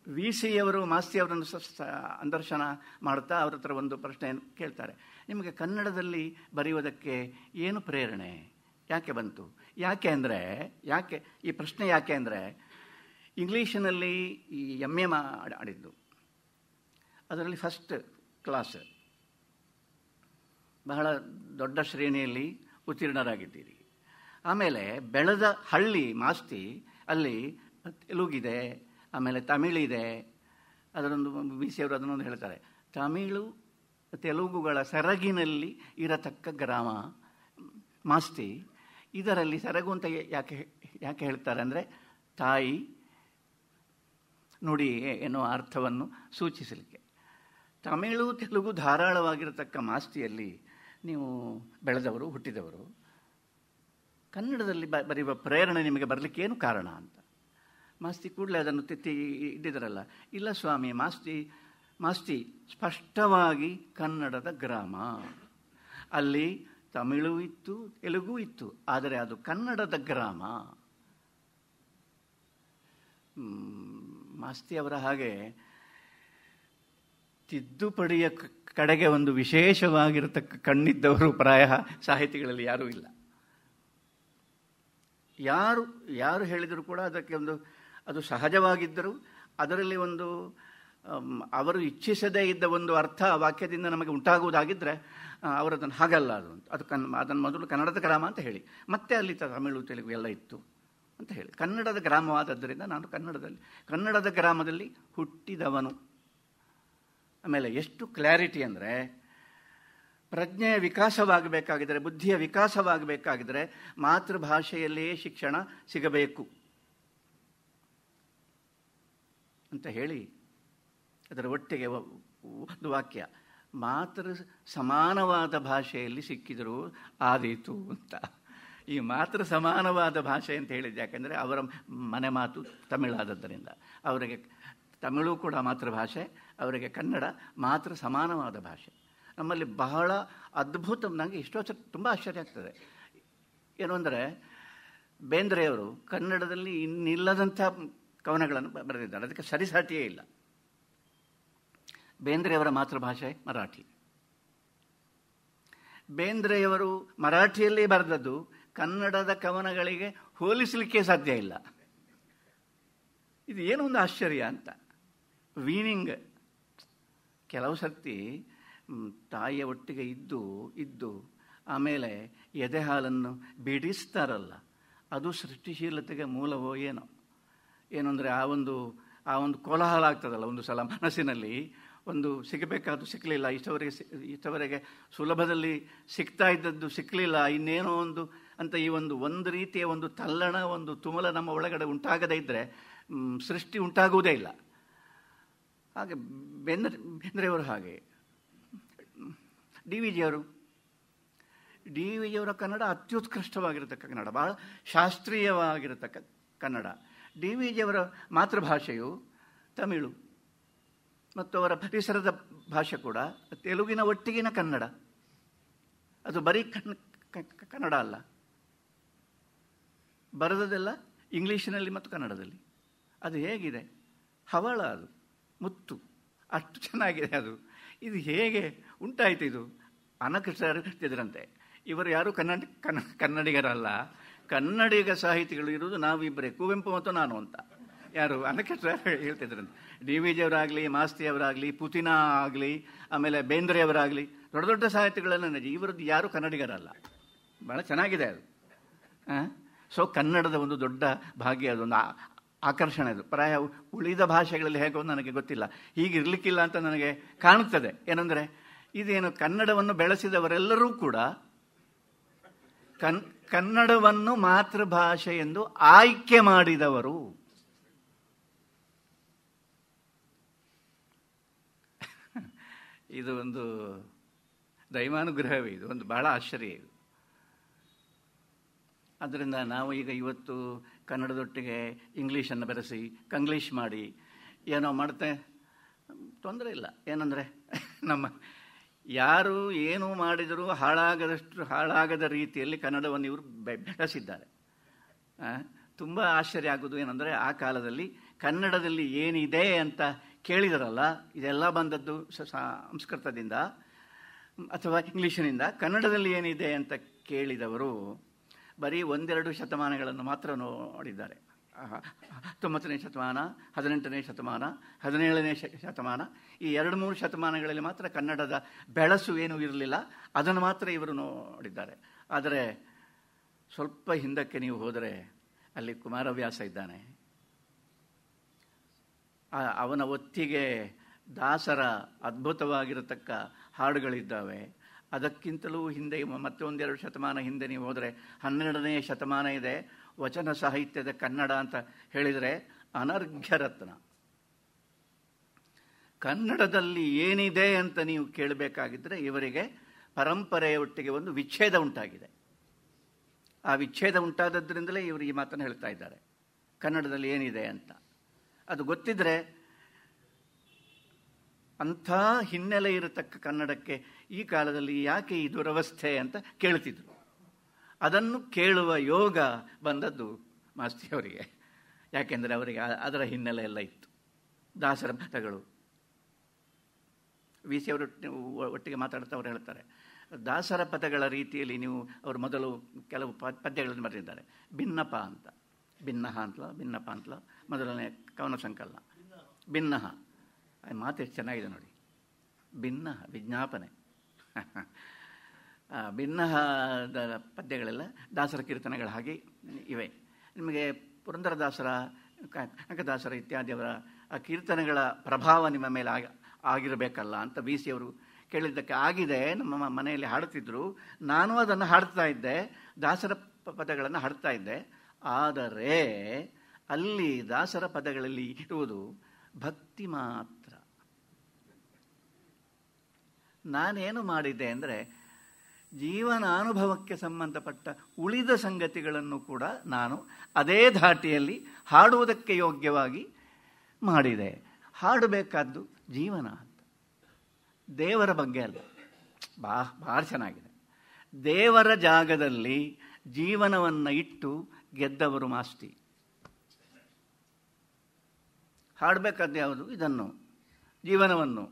ವಿ.ಸಿ.ಯವರು ಮಾಸ್ತಿಯವರನ್ನು ಸಂದರ್ಶನ ಮಾಡ್ತಾ ಅವ್ರ ಹತ್ರ ಒಂದು ಪ್ರಶ್ನೆಯನ್ನು ಕೇಳ್ತಾರೆ. ನಿಮಗೆ ಕನ್ನಡದಲ್ಲಿ ಬರೆಯುವುದಕ್ಕೆ ಏನು ಪ್ರೇರಣೆ, ಯಾಕೆ ಬಂತು? ಯಾಕೆ ಈ ಪ್ರಶ್ನೆ ಯಾಕೆ ಅಂದರೆ, ಇಂಗ್ಲೀಷಿನಲ್ಲಿ ಈ MA ಮಾಡಿದ್ದು, ಅದರಲ್ಲಿ ಫಸ್ಟ್ ಕ್ಲಾಸ್, ಬಹಳ ದೊಡ್ಡ ಶ್ರೇಣಿಯಲ್ಲಿ ಉತ್ತೀರ್ಣರಾಗಿದ್ದೀರಿ. ಆಮೇಲೆ ಬೆಳೆದ ಹಳ್ಳಿ ಮಾಸ್ತಿ, ಅಲ್ಲಿ ತೆಲುಗಿದೆ, ಆಮೇಲೆ ತಮಿಳಿದೆ. ಅದರೊಂದು ವಿ.ಸಿ.ಯವರು ಅದನ್ನೊಂದು ಹೇಳ್ತಾರೆ, ತಮಿಳು ತೆಲುಗುಗಳ ಸೆರಗಿನಲ್ಲಿ ಇರತಕ್ಕ ಗ್ರಾಮ ಮಾಸ್ತಿ. ಇದರಲ್ಲಿ ಸೆರಗು ಅಂತ ಯಾಕೆ ಹೇಳ್ತಾರೆ ಅಂದರೆ, ತಾಯಿ ನುಡಿ ಎನ್ನುವ ಅರ್ಥವನ್ನು ಸೂಚಿಸಲಿಕ್ಕೆ. ತಮಿಳು ತೆಲುಗು ಧಾರಾಳವಾಗಿರತಕ್ಕ ಮಾಸ್ತಿಯಲ್ಲಿ ನೀವು ಬೆಳೆದವರು, ಹುಟ್ಟಿದವರು, ಕನ್ನಡದಲ್ಲಿ ಬರೆಯುವ ಪ್ರೇರಣೆ ನಿಮಗೆ ಬರಲಿಕ್ಕೆ ಏನು ಕಾರಣ ಅಂತ. ಮಾಸ್ತಿ ಕೂಡಲೇ ಅದನ್ನು ತಿತ್ತಿ ಇದ್ದಿದ್ದರಲ್ಲ. ಇಲ್ಲ ಸ್ವಾಮಿ, ಮಾಸ್ತಿ ಸ್ಪಷ್ಟವಾಗಿ ಕನ್ನಡದ ಗ್ರಾಮ, ಅಲ್ಲಿ ತಮಿಳು ಇತ್ತು, ತೆಲುಗು ಇತ್ತು. ಆದರೆ ಅದು ಕನ್ನಡದ ಗ್ರಾಮ. ಮಾಸ್ತಿ ಅವರ ಹಾಗೆ ತಿದ್ದುಪಡಿಯ ಕಡೆಗೆ ಒಂದು ವಿಶೇಷವಾಗಿರತಕ್ಕ ಕಣ್ಣಿದ್ದವರು ಪ್ರಾಯ ಸಾಹಿತಿಗಳಲ್ಲಿ ಯಾರೂ ಇಲ್ಲ. ಯಾರು ಹೇಳಿದರೂ ಕೂಡ ಅದಕ್ಕೆ ಅದು ಸಹಜವಾಗಿದ್ದರೂ ಅದರಲ್ಲಿ ಒಂದು ಅವರು ಇಚ್ಛಿಸದೇ ಇದ್ದ ಒಂದು ಅರ್ಥ ವಾಕ್ಯದಿಂದ ನಮಗೆ ಉಂಟಾಗುವುದಾಗಿದ್ದರೆ ಅವರದನ್ನು ಹಾಗಲ್ಲ ಅದನ್ನು ಮೊದಲು ಕನ್ನಡದ ಗ್ರಾಮ ಅಂತ ಹೇಳಿ, ಮತ್ತೆ ಅಲ್ಲಿ ತಮಿಳು ತೆಲುಗು ಎಲ್ಲ ಇತ್ತು ಅಂತ ಹೇಳಿ. ಕನ್ನಡದ ಗ್ರಾಮವಾದದ್ದರಿಂದ ನಾನು ಕನ್ನಡದ ಗ್ರಾಮದಲ್ಲಿ ಹುಟ್ಟಿದವನು. ಆಮೇಲೆ ಎಷ್ಟು ಕ್ಲಾರಿಟಿ ಅಂದರೆ, ಪ್ರಜ್ಞೆಯ ವಿಕಾಸವಾಗಬೇಕಾಗಿದ್ದರೆ, ಬುದ್ಧಿಯ ವಿಕಾಸವಾಗಬೇಕಾಗಿದ್ದರೆ ಮಾತೃಭಾಷೆಯಲ್ಲಿಯೇ ಶಿಕ್ಷಣ ಸಿಗಬೇಕು ಅಂತ ಹೇಳಿ ಅದರ ಒಟ್ಟಿಗೆ ಒಂದು ವಾಕ್ಯ, ಮಾತೃ ಸಮಾನವಾದ ಭಾಷೆಯಲ್ಲಿ ಸಿಕ್ಕಿದರೂ ಆದೀತು ಅಂತ. ಈ ಮಾತೃ ಸಮಾನವಾದ ಭಾಷೆ ಅಂತ ಹೇಳಿದ್ದು ಯಾಕೆಂದರೆ ಅವರ ಮನೆ ಮಾತು ತಮಿಳಾದದ್ದರಿಂದ ಅವರಿಗೆ ತಮಿಳು ಕೂಡ ಮಾತೃಭಾಷೆ, ಅವರಿಗೆ ಕನ್ನಡ ಮಾತೃ ಸಮಾನವಾದ ಭಾಷೆ. ನಮ್ಮಲ್ಲಿ ಬಹಳ ಅದ್ಭುತ, ನನಗೆ ಎಷ್ಟೋ ತುಂಬ ಆಶ್ಚರ್ಯ ಆಗ್ತದೆ. ಏನು ಅಂದರೆ, ಬೇಂದ್ರೆಯವರು ಕನ್ನಡದಲ್ಲಿ ಇನ್ನಿಲ್ಲದಂಥ ಕವನಗಳನ್ನು ಬರೆದಿದ್ದಾರೆ, ಅದಕ್ಕೆ ಸರಿಸಾಟಿಯೇ ಇಲ್ಲ. ಬೇಂದ್ರೆಯವರ ಮಾತೃಭಾಷೆ ಮರಾಠಿ. ಬೇಂದ್ರೆಯವರು ಮರಾಠಿಯಲ್ಲಿ ಬರೆದದ್ದು ಕನ್ನಡದ ಕವನಗಳಿಗೆ ಹೋಲಿಸಲಿಕ್ಕೆ ಸಾಧ್ಯ ಇಲ್ಲ. ಇದು ಏನೋ ಒಂದು ಆಶ್ಚರ್ಯ ಅಂತ. ವೀನಿಂಗ್ ಕೆಲವು ಸರ್ತಿ ತಾಯಿಯ ಒಟ್ಟಿಗೆ ಇದ್ದು ಆಮೇಲೆ ಎದೆ ಹಾಲನ್ನು ಬಿಡಿಸ್ತಾರಲ್ಲ, ಅದು ಸೃಷ್ಟಿಶೀಲತೆಗೆ ಮೂಲವೋ ಏನು ಅಂದರೆ ಆ ಒಂದು ಕೋಲಾಹಲ ಆಗ್ತದಲ್ಲ ಒಂದು ಸಲ ಮನಸ್ಸಿನಲ್ಲಿ. ಒಂದು ಸಿಗಬೇಕಾದ್ದು ಸಿಕ್ಕಲಿಲ್ಲ, ಇಷ್ಟವರೆಗೆ ಸುಲಭದಲ್ಲಿ ಸಿಗ್ತಾ ಇದ್ದದ್ದು ಸಿಕ್ಕಲಿಲ್ಲ, ಇನ್ನೇನೋ ಒಂದು ಅಂತ ಈ ಒಂದು ರೀತಿಯ ಒಂದು ತಲ್ಲಣ, ಒಂದು ತುಮಲ ನಮ್ಮ ಒಳಗಡೆ ಉಂಟಾಗದೇ ಇದ್ದರೆ ಸೃಷ್ಟಿ ಉಂಟಾಗುವುದೇ ಇಲ್ಲ. ಹಾಗೆ ಬೇಂದ್ರೆಯವರು ಹಾಗೆ. ಡಿ ವಿ ಜಿಯವರ ಕನ್ನಡ ಅತ್ಯುತ್ಕೃಷ್ಟವಾಗಿರತಕ್ಕ ಕನ್ನಡ, ಭಾಳ ಶಾಸ್ತ್ರೀಯವಾಗಿರತಕ್ಕ ಕನ್ನಡ. ಡಿ ವಿ ಜಿಯವರ ಮಾತೃಭಾಷೆಯು ತಮಿಳು ಮತ್ತು ಅವರ ಪರಿಸರದ ಭಾಷೆ ಕೂಡ ತೆಲುಗಿನ ಒಟ್ಟಿಗಿನ ಕನ್ನಡ. ಅದು ಬರೀ ಕನ್ನಡ ಅಲ್ಲ, ಬರೆದದೆಲ್ಲ ಇಂಗ್ಲೀಷಿನಲ್ಲಿ ಮತ್ತು ಕನ್ನಡದಲ್ಲಿ. ಅದು ಹೇಗಿದೆ, ಹವಳ, ಅದು ಮುತ್ತು, ಅಷ್ಟು ಚೆನ್ನಾಗಿದೆ ಅದು. ಇದು ಹೇಗೆ ಉಂಟಾಯಿತು? ಇದು ಅನಕೃಷ್ಣರು ಹೇಳ್ತಿದ್ರಂತೆ, ಇವರು ಯಾರು ಕನ್ನಡಿಗರಲ್ಲ, ಕನ್ನಡಿಗ ಸಾಹಿತಿಗಳು ಇರುವುದು ನಾವಿಬ್ಬರೇ, ಕುವೆಂಪು ಮತ್ತು ನಾನು ಅಂತ. ಯಾರು ಅನಕೃಷ್ಣ ಹೇಳ್ತಿದ್ರಂತೆ. ಡಿ ವಿ ಜಿಯವರಾಗಲಿ, ಮಾಸ್ತಿಯವರಾಗಲಿ, ಪುತಿನ ಆಗಲಿ, ಆಮೇಲೆ ಬೇಂದ್ರೆಯವರಾಗಲಿ, ದೊಡ್ಡ ದೊಡ್ಡ ಸಾಹಿತಿಗಳೆಲ್ಲ ಇವರದ್ದು ಯಾರು ಕನ್ನಡಿಗರಲ್ಲ. ಭಾಳ ಚೆನ್ನಾಗಿದೆ ಅದು. ಸೊ ಕನ್ನಡದ ಒಂದು ದೊಡ್ಡ ಭಾಗ್ಯ, ಅದೊಂದು ಆಕರ್ಷಣೆ. ಅದು ಪ್ರಾಯ ಉಳಿದ ಭಾಷೆಗಳಲ್ಲಿ ಹೇಗೋ ನನಗೆ ಗೊತ್ತಿಲ್ಲ, ಹೀಗಿರ್ಲಿಕ್ಕಿಲ್ಲ ಅಂತ ನನಗೆ ಕಾಣುತ್ತದೆ. ಏನಂದರೆ, ಇದೇನು ಕನ್ನಡವನ್ನು ಬೆಳೆಸಿದವರೆಲ್ಲರೂ ಕೂಡ ಕನ್ನಡವನ್ನು ಮಾತೃಭಾಷೆ ಎಂದು ಆಯ್ಕೆ ಮಾಡಿದವರು. ಇದು ಒಂದು ದೈವಾನುಗ್ರಹವೇ, ಇದು ಒಂದು ಬಹಳ ಆಶ್ಚರ್ಯ ಇದು. ಆದ್ದರಿಂದ ನಾವು ಇವತ್ತು ಕನ್ನಡದೊಟ್ಟಿಗೆ ಇಂಗ್ಲೀಷನ್ನು ಬೆರೆಸಿ ಕಂಗ್ಲೀಷ್ ಮಾಡಿ ಏನೋ ಮಾಡ್ತೆ, ತೊಂದರೆ ಇಲ್ಲ. ಏನಂದರೆ, ನಮ್ಮ ಯಾರು ಏನು ಮಾಡಿದರೂ ಹಾಳಾಗದ ರೀತಿಯಲ್ಲಿ ಕನ್ನಡವನ್ನು ಇವರು ಬೆಳೆಸಿದ್ದಾರೆ. ತುಂಬ ಆಶ್ಚರ್ಯ ಆಗೋದು ಏನಂದರೆ, ಆ ಕಾಲದಲ್ಲಿ ಕನ್ನಡದಲ್ಲಿ ಏನಿದೆ ಅಂತ ಕೇಳಿದರಲ್ಲ, ಇದೆಲ್ಲ ಬಂದದ್ದು ಸಂಸ್ಕೃತದಿಂದ ಅಥವಾ ಇಂಗ್ಲೀಷಿನಿಂದ. ಕನ್ನಡದಲ್ಲಿ ಏನಿದೆ ಅಂತ ಕೇಳಿದವರು ಬರೀ 1-2 ಶತಮಾನಗಳನ್ನು ಮಾತ್ರ ನೋಡಿದ್ದಾರೆ. 19ನೇ ಶತಮಾನ, 18ನೇ ಶತಮಾನ, 17ನೇ ಶತಮಾನ, ಈ 2-3 ಶತಮಾನಗಳಲ್ಲಿ ಮಾತ್ರ ಕನ್ನಡದ ಬೆಳಸು ಏನೂ ಇರಲಿಲ್ಲ, ಅದನ್ನು ಮಾತ್ರ ಇವರು ನೋಡಿದ್ದಾರೆ. ಆದರೆ ಸ್ವಲ್ಪ ಹಿಂದಕ್ಕೆ ನೀವು ಹೋದರೆ ಅಲ್ಲಿ ಕುಮಾರವ್ಯಾಸ ಇದ್ದಾನೆ. ಅವನ ಒತ್ತಿಗೆ ದಾಸರ ಅದ್ಭುತವಾಗಿರತಕ್ಕ ಹಾಡುಗಳಿದ್ದಾವೆ. ಅದಕ್ಕಿಂತಲೂ ಹಿಂದೆ ಮತ್ತೆ 1-2 ಶತಮಾನ ಹಿಂದೆ ನೀವು ಹೋದರೆ 12ನೇ ಶತಮಾನ ಇದೆ. ವಚನ ಸಾಹಿತ್ಯದ ಕನ್ನಡ ಅಂತ ಹೇಳಿದರೆ ಅನರ್ಘ್ಯ ರತ್ನ. ಕನ್ನಡದಲ್ಲಿ ಏನಿದೆ ಅಂತ ನೀವು ಕೇಳಬೇಕಾಗಿದ್ದರೆ ಇವರಿಗೆ ಪರಂಪರೆಯ ಒಟ್ಟಿಗೆ ಒಂದು ವಿಚ್ಛೇದ ಉಂಟಾಗಿದೆ. ಆ ವಿಚ್ಛೇದ ಉಂಟಾದದ್ರಿಂದಲೇ ಇವರು ಈ ಮಾತನ್ನು ಹೇಳ್ತಾ ಇದ್ದಾರೆ, ಕನ್ನಡದಲ್ಲಿ ಏನಿದೆ ಅಂತ. ಅದು ಗೊತ್ತಿದ್ರೆ ಅಂಥ ಹಿನ್ನೆಲೆ ಇರತಕ್ಕ ಕನ್ನಡಕ್ಕೆ ಈ ಕಾಲದಲ್ಲಿ ಯಾಕೆ ಈ ದುರವಸ್ಥೆ ಅಂತ ಕೇಳ್ತಿದ್ರು. ಅದನ್ನು ಕೇಳುವ ಯೋಗ ಬಂದದ್ದು ಮಾಸ್ತಿಯವರಿಗೆ. ಯಾಕೆಂದರೆ ಅವರಿಗೆ ಅದರ ಹಿನ್ನೆಲೆ ಎಲ್ಲ ಇತ್ತು. ದಾಸರ ಪದಗಳು, ವಿ ಸಿ ಅವರು ಒಟ್ಟಿಗೆ ಮಾತಾಡ್ತಾ ಅವರು ಹೇಳ್ತಾರೆ, ದಾಸರ ಪದಗಳ ರೀತಿಯಲ್ಲಿ ನೀವು ಅವರು ಮೊದಲು ಕೆಲವು ಪದ್ಯಗಳನ್ನು ಬರೆದಿದ್ದಾರೆ. ಭಿನ್ನಪ ಅಂತ, ಭಿನ್ನಹ ಅಂತಲೋ ಭಿನ್ನಪ ಅಂತಲೋ ಮೊದಲನೇ ಕವನ ಸಂಕಲನ. ಭಿನ್ನಹ ಮಾತು ಎಷ್ಟು ಚೆನ್ನಾಗಿದೆ ನೋಡಿ. ಭಿನ್ನಹ ವಿಜ್ಞಾಪನೆ. ಭಿನ್ನಹದ ಪದ್ಯಗಳೆಲ್ಲ ದಾಸರ ಕೀರ್ತನೆಗಳ ಹಾಗೆ ಇವೆ. ನಿಮಗೆ ಪುರಂದರದಾಸರ, ಕನಕದಾಸರ ಇತ್ಯಾದಿಯವರ ಆ ಕೀರ್ತನೆಗಳ ಪ್ರಭಾವ ನಿಮ್ಮ ಮೇಲೆ ಆಗಿರಬೇಕಲ್ಲ ಅಂತ ವಿ ಸಿ ಅವರು ಕೇಳಿದ್ದಕ್ಕೆ ಆಗಿದೆ. ನಮ್ಮ ಮನೆಯಲ್ಲಿ ಹಾಡುತ್ತಿದ್ದರು, ನಾನು ಅದನ್ನು ಹಾಡ್ತಾ ಇದ್ದೆ, ದಾಸರ ಪದಗಳನ್ನು ಹಾಡ್ತಾ ಇದ್ದೆ. ಆದರೆ ಅಲ್ಲಿ ದಾಸರ ಪದಗಳಲ್ಲಿ ಇರುವುದು ಭಕ್ತಿ ಮಾತ್ರ. ನಾನೇನು ಮಾಡಿದ್ದೆ ಅಂದರೆ ಜೀವನಾನುಭವಕ್ಕೆ ಸಂಬಂಧಪಟ್ಟ ಉಳಿದ ಸಂಗತಿಗಳನ್ನು ಕೂಡ ನಾನು ಅದೇ ಧಾಟಿಯಲ್ಲಿ ಹಾಡುವುದಕ್ಕೆ ಯೋಗ್ಯವಾಗಿ ಮಾಡಿದೆ. ಹಾಡಬೇಕಾದ್ದು ಜೀವನ ಅಂತ, ದೇವರ ಬಗ್ಗೆ ಅಲ್ಲ. ಭಾಳ ಚೆನ್ನಾಗಿದೆ. ದೇವರ ಜಾಗದಲ್ಲಿ ಜೀವನವನ್ನು ಇಟ್ಟು ಗೆದ್ದವರು ಮಾಸ್ತಿ. ಹಾಡಬೇಕಾದ್ದು ಯಾವುದು? ಇದನ್ನು, ಜೀವನವನ್ನು,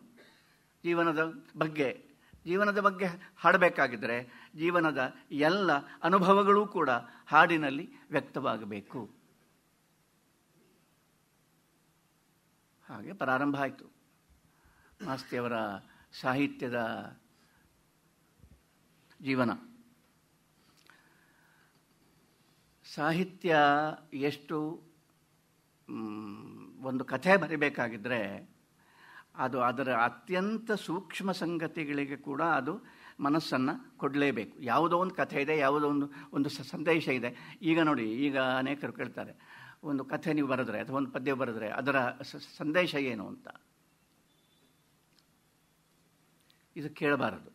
ಜೀವನದ ಬಗ್ಗೆ ಹಾಡಬೇಕಾಗಿದ್ದರೆ ಜೀವನದ ಎಲ್ಲ ಅನುಭವಗಳೂ ಕೂಡ ಹಾಡಿನಲ್ಲಿ ವ್ಯಕ್ತವಾಗಬೇಕು. ಹಾಗೆ ಪ್ರಾರಂಭ ಆಯಿತು ಮಾಸ್ತಿಯವರ ಸಾಹಿತ್ಯದ ಜೀವನ. ಸಾಹಿತ್ಯ ಎಷ್ಟು ಒಂದು ಕಥೆ ಬರಿಬೇಕಾಗಿದ್ದರೆ ಅದು ಅದರ ಅತ್ಯಂತ ಸೂಕ್ಷ್ಮ ಸಂಗತಿಗಳಿಗೆ ಕೂಡ ಅದು ಮನಸ್ಸನ್ನು ಕೊಡಲೇಬೇಕು. ಯಾವುದೋ ಒಂದು ಕಥೆ ಇದೆ, ಯಾವುದೋ ಒಂದು ಸಂದೇಶ ಇದೆ. ಈಗ ನೋಡಿ, ಈಗ ಅನೇಕರು ಕೇಳ್ತಾರೆ, ಒಂದು ಕಥೆ ನೀವು ಬರೆದ್ರೆ ಅಥವಾ ಒಂದು ಪದ್ಯ ಬರೆದ್ರೆ ಅದರ ಸಂದೇಶ ಏನು ಅಂತ. ಇದು ಕೇಳಬಾರದು.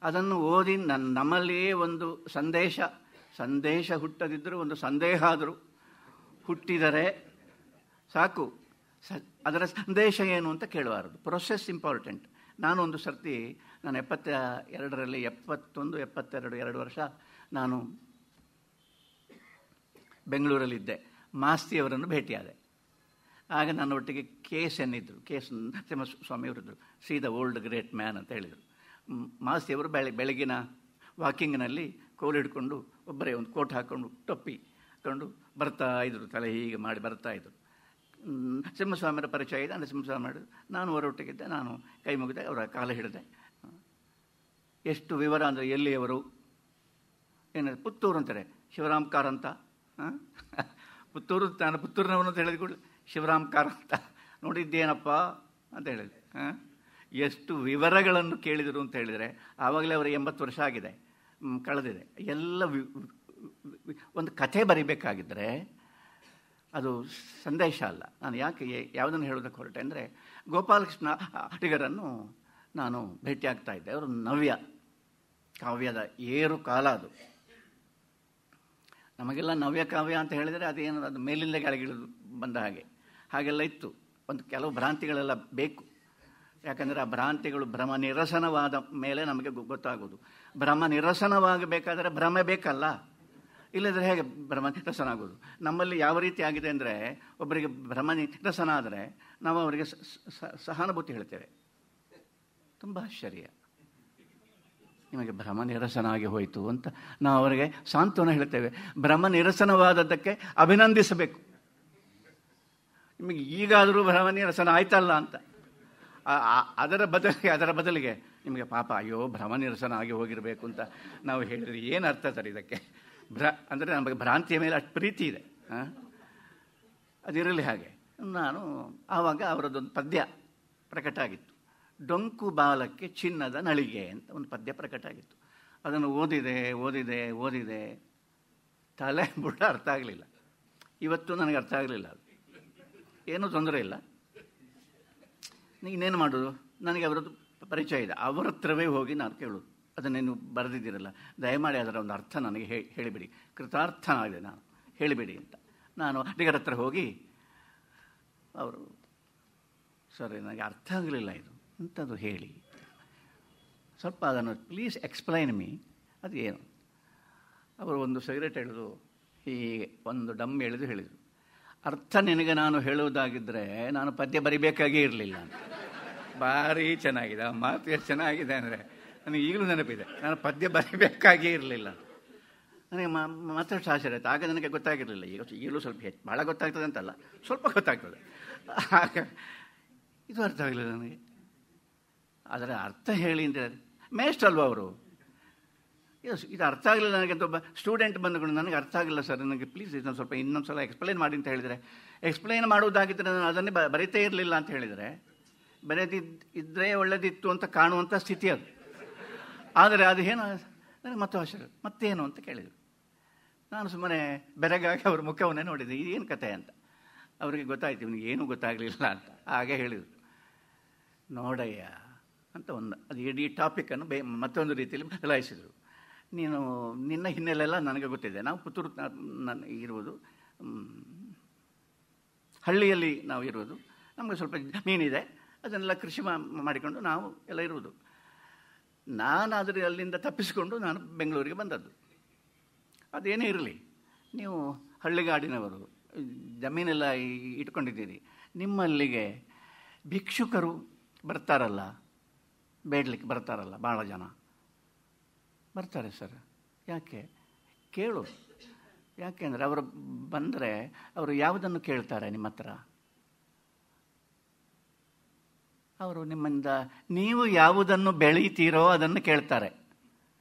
ಅದನ್ನು ಓದಿ ನಮ್ಮಲ್ಲಿಯೇ ಒಂದು ಸಂದೇಶ ಹುಟ್ಟದಿದ್ದರೂ ಒಂದು ಸಂದೇಹ ಆದರೂ ಹುಟ್ಟಿದರೆ ಸಾಕು. ಅದರ ಸಂದೇಶ ಏನು ಅಂತ ಕೇಳಬಾರದು. Process important. ನಾನು ಒಂದು ಸರ್ತಿ, ನಾನು 72ರಲ್ಲಿ 72 2 ವರ್ಷ ನಾನು ಬೆಂಗಳೂರಲ್ಲಿದ್ದೆ. ಮಾಸ್ತಿಯವರನ್ನು ಭೇಟಿಯಾದೆ. ಆಗ ನನ್ನ ಒಟ್ಟಿಗೆ KSN ಇದ್ದರು, KS ನರಸಿಂಹಸ್ವಾಮಿಯವರಿದ್ದರು. See the old great man ಅಂತ ಹೇಳಿದರು. ಮಾಸ್ತಿಯವರು ಬೆಳಗಿನ ವಾಕಿಂಗ್ನಲ್ಲಿ ಕೋಲು ಹಿಡ್ಕೊಂಡು ಒಬ್ಬರೇ ಒಂದು ಕೋಟ್ ಹಾಕ್ಕೊಂಡು ಟೊಪ್ಪಿ ಹಾಕ್ಕೊಂಡು ಬರ್ತಾ ಇದ್ದರು, ತಲೆ ಹೀಗೆ ಮಾಡಿ ಬರ್ತಾ ಇದ್ದರು. ನರಸಿಂಹಸ್ವಾಮಿಯವರ ಪರಿಚಯ ಇದೆ. ನರಸಿಂಹಸ್ವಾಮಿ ಮಾಡಿದ್ರು, ನಾನು ಅವರೊಟ್ಟಿಗಿದ್ದೆ. ನಾನು ಕೈ ಮುಗಿದೆ, ಅವರ ಕಾಲ ಹಿಡಿದೆ. ಎಷ್ಟು ವಿವರ ಅಂದರೆ, ಎಲ್ಲಿಯವರು, ಏನಾದ್ರು ಪುತ್ತೂರು ಅಂತಾರೆ, ಶಿವರಾಮ್ ಕಾರಂತ. ಪುತ್ತೂರು, ನಾನು ಪುತ್ತೂರಿನವನು ಅಂತ ಹೇಳಿದ ಕೂಡಲೇ ಶಿವರಾಮ್ ಕಾರಂತ ನೋಡಿದ್ದೇನಪ್ಪ ಅಂತ ಹೇಳಿದೆ. ಎಷ್ಟು ವಿವರಗಳನ್ನು ಕೇಳಿದರು ಅಂತ ಹೇಳಿದರೆ, ಆವಾಗಲೇ ಅವರು 80 ವರ್ಷ ಆಗಿದೆ, ಕಳೆದಿದೆ. ಎಲ್ಲ ಒಂದು ಕಥೆ ಬರಿಬೇಕಾಗಿದ್ದರೆ ಅದು ಸಂದೇಶ ಅಲ್ಲ. ನಾನು ಯಾವುದನ್ನು ಹೇಳೋದಕ್ಕೆ ಹೊರಟೆ ಅಂದರೆ, ಗೋಪಾಲಕೃಷ್ಣ ಅಡಿಗರನ್ನು ನಾನು ಭೇಟಿಯಾಗ್ತಾ ಇದ್ದೆ. ಅವರು ನವ್ಯ ಕಾವ್ಯದ ಏರು ಕಾಲ ಅದು. ನಮಗೆಲ್ಲ ನವ್ಯ ಕಾವ್ಯ ಅಂತ ಹೇಳಿದರೆ ಅದೇನು, ಅದು ಮೇಲಿಂದ ಕೆಳಗಿಳಿದು ಬಂದ ಹಾಗೆಲ್ಲ ಇತ್ತು. ಒಂದು ಕೆಲವು ಭ್ರಾಂತಿಗಳೆಲ್ಲ ಬೇಕು. ಯಾಕಂದರೆ ಆ ಭ್ರಾಂತಿಗಳು ಭ್ರಮ ನಿರಸನವಾದ ಮೇಲೆ ನಮಗೆ ಗೊತ್ತಾಗೋದು. ಭ್ರಮ ನಿರಸನವಾಗಬೇಕಾದರೆ ಭ್ರಮೆ ಬೇಕಲ್ಲ, ಇಲ್ಲದ್ರೆ ಹೇಗೆ ಭ್ರಮ ನಿರಸನ ಆಗೋದು? ನಮ್ಮಲ್ಲಿ ಯಾವ ರೀತಿ ಆಗಿದೆ ಅಂದರೆ, ಒಬ್ಬರಿಗೆ ಭ್ರಮ ನಿರಸನ ಆದರೆ ನಾವು ಅವರಿಗೆ ಸಹಾನುಭೂತಿ ಹೇಳ್ತೇವೆ. ತುಂಬ ಆಶ್ಚರ್ಯ, ನಿಮಗೆ ಭ್ರಮ ನಿರಸನ ಆಗಿ ಹೋಯಿತು ಅಂತ ನಾವು ಅವರಿಗೆ ಸಾಂತ್ವನ ಹೇಳ್ತೇವೆ. ಭ್ರಮ ನಿರಸನವಾದದ್ದಕ್ಕೆ ಅಭಿನಂದಿಸಬೇಕು. ನಿಮಗೆ ಈಗಾದರೂ ಭ್ರಮ ನಿರಸನ ಆಯ್ತಲ್ಲ ಅಂತ. ಅದರ ಬದಲಿಗೆ ನಿಮಗೆ ಪಾಪ, ಅಯ್ಯೋ ಭ್ರಮ ನಿರಸನ ಆಗಿ ಹೋಗಿರಬೇಕು ಅಂತ ನಾವು ಹೇಳಿದರೆ ಏನು ಅರ್ಥ ಸರ್ ಇದಕ್ಕೆ? ಅಂದರೆ ನಮಗೆ ಭ್ರಾಂತಿಯ ಮೇಲೆ ಅಷ್ಟು ಪ್ರೀತಿ ಇದೆ. ಅದಿರಲಿ ಹಾಗೆ. ನಾನು ಆವಾಗ ಅವರದ್ದೊಂದು ಪದ್ಯ ಪ್ರಕಟ ಆಗಿತ್ತು, ಡೊಂಕು ಬಾಲಕ್ಕೆ ಚಿನ್ನದ ನಳಿಗೆ ಅಂತ ಒಂದು ಪದ್ಯ ಪ್ರಕಟ ಆಗಿತ್ತು. ಅದನ್ನು ಓದಿದೆ, ತಲೆ ಬುಡ ಅರ್ಥ ಆಗಲಿಲ್ಲ. ಇವತ್ತು ನನಗೆ ಅರ್ಥ ಆಗಲಿಲ್ಲ. ಅದು ಏನೂ ತೊಂದರೆ ಇಲ್ಲ. ಇನ್ನೇನು ಮಾಡೋದು? ನನಗೆ ಅವರದ್ದು ಪರಿಚಯ ಇದೆ, ಅವರ ಹತ್ರವೇ ಹೋಗಿ ನಾನು ಕೇಳೋದು, ಅದನ್ನೇನು ಬರೆದಿದ್ದೀರಲ್ಲ, ದಯಮಾಡಿ ಅದರ ಒಂದು ಅರ್ಥ ನನಗೆ ಹೇಳಿಬಿಡಿ, ಕೃತಾರ್ಥನಾಗಿದೆ ನಾನು, ಹೇಳಿಬಿಡಿ ಅಂತ. ನಾನು ಅಡಿಗರ ಹತ್ರ ಹೋಗಿ, ಅವರು ಸರ್ ನನಗೆ ಅರ್ಥ ಆಗಲಿಲ್ಲ ಇದು ಅಂಥದ್ದು ಹೇಳಿ, ಸ್ವಲ್ಪ ಅದನ್ನು ಪ್ಲೀಸ್ ಎಕ್ಸ್ಪ್ಲೈನ್ ಮೀ, ಅದು ಏನು. ಅವರು ಒಂದು ಸಿಗರೇಟ್ ಎಳೆದು ಹೀಗೆ ಒಂದು ಡಮ್ ಎಳೆದು ಹೇಳಿದರು, ಅರ್ಥ ನಿನಗೆ ನಾನು ಹೇಳುವುದಾಗಿದ್ದರೆ ನಾನು ಪದ್ಯ ಬರಿಬೇಕಾಗೇ ಇರಲಿಲ್ಲ ಅಂತ. ಭಾರಿ ಚೆನ್ನಾಗಿದೆ ಆ ಮಾತು, ಎಷ್ಟು ಚೆನ್ನಾಗಿದೆ ಅಂದರೆ ನನಗೆ ಈಗಲೂ ನೆನಪಿದೆ. ನಾನು ಪದ್ಯ ಬರಿಬೇಕಾಗೇ ಇರಲಿಲ್ಲ. ನನಗೆ ಮತ್ತಷ್ಟು ಆಶ್ಚರ್ಯ ಆಯಿತು. ಆಗ ನನಗೆ ಗೊತ್ತಾಗಿರಲಿಲ್ಲ. ಈಗಲೂ ಸ್ವಲ್ಪ ಭಾಳ ಗೊತ್ತಾಗ್ತದೆ ಅಂತಲ್ಲ, ಸ್ವಲ್ಪ ಗೊತ್ತಾಗ್ತದೆ. ಆಗ ಇದು ಅರ್ಥ ಆಗಲಿಲ್ಲ ನನಗೆ. ಅದರ ಅರ್ಥ ಹೇಳಿ ಅಂತ ಮೇಸ್ಟ್ ಅಲ್ವ ಅವರು. ಇದು ಅರ್ಥ ಆಗಲಿಲ್ಲ ನನಗೆ ಅಂತ ಒಬ್ಬ ಸ್ಟೂಡೆಂಟ್ ಬಂದುಕೊಂಡು ನನಗೆ ಅರ್ಥ ಆಗಿಲ್ಲ ಸರ್, ನನಗೆ ಪ್ಲೀಸ್ ಇದನ್ನು ಸ್ವಲ್ಪ ಇನ್ನೊಂದು ಸಲ ಎಕ್ಸ್ಪ್ಲೈನ್ ಮಾಡಿ ಅಂತ ಹೇಳಿದರೆ, ಎಕ್ಸ್ಪ್ಲೈನ್ ಮಾಡುವುದಾಗಿದ್ದರೆ ನಾನು ಅದನ್ನೇ ಬರೀತೇ ಇರಲಿಲ್ಲ ಅಂತ ಹೇಳಿದರೆ, ಬರೆದಿದ್ದರೆ ಒಳ್ಳೆದಿತ್ತು ಅಂತ ಕಾಣುವಂಥ ಸ್ಥಿತಿ ಅದು. ಆದರೆ ಅದು ಏನು ನನಗೆ ಮತ್ತೆ ಆಶ್ಚರ್ಯ, ಮತ್ತೇನು ಅಂತ ಕೇಳಿದರು. ನಾನು ಸುಮ್ಮನೆ ಬೆರಗಾಗಿ ಅವ್ರ ಮುಖವನ್ನೇ ನೋಡಿದೆ, ಇದೇನು ಕತೆ ಅಂತ. ಅವರಿಗೆ ಗೊತ್ತಾಯ್ತು ಇವನಿಗೆ ಏನೂ ಗೊತ್ತಾಗಲಿಲ್ಲ ಅಂತ. ಹಾಗೆ ಹೇಳಿದರು, ನೋಡಯ್ಯ ಅಂತ ಅದು ಇಡೀ ಟಾಪಿಕನ್ನು ಮತ್ತೊಂದು ರೀತಿಯಲ್ಲಿ ಬದಲಾಯಿಸಿದರು. ನೀನು ನಿನ್ನ ಹಿನ್ನೆಲೆಲ್ಲ ನನಗೆ ಗೊತ್ತಿದೆ. ನಾವು ಪುತ್ತೂರು ಇರುವುದು, ಹಳ್ಳಿಯಲ್ಲಿ ನಾವು ಇರುವುದು, ನಮಗೆ ಸ್ವಲ್ಪ ಜಮೀನಿದೆ, ಅದನ್ನೆಲ್ಲ ಕೃಷಿ ಮಾಡಿಕೊಂಡು ನಾವು ಎಲ್ಲ ಇರುವುದು. ನಾನಾದರೆ ಅಲ್ಲಿಂದ ತಪ್ಪಿಸಿಕೊಂಡು ನಾನು ಬೆಂಗಳೂರಿಗೆ ಬಂದದ್ದು. ಅದೇನೇ ಇರಲಿ, ನೀವು ಹಳ್ಳಿಗಾಡಿನವರು, ಜಮೀನೆಲ್ಲ ಇಟ್ಕೊಂಡಿದ್ದೀರಿ, ನಿಮ್ಮಲ್ಲಿಗೆ ಭಿಕ್ಷುಕರು ಬರ್ತಾರಲ್ಲ, ಬೇಡಲಿಕ್ಕೆ ಬರ್ತಾರಲ್ಲ, ಭಾಳ ಜನ ಬರ್ತಾರೆ ಸರ್. ಯಾಕೆ ಕೇಳು. ಯಾಕೆಂದರೆ ಅವರು ಬಂದರೆ ಅವರು ಯಾವುದನ್ನು ಕೇಳ್ತಾರೆ ನಿಮ್ಮ ಹತ್ರ? ಅವರು ನಿಮ್ಮಿಂದ ನೀವು ಯಾವುದನ್ನು ಬೆಳೀತೀರೋ ಅದನ್ನು ಕೇಳ್ತಾರೆ.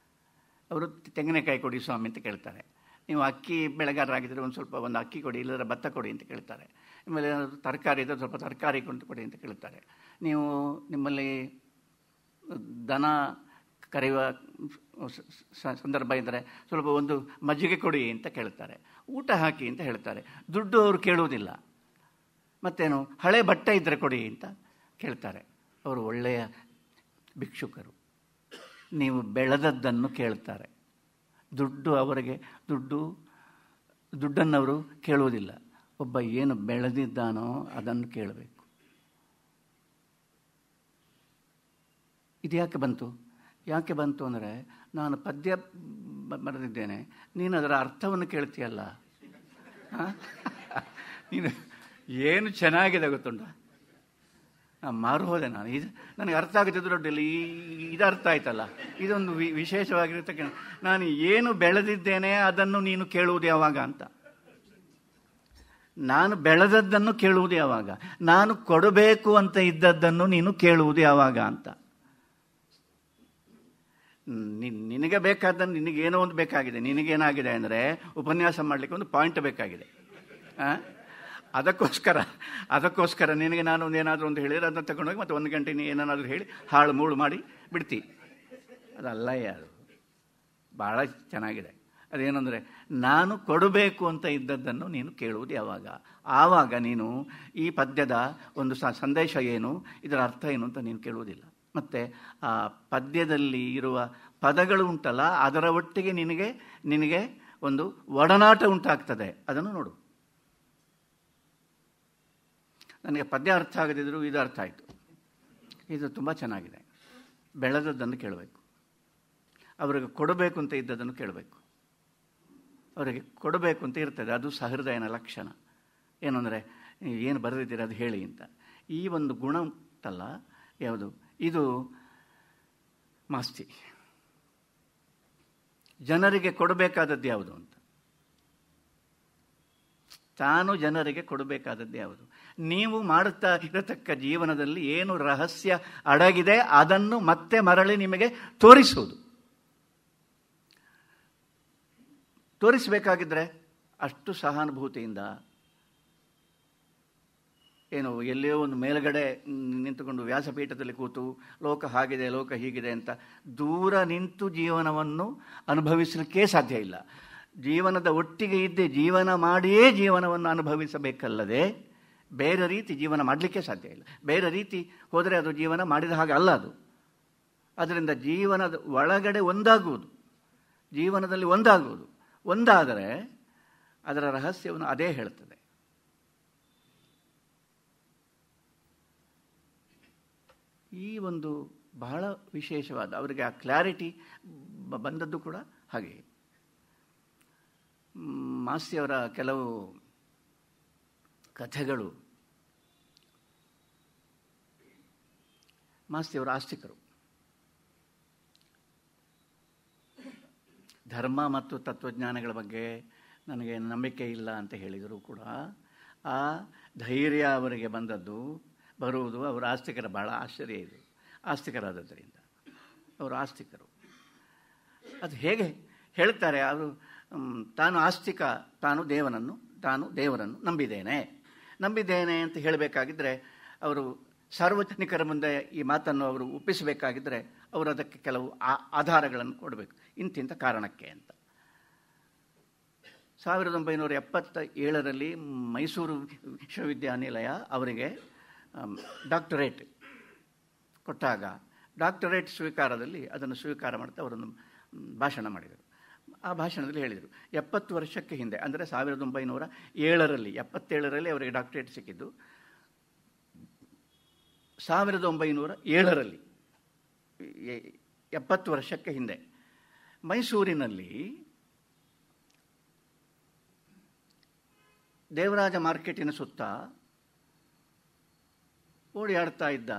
ಅವರು ತೆಂಗಿನಕಾಯಿ ಕೊಡಿ ಸ್ವಾಮಿ ಅಂತ ಕೇಳ್ತಾರೆ. ನೀವು ಅಕ್ಕಿ ಬೆಳೆಗಾರರಾಗಿದ್ದರೆ ಒಂದು ಅಕ್ಕಿ ಕೊಡಿ, ಇಲ್ಲದ್ರೆ ಭತ್ತ ಕೊಡಿ ಅಂತ ಕೇಳ್ತಾರೆ. ಆಮೇಲೆ ತರಕಾರಿ ಇದ್ದರೆ ಸ್ವಲ್ಪ ತರಕಾರಿ ಕೊಡಿ ಅಂತ ಕೇಳ್ತಾರೆ. ನೀವು ನಿಮ್ಮಲ್ಲಿ ದನ ಕರೆಯುವ ಸಂದರ್ಭ ಇದ್ದರೆ ಸ್ವಲ್ಪ ಒಂದು ಮಜ್ಜಿಗೆ ಕೊಡಿ ಅಂತ ಕೇಳ್ತಾರೆ. ಊಟ ಹಾಕಿ ಅಂತ ಹೇಳ್ತಾರೆ. ದುಡ್ಡು ಅವರು ಕೇಳುವುದಿಲ್ಲ. ಮತ್ತೇನು, ಹಳೆ ಬಟ್ಟೆ ಇದ್ದರೆ ಕೊಡಿ ಅಂತ ಕೇಳ್ತಾರೆ. ಅವರು ಒಳ್ಳೆಯ ಭಿಕ್ಷುಕರು. ನೀವು ಬೆಳೆದದ್ದನ್ನು ಕೇಳ್ತಾರೆ. ದುಡ್ಡು ಅವರಿಗೆ ದುಡ್ಡನ್ನು ಅವರು ಕೇಳುವುದಿಲ್ಲ. ಒಬ್ಬ ಏನು ಬೆಳೆದಿದ್ದಾನೋ ಅದನ್ನು ಕೇಳಬೇಕು. ಇದು ಯಾಕೆ ಬಂತು ಅಂದರೆ, ನಾನು ಪದ್ಯ ಬರೆದಿದ್ದೇನೆ, ನೀನು ಅದರ ಅರ್ಥವನ್ನು ಕೇಳ್ತೀಯಲ್ಲ. ನೀನು ಏನು ಚೆನ್ನಾಗಿದೆ ಗೊತ್ತುಂಟ. ಮಾರು ಹೋದೆ ನಾನು. ಇದು ನನಗೆ ಅರ್ಥ ಆಗುತ್ತಿದ್ದು ದೊಡ್ಡಿಲ್ಲ, ಇದು ಅರ್ಥ ಆಯ್ತಲ್ಲ, ಇದೊಂದು ವಿಶೇಷವಾಗಿರ್ತಕ್ಕ. ನಾನು ಏನು ಬೆಳೆದಿದ್ದೇನೆ ಅದನ್ನು ನೀನು ಕೇಳುವುದು ಯಾವಾಗ ಅಂತ. ನಾನು ಬೆಳೆದದ್ದನ್ನು ಕೇಳುವುದು ಯಾವಾಗ? ನಾನು ಕೊಡಬೇಕು ಅಂತ ಇದ್ದದ್ದನ್ನು ನೀನು ಕೇಳುವುದು ಯಾವಾಗ ಅಂತ. ನಿನಗೆ ಬೇಕಾದ್ದನ್ನು, ನಿನಗೇನೋ ಒಂದು ಬೇಕಾಗಿದೆ. ನಿನಗೇನಾಗಿದೆ ಅಂದರೆ ಉಪನ್ಯಾಸ ಮಾಡಲಿಕ್ಕೆ ಒಂದು ಪಾಯಿಂಟ್ ಬೇಕಾಗಿದೆ. ಅದಕ್ಕೋಸ್ಕರ ನಿನಗೆ ನಾನು ಏನಾದರೂ ಒಂದು ಹೇಳಿದರೆ ಅದನ್ನು ತಗೊಂಡೋಗಿ ಮತ್ತೆ 1 ಗಂಟೆ ಏನಾದರೂ ಹೇಳಿ ಹಾಳು ಮೂಳು ಮಾಡಿ ಬಿಡ್ತಿ. ಅದಲ್ಲ ಯಾರು. ಭಾಳ ಚೆನ್ನಾಗಿದೆ. ಅದೇನೆಂದರೆ, ನಾನು ಕೊಡಬೇಕು ಅಂತ ಇದ್ದದ್ದನ್ನು ನೀನು ಕೇಳುವುದು ಯಾವಾಗ? ಆವಾಗ ನೀನು ಈ ಪದ್ಯದ ಒಂದು ಸಂದೇಶ ಏನು, ಇದರ ಅರ್ಥ ಏನು ಅಂತ ನೀನು ಕೇಳುವುದಿಲ್ಲ. ಮತ್ತು ಆ ಪದ್ಯದಲ್ಲಿ ಇರುವ ಪದಗಳು ಉಂಟಲ್ಲ, ಅದರ ಒಟ್ಟಿಗೆ ನಿನಗೆ ಒಂದು ಒಡನಾಟ ಉಂಟಾಗ್ತದೆ. ಅದನ್ನು ನೋಡು. ನನಗೆ ಪದ್ಯ ಅರ್ಥ ಆಗದಿದ್ದರೂ ಇದು ಅರ್ಥ ಆಯಿತು. ಇದು ತುಂಬ ಚೆನ್ನಾಗಿದೆ. ಬೆಳೆದದ್ದನ್ನು ಕೇಳಬೇಕು. ಅವರಿಗೆ ಕೊಡಬೇಕು ಅಂತ ಇದ್ದದನ್ನು ಕೇಳಬೇಕು. ಅವರಿಗೆ ಕೊಡಬೇಕು ಅಂತ ಇರ್ತದೆ. ಅದು ಸಹೃದಯನ ಲಕ್ಷಣ. ಏನಂದರೆ, ಏನು ಬರೆದಿದ್ದೀರ ಅದು ಹೇಳಿ ಅಂತ. ಈ ಒಂದು ಗುಣ ಉಂಟಲ್ಲ, ಯಾವುದು ಇದು? ಮಾಸ್ತಿ. ಜನರಿಗೆ ಕೊಡಬೇಕಾದದ್ದು ಯಾವುದು ಅಂತ. ತಾನು ಜನರಿಗೆ ಕೊಡಬೇಕಾದದ್ದು ಯಾವುದು? ನೀವು ಮಾಡುತ್ತಾ ಇರತಕ್ಕ ಜೀವನದಲ್ಲಿ ಏನು ರಹಸ್ಯ ಅಡಗಿದೆ ಅದನ್ನು ಮತ್ತೆ ಮರಳಿ ನಿಮಗೆ ತೋರಿಸಬೇಕಾಗಿದ್ದರೆ ಅಷ್ಟು ಸಹಾನುಭೂತಿಯಿಂದ, ಏನು ಎಲ್ಲಿಯೋ ಒಂದು ಮೇಲುಗಡೆ ನಿಂತುಕೊಂಡು ವ್ಯಾಸಪೀಠದಲ್ಲಿ ಕೂತು ಲೋಕ ಹಾಗಿದೆ ಲೋಕ ಹೀಗಿದೆ ಅಂತ ದೂರ ನಿಂತು ಜೀವನವನ್ನು ಅನುಭವಿಸಲಿಕ್ಕೆ ಸಾಧ್ಯ ಇಲ್ಲ. ಜೀವನದ ಒಟ್ಟಿಗೆ ಇದ್ದೇ ಜೀವನ ಮಾಡಿಯೇ ಜೀವನವನ್ನು ಅನುಭವಿಸಬೇಕಲ್ಲದೆ ಬೇರೆ ರೀತಿ ಜೀವನ ಮಾಡಲಿಕ್ಕೆ ಸಾಧ್ಯ ಇಲ್ಲ. ಬೇರೆ ರೀತಿ ಹೋದರೆ ಅದು ಜೀವನ ಮಾಡಿದ ಹಾಗೆ ಅಲ್ಲ ಅದು. ಅದರಿಂದ ಜೀವನದ ಒಳಗಡೆ ಒಂದಾಗುವುದು, ಜೀವನದಲ್ಲಿ ಒಂದಾದರೆ ಅದರ ರಹಸ್ಯವನ್ನು ಅದೇ ಹೇಳ್ತದೆ. ಈ ಒಂದು ಬಹಳ ವಿಶೇಷವಾದ ಅವರಿಗೆ ಆ ಕ್ಲಾರಿಟಿ ಬಂದದ್ದು ಕೂಡ ಹಾಗೆ. ಮಾಸ್ತಿಯವರ ಕೆಲವು ಕಥೆಗಳು, ಮಾಸ್ತಿಯವರ ಆಸ್ತಿಕರು. ಧರ್ಮ ಮತ್ತು ತತ್ವಜ್ಞಾನಗಳ ಬಗ್ಗೆ ನನಗೆ ನಂಬಿಕೆ ಇಲ್ಲ ಅಂತ ಹೇಳಿದರೂ ಕೂಡ ಆ ಧೈರ್ಯ ಅವರಿಗೆ ಬರುವುದು ಅವರ ಆಸ್ತಿಕರ ಬಹಳ ಆಶ್ಚರ್ಯ. ಇದು ಆಸ್ತಿಕರಾದದ್ದರಿಂದ ಅವರು ಆಸ್ತಿಕರು. ಅದು ಹೇಗೆ ಹೇಳ್ತಾರೆ, ಅವರು ತಾನು ಆಸ್ತಿಕ, ತಾನು ದೇವರನ್ನು ನಂಬಿದ್ದೇನೆ ಅಂತ ಹೇಳಬೇಕಾಗಿದ್ದರೆ, ಅವರು ಸಾರ್ವಜನಿಕರ ಮುಂದೆ ಈ ಮಾತನ್ನು ಅವರು ಒಪ್ಪಿಸಬೇಕಾಗಿದ್ದರೆ ಅವರು ಅದಕ್ಕೆ ಕೆಲವು ಆಧಾರಗಳನ್ನು ಕೊಡಬೇಕು. ಇಂತಿಂಥ ಕಾರಣಕ್ಕೆ ಅಂತ 1977ರಲ್ಲಿ ಮೈಸೂರು ವಿಶ್ವವಿದ್ಯಾನಿಲಯ ಅವರಿಗೆ ಡಾಕ್ಟರೇಟ್ ಕೊಟ್ಟಾಗ, ಡಾಕ್ಟರೇಟ್ ಸ್ವೀಕಾರದಲ್ಲಿ ಅದನ್ನು ಸ್ವೀಕಾರ ಮಾಡ್ತಾ ಅವರನ್ನು ಭಾಷಣ ಮಾಡಿದರು. ಆ ಭಾಷಣದಲ್ಲಿ ಹೇಳಿದರು, 70 ವರ್ಷಕ್ಕೆ ಹಿಂದೆ, ಅಂದರೆ 1977ರಲ್ಲಿ ಅವರಿಗೆ ಡಾಕ್ಟರೇಟ್ ಸಿಕ್ಕಿದ್ದು. 1907ರಲ್ಲಿ 70 ವರ್ಷಕ್ಕೆ ಹಿಂದೆ ಮೈಸೂರಿನಲ್ಲಿ ದೇವರಾಜ ಮಾರ್ಕೆಟಿನ ಸುತ್ತ ಓಡಿಯಾಡ್ತಾ ಇದ್ದ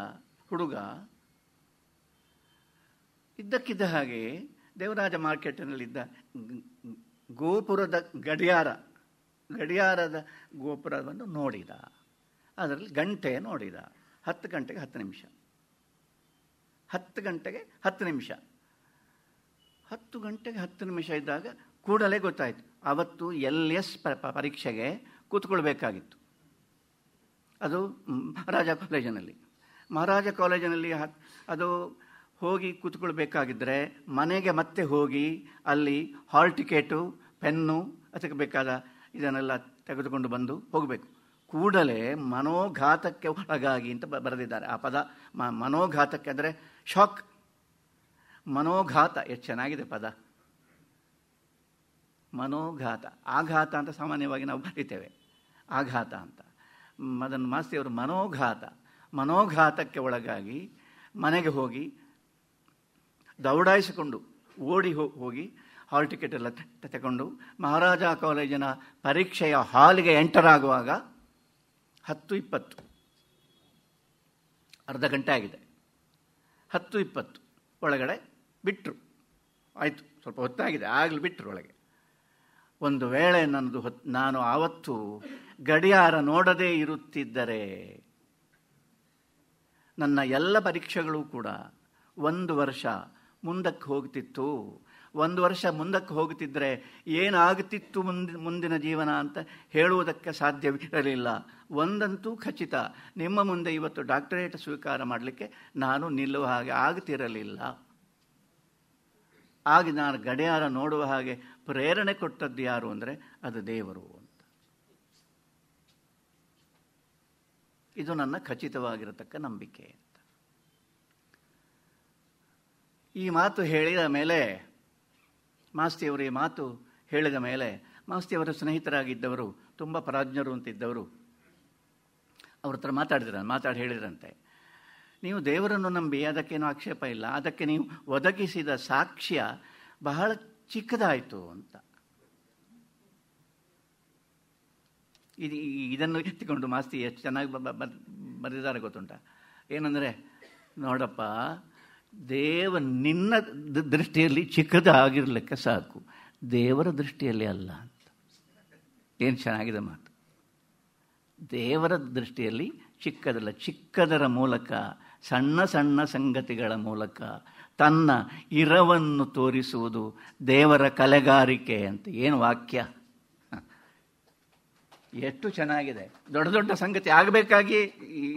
ಹುಡುಗ ಇದ್ದಕ್ಕಿದ್ದ ಹಾಗೆ ದೇವರಾಜ ಮಾರ್ಕೆಟಿನಲ್ಲಿದ್ದ ಗೋಪುರದ ಗಡಿಯಾರದ ಗೋಪುರವನ್ನು ನೋಡಿದ. ಅದರಲ್ಲಿ ಗಂಟೆ ನೋಡಿದ. 10 ಗಂಟೆಗೆ 10 ನಿಮಿಷ 10 ಗಂಟೆಗೆ 10 ನಿಮಿಷ 10 ಗಂಟೆಗೆ 10 ನಿಮಿಷ ಇದ್ದಾಗ ಕೂಡಲೇ ಗೊತ್ತಾಯಿತು, ಅವತ್ತು LS ಪರೀಕ್ಷೆಗೆ ಕೂತ್ಕೊಳ್ಬೇಕಾಗಿತ್ತು. ಅದು ಮಹಾರಾಜ ಕಾಲೇಜಿನಲ್ಲಿ ಅದು ಹೋಗಿ ಕೂತ್ಕೊಳ್ಬೇಕಾಗಿದ್ದರೆ ಮನೆಗೆ ಮತ್ತೆ ಹೋಗಿ ಅಲ್ಲಿ ಹಾಲ್ ಟಿಕೆಟು, ಪೆನ್ನು, ಅದಕ್ಕೆ ಬೇಕಾದ ಇದನ್ನೆಲ್ಲ ತೆಗೆದುಕೊಂಡು ಬಂದು ಹೋಗಬೇಕು. ಕೂಡಲೇ ಮನೋಘಾತಕ್ಕೆ ಒಳಗಾಗಿ ಅಂತ ಬರೆದಿದ್ದಾರೆ. ಆ ಪದ ಮನೋಘಾತಕ್ಕೆ ಅಂದರೆ ಶಾಕ್, ಮನೋಘಾತ. ಎಷ್ಟು ಚೆನ್ನಾಗಿದೆ ಪದ, ಮನೋಘಾತ. ಆಘಾತ ಅಂತ ಸಾಮಾನ್ಯವಾಗಿ ನಾವು ಬರೀತೇವೆ, ಆಘಾತ ಅಂತ. ಅದನ್ನು ಮಾಸ್ತಿಯವರು ಮನೋಘಾತಕ್ಕೆ ಒಳಗಾಗಿ ಮನೆಗೆ ಹೋಗಿ ದೌಡಾಯಿಸಿಕೊಂಡು ಓಡಿ ಹೋಗಿ ಹಾಲ್ ಟಿಕೆಟ್ ಎಲ್ಲ ತಗೊಂಡು ಮಹಾರಾಜ ಕಾಲೇಜಿನ ಪರೀಕ್ಷೆಯ ಹಾಲಿಗೆ ಎಂಟರ್ ಆಗುವಾಗ 10:20, ಅರ್ಧ ಗಂಟೆ ಆಗಿದೆ. 10:20 ಒಳಗಡೆ ಬಿಟ್ಟರು. ಆಯಿತು, ಸ್ವಲ್ಪ ಹೊತ್ತಾಗಿದೆ, ಆಗಲಿ ಬಿಟ್ಟರು ಒಳಗೆ. ಒಂದು ವೇಳೆ ನಾನು ಆವತ್ತು ಗಡಿಯಾರ ನೋಡದೇ ಇರುತ್ತಿದ್ದರೆ ನನ್ನ ಎಲ್ಲ ಪರೀಕ್ಷೆಗಳು ಕೂಡ 1 ವರ್ಷ ಮುಂದಕ್ಕೆ ಹೋಗ್ತಿತ್ತು. 1 ವರ್ಷ ಮುಂದಕ್ಕೆ ಹೋಗ್ತಿದ್ರೆ ಏನಾಗುತ್ತಿತ್ತು ಮುಂದಿನ ಜೀವನ ಅಂತ ಹೇಳುವುದಕ್ಕೆ ಸಾಧ್ಯವಿರಲಿಲ್ಲ. ಒಂದಂತೂ ಖಚಿತ, ನಿಮ್ಮ ಮುಂದೆ ಇವತ್ತು ಡಾಕ್ಟರೇಟ್ ಸ್ವೀಕಾರ ಮಾಡಲಿಕ್ಕೆ ನಾನು ನಿಲ್ಲುವ ಹಾಗೆ ಆಗ್ತಿರಲಿಲ್ಲ. ಆಗ ನಾನು ಗಡಿಯಾರ ನೋಡುವ ಹಾಗೆ ಪ್ರೇರಣೆ ಕೊಟ್ಟದ್ದು ಯಾರು ಅಂದರೆ ಅದು ದೇವರು ಅಂತ. ಇದು ನನ್ನ ಖಚಿತವಾಗಿರತಕ್ಕ ನಂಬಿಕೆ ಅಂತ. ಈ ಮಾತು ಹೇಳಿದ ಮೇಲೆ, ಮಾಸ್ತಿಯವರು ಈ ಮಾತು ಹೇಳಿದ ಮೇಲೆ, ಮಾಸ್ತಿಯವರ ಸ್ನೇಹಿತರಾಗಿದ್ದವರು, ತುಂಬ ಪ್ರಾಜ್ಞರು ಅಂತಿದ್ದವರು, ಅವ್ರ ಹತ್ರ ಮಾತಾಡಿ ಹೇಳಿದ್ರಂತೆ, ನೀವು ದೇವರನ್ನು ನಂಬಿ ಅದಕ್ಕೇನು ಆಕ್ಷೇಪ ಇಲ್ಲ, ಅದಕ್ಕೆ ನೀವು ಒದಗಿಸಿದ ಸಾಕ್ಷ್ಯ ಬಹಳ ಚಿಕ್ಕದಾಯಿತು ಅಂತ. ಇದನ್ನು ಎತ್ತಿಕೊಂಡು ಮಾಸ್ತಿ ಎಷ್ಟು ಚೆನ್ನಾಗಿ ಬರೆದಿದ್ದಾರೆ ಗೊತ್ತುಂಟ. ಏನಂದರೆ, ನೋಡಪ್ಪ, ನಿನ್ನ ದೃಷ್ಟಿಯಲ್ಲಿ ಚಿಕ್ಕದಾಗಿರ್ಲಿಕ್ಕೆ ಸಾಕು, ದೇವರ ದೃಷ್ಟಿಯಲ್ಲಿ ಅಲ್ಲ ಅಂತ. ಏನು ಚೆನ್ನಾಗಿದೆ ಮಾತು. ದೇವರ ದೃಷ್ಟಿಯಲ್ಲಿ ಚಿಕ್ಕದಲ್ಲ, ಚಿಕ್ಕದರ ಮೂಲಕ, ಸಣ್ಣ ಸಣ್ಣ ಸಂಗತಿಗಳ ಮೂಲಕ ತನ್ನ ಇರವನ್ನು ತೋರಿಸುವುದು ದೇವರ ಕಲೆಗಾರಿಕೆ ಅಂತ. ಏನು ವಾಕ್ಯ, ಎಷ್ಟು ಚೆನ್ನಾಗಿದೆ. ದೊಡ್ಡ ದೊಡ್ಡ ಸಂಗತಿ ಆಗಬೇಕಾಗಿ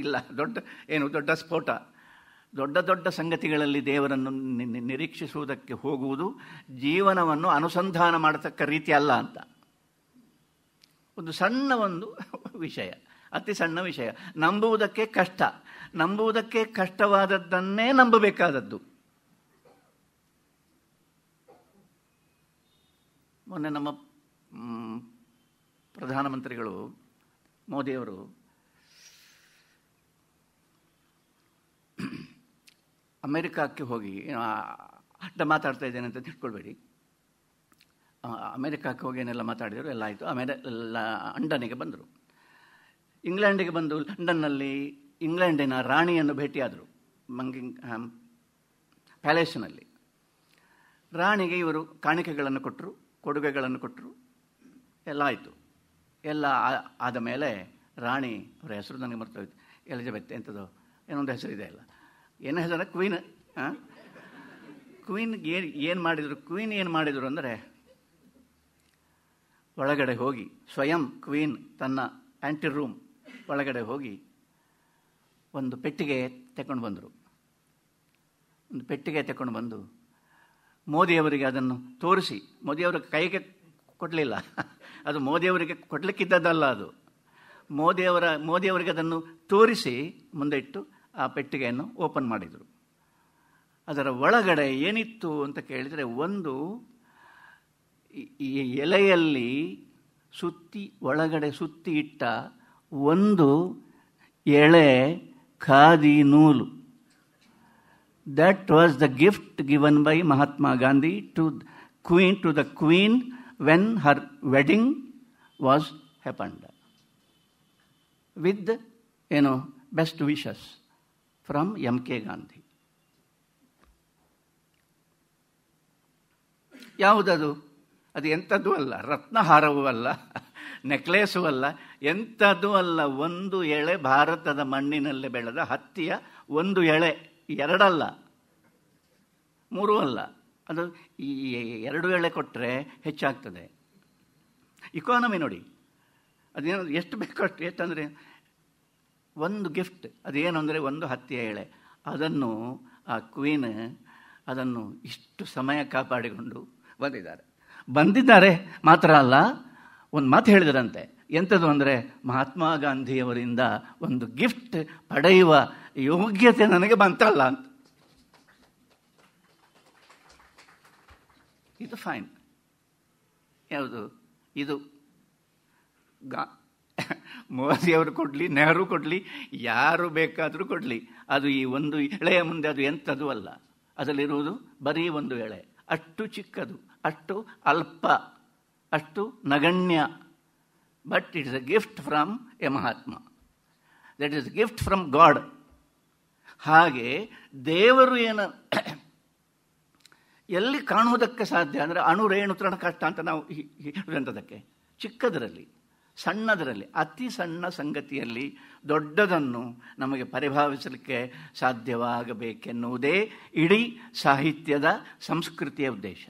ಇಲ್ಲ, ದೊಡ್ಡ ಸ್ಫೋಟ, ದೊಡ್ಡ ಸಂಗತಿಗಳಲ್ಲಿ ದೇವರನ್ನು ನಿರೀಕ್ಷಿಸುವುದಕ್ಕೆ ಹೋಗುವುದು ಜೀವನವನ್ನು ಅನುಸಂಧಾನ ಮಾಡತಕ್ಕ ರೀತಿ ಅಲ್ಲ ಅಂತ. ಒಂದು ವಿಷಯ, ಅತಿ ಸಣ್ಣ ವಿಷಯ, ನಂಬುವುದಕ್ಕೆ ಕಷ್ಟವಾದದ್ದನ್ನೇ ನಂಬಬೇಕಾದದ್ದು. ಮೊನ್ನೆ ನಮ್ಮ ಪ್ರಧಾನಮಂತ್ರಿಗಳು ಮೋದಿಯವರು ಅಮೆರಿಕಕ್ಕೆ ಹೋಗಿ ಅಡ್ಡ ಮಾತಾಡ್ತಾ ಇದ್ದೇನೆ ಅಂತ ತಿಳ್ಕೊಳ್ಬೇಡಿ. ಅಮೆರಿಕಕ್ಕೆ ಹೋಗಿ ಏನೆಲ್ಲ ಮಾತಾಡಿದರು, ಎಲ್ಲ ಆಯಿತು. ಆಮೇಲೆ ಲಂಡನ್ನಿಗೆ ಬಂದರು. ಇಂಗ್ಲೆಂಡಿಗೆ ಬಂದು ಲಂಡನ್ನಲ್ಲಿ ಇಂಗ್ಲೆಂಡಿನ ರಾಣಿಯನ್ನು ಭೇಟಿಯಾದರು, ಮಂಗಿಂಗ್ಹ್ಯಾಮ್ ಪ್ಯಾಲೇಸಿನಲ್ಲಿ. ರಾಣಿಗೆ ಇವರು ಕಾಣಿಕೆಗಳನ್ನು ಕೊಟ್ಟರು, ಕೊಡುಗೆಗಳನ್ನು ಕೊಟ್ಟರು, ಎಲ್ಲ ಆಯಿತು. ಎಲ್ಲ ಆದ ಮೇಲೆ ರಾಣಿ, ಅವರ ಹೆಸರು ನನಗೆ ಮರ್ತೋಯ್ತು, ಎಲಿಜಬೆತ್ ಎಂಥದ್ದು ಏನೊಂದು ಹೆಸರಿದೆ ಅಲ್ಲ, ಏನೋ ಹೆಸರ, ಕ್ವೀನ್. ಕ್ವೀನ್ಗೆ ಏನು ಮಾಡಿದರು, ಕ್ವೀನ್ ಏನು ಮಾಡಿದರು ಅಂದರೆ, ಒಳಗಡೆ ಹೋಗಿ ಸ್ವಯಂ ಕ್ವೀನ್ ತನ್ನ ಆ್ಯಂಟಿ ರೂಮ್ ಒಳಗಡೆ ಹೋಗಿ ಒಂದು ಪೆಟ್ಟಿಗೆ ತಗೊಂಡು ಬಂದರು. ಒಂದು ಪೆಟ್ಟಿಗೆ ತಗೊಂಡು ಬಂದು ಮೋದಿಯವರಿಗೆ ಅದನ್ನು ತೋರಿಸಿ, ಮೋದಿಯವರ ಕೈಗೆ ಕೊಡಲಿಲ್ಲ, ಅದು ಮೋದಿಯವರಿಗೆ ಕೊಡಲಿಕ್ಕಿದ್ದದ್ದಲ್ಲ, ಅದು ಮೋದಿಯವರಿಗೆ ಅದನ್ನು ತೋರಿಸಿ ಮುಂದೆ ಇಟ್ಟು ಆ ಪೆಟ್ಟಿಗೆಯನ್ನು ಓಪನ್ ಮಾಡಿದರು. ಅದರ ಒಳಗಡೆ ಏನಿತ್ತು ಅಂತ ಕೇಳಿದರೆ, ಒಂದು ಈ ಎಲೆಯಲ್ಲಿ ಒಳಗಡೆ ಸುತ್ತಿ ಇಟ್ಟ ಒಂದು ಎಳೆ ಖಾದಿ ನೂಲು. That was the gift given by Mahatma Gandhi to the queen when her wedding was happened. With, best wishes from M.K. Gandhi. ಯಾವುದದು? ಅದು ಎಂಥದ್ದು ಅಲ್ಲ, ರತ್ನಹಾರವೂ ಅಲ್ಲ, ನೆಕ್ಲೇಸು ಅಲ್ಲ, ಎಂಥದ್ದು ಅಲ್ಲ. ಒಂದು ಎಳೆ ಭಾರತದ ಮಣ್ಣಿನಲ್ಲಿ ಬೆಳೆದ ಹತ್ತಿಯ ಒಂದು ಎಳೆ, ಎರಡಲ್ಲ, ಮೂರೂ ಅಲ್ಲ. ಅದು ಈ 2 ಎಳೆ ಕೊಟ್ಟರೆ ಹೆಚ್ಚಾಗ್ತದೆ. ಇಕಾನಮಿ ನೋಡಿ, ಅದೇನು ಎಷ್ಟು ಬೇಕೋ ಅಷ್ಟು. ಎಷ್ಟಂದರೆ ಒಂದು ಗಿಫ್ಟ್, ಅದೇನು ಅಂದರೆ ಒಂದು ಹತ್ತಿಯ ಎಳೆ. ಅದನ್ನು ಆ ಕ್ವೀನ್ ಅದನ್ನು ಇಷ್ಟು ಸಮಯ ಕಾಪಾಡಿಕೊಂಡು ಬಂದಿದ್ದಾರೆ ಮಾತ್ರ ಅಲ್ಲ, ಒಂದು ಮಾತು ಹೇಳಿದರಂತೆ. ಎಂಥದ್ದು ಅಂದರೆ, ಮಹಾತ್ಮ ಗಾಂಧಿಯವರಿಂದ ಒಂದು ಗಿಫ್ಟ್ ಪಡೆಯುವ ಯೋಗ್ಯತೆ ನನಗೆ ಬಂತಲ್ಲ ಅಂತ. ಇದು ಫೈನ್. ಯಾವುದು ಇದು? ಮೋದಿಯವರು ಕೊಡಲಿ, ನೆಹರು ಕೊಡಲಿ, ಯಾರು ಬೇಕಾದರೂ ಕೊಡಲಿ, ಅದು ಈ ಒಂದು ಎಳೆಯ ಮುಂದೆ ಅದು ಎಂಥದ್ದು ಅಲ್ಲ. ಅದರಲ್ಲಿರುವುದು ಬರೀ ಒಂದು ಎಳೆ, ಅಷ್ಟು ಚಿಕ್ಕದು, ಅಷ್ಟು ಅಲ್ಪ, ಅಷ್ಟು ನಗಣ್ಯ. But it is a gift from a Mahatma. That is gift from God. ಹಾಗೆ ದೇವರು ಎಲ್ಲಿ ಕಾಣುವುದಕ್ಕೆ ಸಾಧ್ಯ ಅಂದರೆ, ಅಣುರೇಣು ತೃಣ ಕಷ್ಟ ಅಂತ ನಾವು ಹೇಳುವಂಥದ್ದಕ್ಕೆ, ಚಿಕ್ಕದರಲ್ಲಿ, ಸಣ್ಣದರಲ್ಲಿ, ಅತಿ ಸಣ್ಣ ಸಂಗತಿಯಲ್ಲಿ ದೊಡ್ಡದನ್ನು ನಮಗೆ ಪರಿಭಾವಿಸಲಿಕ್ಕೆ ಸಾಧ್ಯವಾಗಬೇಕೆನ್ನುವುದೇ ಇಡೀ ಸಾಹಿತ್ಯದ ಸಂಸ್ಕೃತಿಯ ಉದ್ದೇಶ.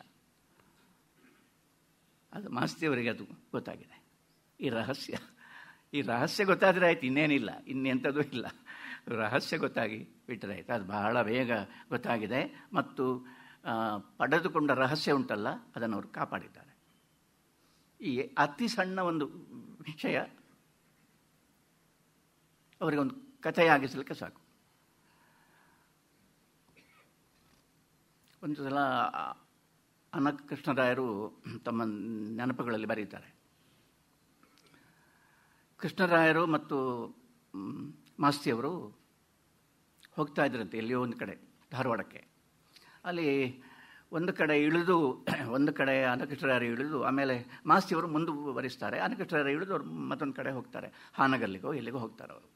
ಅದು ಮಾಸ್ತಿಯವರಿಗೆ ಅದು ಗೊತ್ತಾಗಿದೆ. ಈ ರಹಸ್ಯ ಗೊತ್ತಾದರೆ ಆಯ್ತು, ಇನ್ನೇನಿಲ್ಲ, ಇನ್ನೆಂಥದ್ದು ಇಲ್ಲ. ರಹಸ್ಯ ಗೊತ್ತಾಗಿ ಬಿಟ್ಟರೆ ಆಯ್ತು. ಅದು ಬಹಳ ಬೇಗ ಗೊತ್ತಾಗಿದೆ. ಮತ್ತು ಪಡೆದುಕೊಂಡ ರಹಸ್ಯ ಉಂಟಲ್ಲ, ಅದನ್ನು ಅವರು ಕಾಪಾಡಿದ್ದಾರೆ. ಈ ಅತಿ ಸಣ್ಣ ಒಂದು ವಿಷಯ ಅವರಿಗೆ ಒಂದು ಕಥೆಯಾಗಿಸಲಿಕ್ಕೆ ಸಾಕು. ಒಂದು ಸಲ ಕೃಷ್ಣರಾಯರು ತಮ್ಮ ನೆನಪುಗಳಲ್ಲಿ ಬರೀತಾರೆ. ಕೃಷ್ಣರಾಯರು ಮತ್ತು ಮಾಸ್ತಿಯವರು ಹೋಗ್ತಾ ಇದ್ರಂತೆ ಎಲ್ಲಿಯೋ ಒಂದು ಕಡೆ, ಧಾರವಾಡಕ್ಕೆ. ಅಲ್ಲಿ ಒಂದು ಕಡೆ ಅನಕೃಷ್ಣರಾಯರು ಇಳಿದು, ಆಮೇಲೆ ಮಾಸ್ತಿಯವರು ಮುಂದುವರಿಸ್ತಾರೆ. ಅನಕೃಷ್ಣರಾಯರು ಇಳಿದು ಅವರು ಮತ್ತೊಂದು ಕಡೆ ಹೋಗ್ತಾರೆ, ಹಾನಗಲ್ಲಿಗೋ ಎಲ್ಲಿಗೋ ಹೋಗ್ತಾರೆ ಅವರು.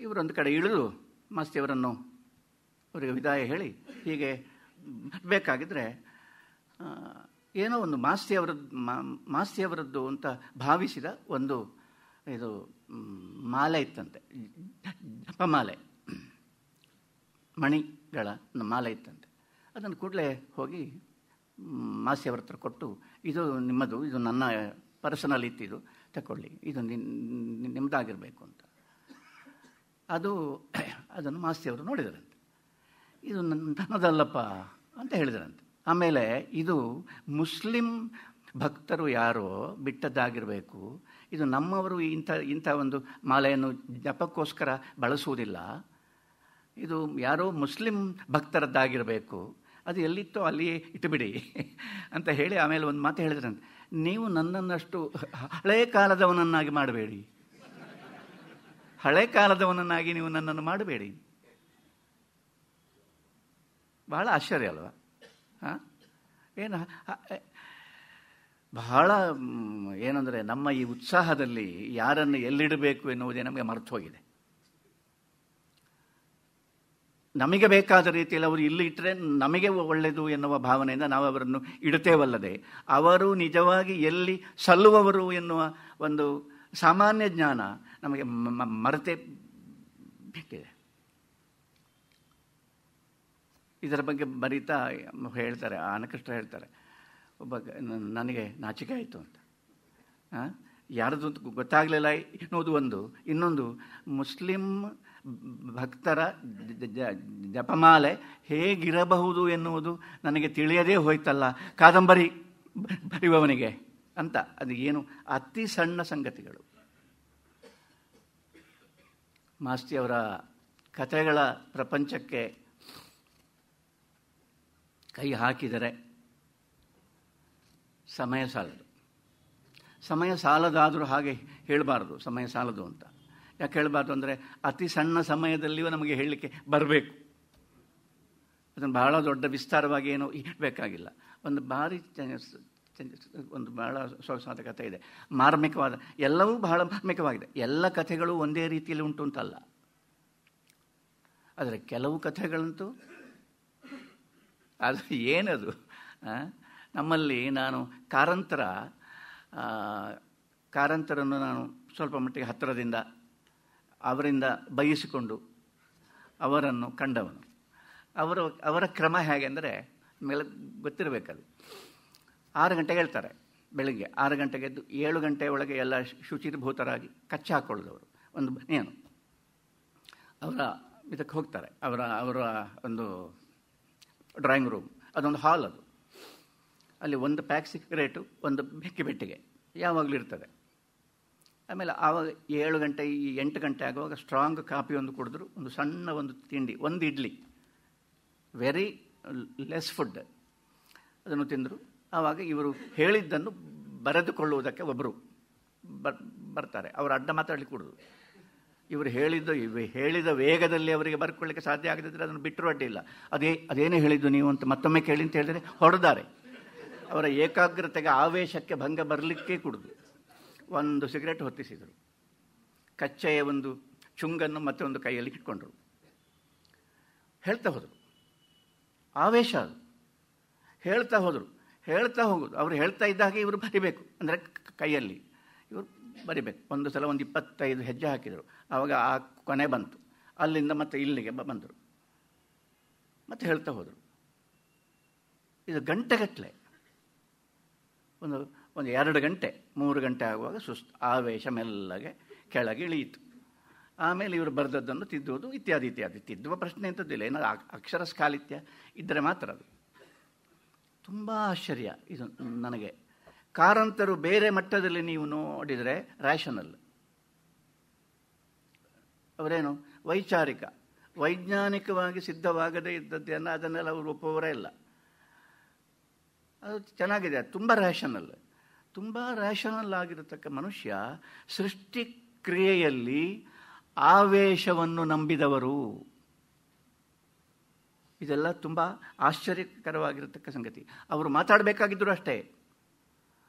ಇವರೊಂದು ಕಡೆ ಇಳಿದು ಮಾಸ್ತಿಯವರನ್ನು ಅವರಿಗೆ ವಿದಾಯ ಹೇಳಿ, ಹೀಗೆ ಬೇಕಾಗಿದ್ದರೆ ಏನೋ ಒಂದು ಮಾಸ್ತಿಯವರದ್ದು ಅಂತ ಭಾವಿಸಿದ ಒಂದು ಇದು ಮಾಲೆ ಇತ್ತಂತೆ, ಜಪಮಾಲೆ, ಮಣಿಗಳ ಮಾಲೆ ಇತ್ತಂತೆ. ಅದನ್ನು ಕೂಡಲೇ ಹೋಗಿ ಮಾಸ್ತಿಯವರ ಹತ್ರ ಕೊಟ್ಟು, ಇದು ನಿಮ್ಮದು, ಇದು ನನ್ನ ಪರ್ಸನಲ್ ಇತ್ತಿದು, ತಗೊಳ್ಳಿ, ಇದು ನಿಮ್ಮದಾಗಿರಬೇಕು ಅಂತ. ಅದನ್ನು ಮಾಸ್ತಿಯವರು ನೋಡಿದರಂತೆ. ಇದು ನನ್ನದಲ್ಲಪ್ಪ ಅಂತ ಹೇಳಿದರಂತೆ. ಆಮೇಲೆ ಇದು ಮುಸ್ಲಿಂ ಭಕ್ತರು ಯಾರೋ ಬಿಟ್ಟದ್ದಾಗಿರಬೇಕು, ಇದು ನಮ್ಮವರು ಇಂಥ ಒಂದು ಮಾಲೆಯನ್ನು ಜಪಕ್ಕೋಸ್ಕರ ಬಳಸುವುದಿಲ್ಲ, ಇದು ಯಾರೋ ಮುಸ್ಲಿಂ ಭಕ್ತರದ್ದಾಗಿರಬೇಕು, ಅದು ಎಲ್ಲಿತ್ತೋ ಅಲ್ಲಿಯೇ ಇಟ್ಟುಬಿಡಿ ಅಂತ ಹೇಳಿ ಆಮೇಲೆ ಒಂದು ಮಾತು ಹೇಳಿದ್ರಂತೆ, ನೀವು ನನ್ನನ್ನಷ್ಟು ಹಳೆ ಕಾಲದವನನ್ನಾಗಿ ಮಾಡಬೇಡಿ, ಹಳೆ ಕಾಲದವನನ್ನಾಗಿ ನೀವು ನನ್ನನ್ನು ಮಾಡಬೇಡಿ. ಬಹಳ ಆಶ್ಚರ್ಯ ಅಲ್ವಾ? ಹಾಂ, ಏನು ಬಹಳ ಏನಂದರೆ ನಮ್ಮ ಈ ಉತ್ಸಾಹದಲ್ಲಿ ಯಾರನ್ನು ಎಲ್ಲಿಡಬೇಕು ಎನ್ನುವುದೇ ನಮಗೆ ಮರೆತು ಹೋಗಿದೆ. ನಮಗೆ ಬೇಕಾದ ರೀತಿಯಲ್ಲಿ ಅವರು ಇಲ್ಲಿ ಇಟ್ಟರೆ ನಮಗೆ ಒಳ್ಳೆಯದು ಎನ್ನುವ ಭಾವನೆಯಿಂದ ನಾವು ಅವರನ್ನು ಇಡುತ್ತೇವಲ್ಲದೆ, ಅವರು ನಿಜವಾಗಿ ಎಲ್ಲಿ ಸಲ್ಲುವವರು ಎನ್ನುವ ಒಂದು ಸಾಮಾನ್ಯ ಜ್ಞಾನ ನಮಗೆ ಮರೆತೇ ಬಿಟ್ಟಿದೆ. ಇದರ ಬಗ್ಗೆ ಬರೀತಾ ಹೇಳ್ತಾರೆ, ಆನಕೃಷ್ಣ ಹೇಳ್ತಾರೆ, ಒಬ್ಬ ನನಗೆ ನಾಚಿಕೆ ಆಯಿತು ಅಂತ. ಯಾರದು ಅಂತ ಗೊತ್ತಾಗಲಿಲ್ಲ ಎನ್ನುವುದು ಒಂದು. ಇನ್ನೊಂದು, ಮುಸ್ಲಿಂ ಭಕ್ತರ ಜಪಮಾಲೆ ಹೇಗಿರಬಹುದು ಎನ್ನುವುದು ನನಗೆ ತಿಳಿಯದೇ ಹೋಯ್ತಲ್ಲ ಕಾದಂಬರಿ ಬರೆಯುವವನಿಗೆ ಅಂತ. ಅದು ಏನು ಅತಿ ಸಣ್ಣ ಸಂಗತಿಗಳು. ಮಾಸ್ತಿಯವರ ಕಥೆಗಳ ಪ್ರಪಂಚಕ್ಕೆ ಕೈ ಹಾಕಿದರೆ ಸಮಯ ಸಾಲದು. ಸಮಯ ಸಾಲದಾದರೂ ಹಾಗೆ ಹೇಳಬಾರ್ದು, ಸಮಯ ಸಾಲದು ಅಂತ. ಯಾಕೆ ಹೇಳಬಾರ್ದು ಅಂದರೆ, ಅತಿ ಸಣ್ಣ ಸಮಯದಲ್ಲಿಯೂ ನಮಗೆ ಹೇಳಲಿಕ್ಕೆ ಬರಬೇಕು. ಅದನ್ನು ಬಹಳ ದೊಡ್ಡ ವಿಸ್ತಾರವಾಗಿ ಏನೂ ಬೇಕಾಗಿಲ್ಲ. ಒಂದು ಭಾರಿ ಒಂದು ಬಹಳ ಸೊಗಸಾದ ಕಥೆ ಇದೆ, ಮಾರ್ಮಿಕವಾದ. ಎಲ್ಲವೂ ಬಹಳ ಮಾರ್ಮಿಕವಾಗಿದೆ. ಎಲ್ಲ ಕಥೆಗಳು ಒಂದೇ ರೀತಿಯಲ್ಲಿ ಉಂಟು ಅಂತಲ್ಲ. ಆದರೆ ಕೆಲವು ಕಥೆಗಳಂತೂ ಅದು ಏನದು, ನಮ್ಮಲ್ಲಿ ನಾನು ಕಾರಂತರನ್ನು ನಾನು ಸ್ವಲ್ಪ ಮಟ್ಟಿಗೆ ಹತ್ತಿರದಿಂದ ಅವರಿಂದ ಬಯಸಿಕೊಂಡು ಅವರನ್ನು ಕಂಡವನು. ಅವರ ಕ್ರಮ ಹೇಗೆ ಅಂದರೆ, ಮೇಲೆ ಗೊತ್ತಿರಬೇಕದು. 6 ಗಂಟೆಗೆ ಹೇಳ್ತಾರೆ, ಬೆಳಿಗ್ಗೆ 6 ಗಂಟೆಗೆ ಎದ್ದು 7 ಗಂಟೆ ಒಳಗೆ ಎಲ್ಲ ಶುಚಿರ್ಭೂತರಾಗಿ ಕಚ್ಚಿ ಹಾಕ್ಕೊಳ್ಳೋದವರು. ಒಂದು ಏನು ಅವರ ಇದಕ್ಕೆ ಹೋಗ್ತಾರೆ, ಅವರ ಒಂದು ಡ್ರಾಯಿಂಗ್ ರೂಮ್, ಅದೊಂದು ಹಾಲ್. ಅದು ಅಲ್ಲಿ ಒಂದು ಪ್ಯಾಕ್ ಸಿಗರೇಟು, ಒಂದು ಬೆಕ್ಕಿಬೆಟ್ಟಿಗೆ ಯಾವಾಗಲೂ ಇರ್ತದೆ. ಆಮೇಲೆ ಆವಾಗ 7 ಗಂಟೆ 8 ಗಂಟೆ ಆಗುವಾಗ ಸ್ಟ್ರಾಂಗ್ ಕಾಫಿ ಒಂದು ಕುಡಿದ್ರು, ಒಂದು ಸಣ್ಣ ಒಂದು ತಿಂಡಿ, ಒಂದು ಇಡ್ಲಿ, ವೆರಿ ಲೆಸ್ ಫುಡ್, ಅದನ್ನು ತಿಂದರು. ಆವಾಗ ಇವರು ಹೇಳಿದ್ದನ್ನು ಬರೆದುಕೊಳ್ಳುವುದಕ್ಕೆ ಒಬ್ಬರು ಬರ್ತಾರೆ. ಅವರು ಅಡ್ಡ ಮಾತಾಡಲಿಕ್ಕೆ ಕೊಡೋದು. ಇವರು ಹೇಳಿದ ವೇಗದಲ್ಲಿ ಅವರಿಗೆ ಬರ್ಕೊಳ್ಳಿಕ್ಕೆ ಸಾಧ್ಯ ಆಗದಿದ್ದರೆ ಅದನ್ನು ಬಿಟ್ಟರು ಅಡ್ಡಿಲ್ಲ. ಅದೇನೇ ಹೇಳಿದ್ದು ನೀವು ಅಂತ ಮತ್ತೊಮ್ಮೆ ಕೇಳಿ ಅಂತ ಹೇಳಿದರೆ ಹೊಡೆದಾರೆ. ಅವರ ಏಕಾಗ್ರತೆಗೆ, ಆವೇಶಕ್ಕೆ ಭಂಗ ಬರಲಿಕ್ಕೆ ಕುಡಿದು ಒಂದು ಸಿಗರೇಟ್ ಹೊತ್ತಿಸಿದರು. ಕಚ್ಚೆಯ ಒಂದು ಚುಂಗನ್ನು ಮತ್ತೆ ಒಂದು ಕೈಯಲ್ಲಿ ಇಟ್ಕೊಂಡ್ರು. ಹೇಳ್ತಾ ಹೋದರು. ಆವೇಶ ಅದು. ಹೇಳ್ತಾ ಹೋದರು. ಹೋಗೋದು. ಅವರು ಹೇಳ್ತಾ ಇದ್ದಾಗೆ ಇವರು ಬರಿಬೇಕು, ಅಂದರೆ ಕೈಯಲ್ಲಿ ಇವರು ಬರಿಬೇಕು. ಒಂದು ಸಲ ಒಂದು 25 ಹೆಜ್ಜೆ ಹಾಕಿದರು. ಆವಾಗ ಆ ಕೊನೆ ಬಂತು. ಅಲ್ಲಿಂದ ಮತ್ತೆ ಇಲ್ಲಿಗೆ ಬಂದರು. ಮತ್ತೆ ಹೇಳ್ತಾ ಹೋದರು. ಇದು ಗಂಟೆಗಟ್ಟಲೆ, ಒಂದು 2 ಗಂಟೆ 3 ಗಂಟೆ ಆಗುವಾಗ ಸುಸ್ತು, ಆವೇಶ ಮೆಲ್ಲಗೆ ಕೆಳಗೆ ಇಳಿಯಿತು. ಆಮೇಲೆ ಇವರು ಬರೆದದ್ದನ್ನು ತಿದ್ದುವುದು ಇತ್ಯಾದಿ. ತಿದ್ದುವ ಪ್ರಶ್ನೆ ಎಂಥದ್ದಿಲ್ಲ, ಏನೋ ಅಕ್ಷರ ಸ್ಖಾಲಿತ್ಯ ಇದ್ದರೆ ಮಾತ್ರ ಅದು. ತುಂಬ ಆಶ್ಚರ್ಯ ಇದು ನನಗೆ. ಕಾರಂತರು ಬೇರೆ ಮಟ್ಟದಲ್ಲಿ ನೀವು ನೋಡಿದರೆ ರ್ಯಾಷನಲ್, ಅವರೇನು ವೈಚಾರಿಕ, ವೈಜ್ಞಾನಿಕವಾಗಿ ಸಿದ್ಧವಾಗದೇ ಇದ್ದದ್ದನ್ನು ಅದನ್ನೆಲ್ಲ ಅವರು ಒಪ್ಪುವವರೇ ಇಲ್ಲ. ಅದು ಚೆನ್ನಾಗಿದೆ. ತುಂಬ ರ್ಯಾಷನಲ್ ಆಗಿರತಕ್ಕ ಮನುಷ್ಯ ಸೃಷ್ಟಿ ಕ್ರಿಯೆಯಲ್ಲಿ ಆವೇಶವನ್ನು ನಂಬಿದವರು. ಇದೆಲ್ಲ ತುಂಬ ಆಶ್ಚರ್ಯಕರವಾಗಿರತಕ್ಕ ಸಂಗತಿ. ಅವರು ಮಾತಾಡಬೇಕಾಗಿದ್ದರು ಅಷ್ಟೇ,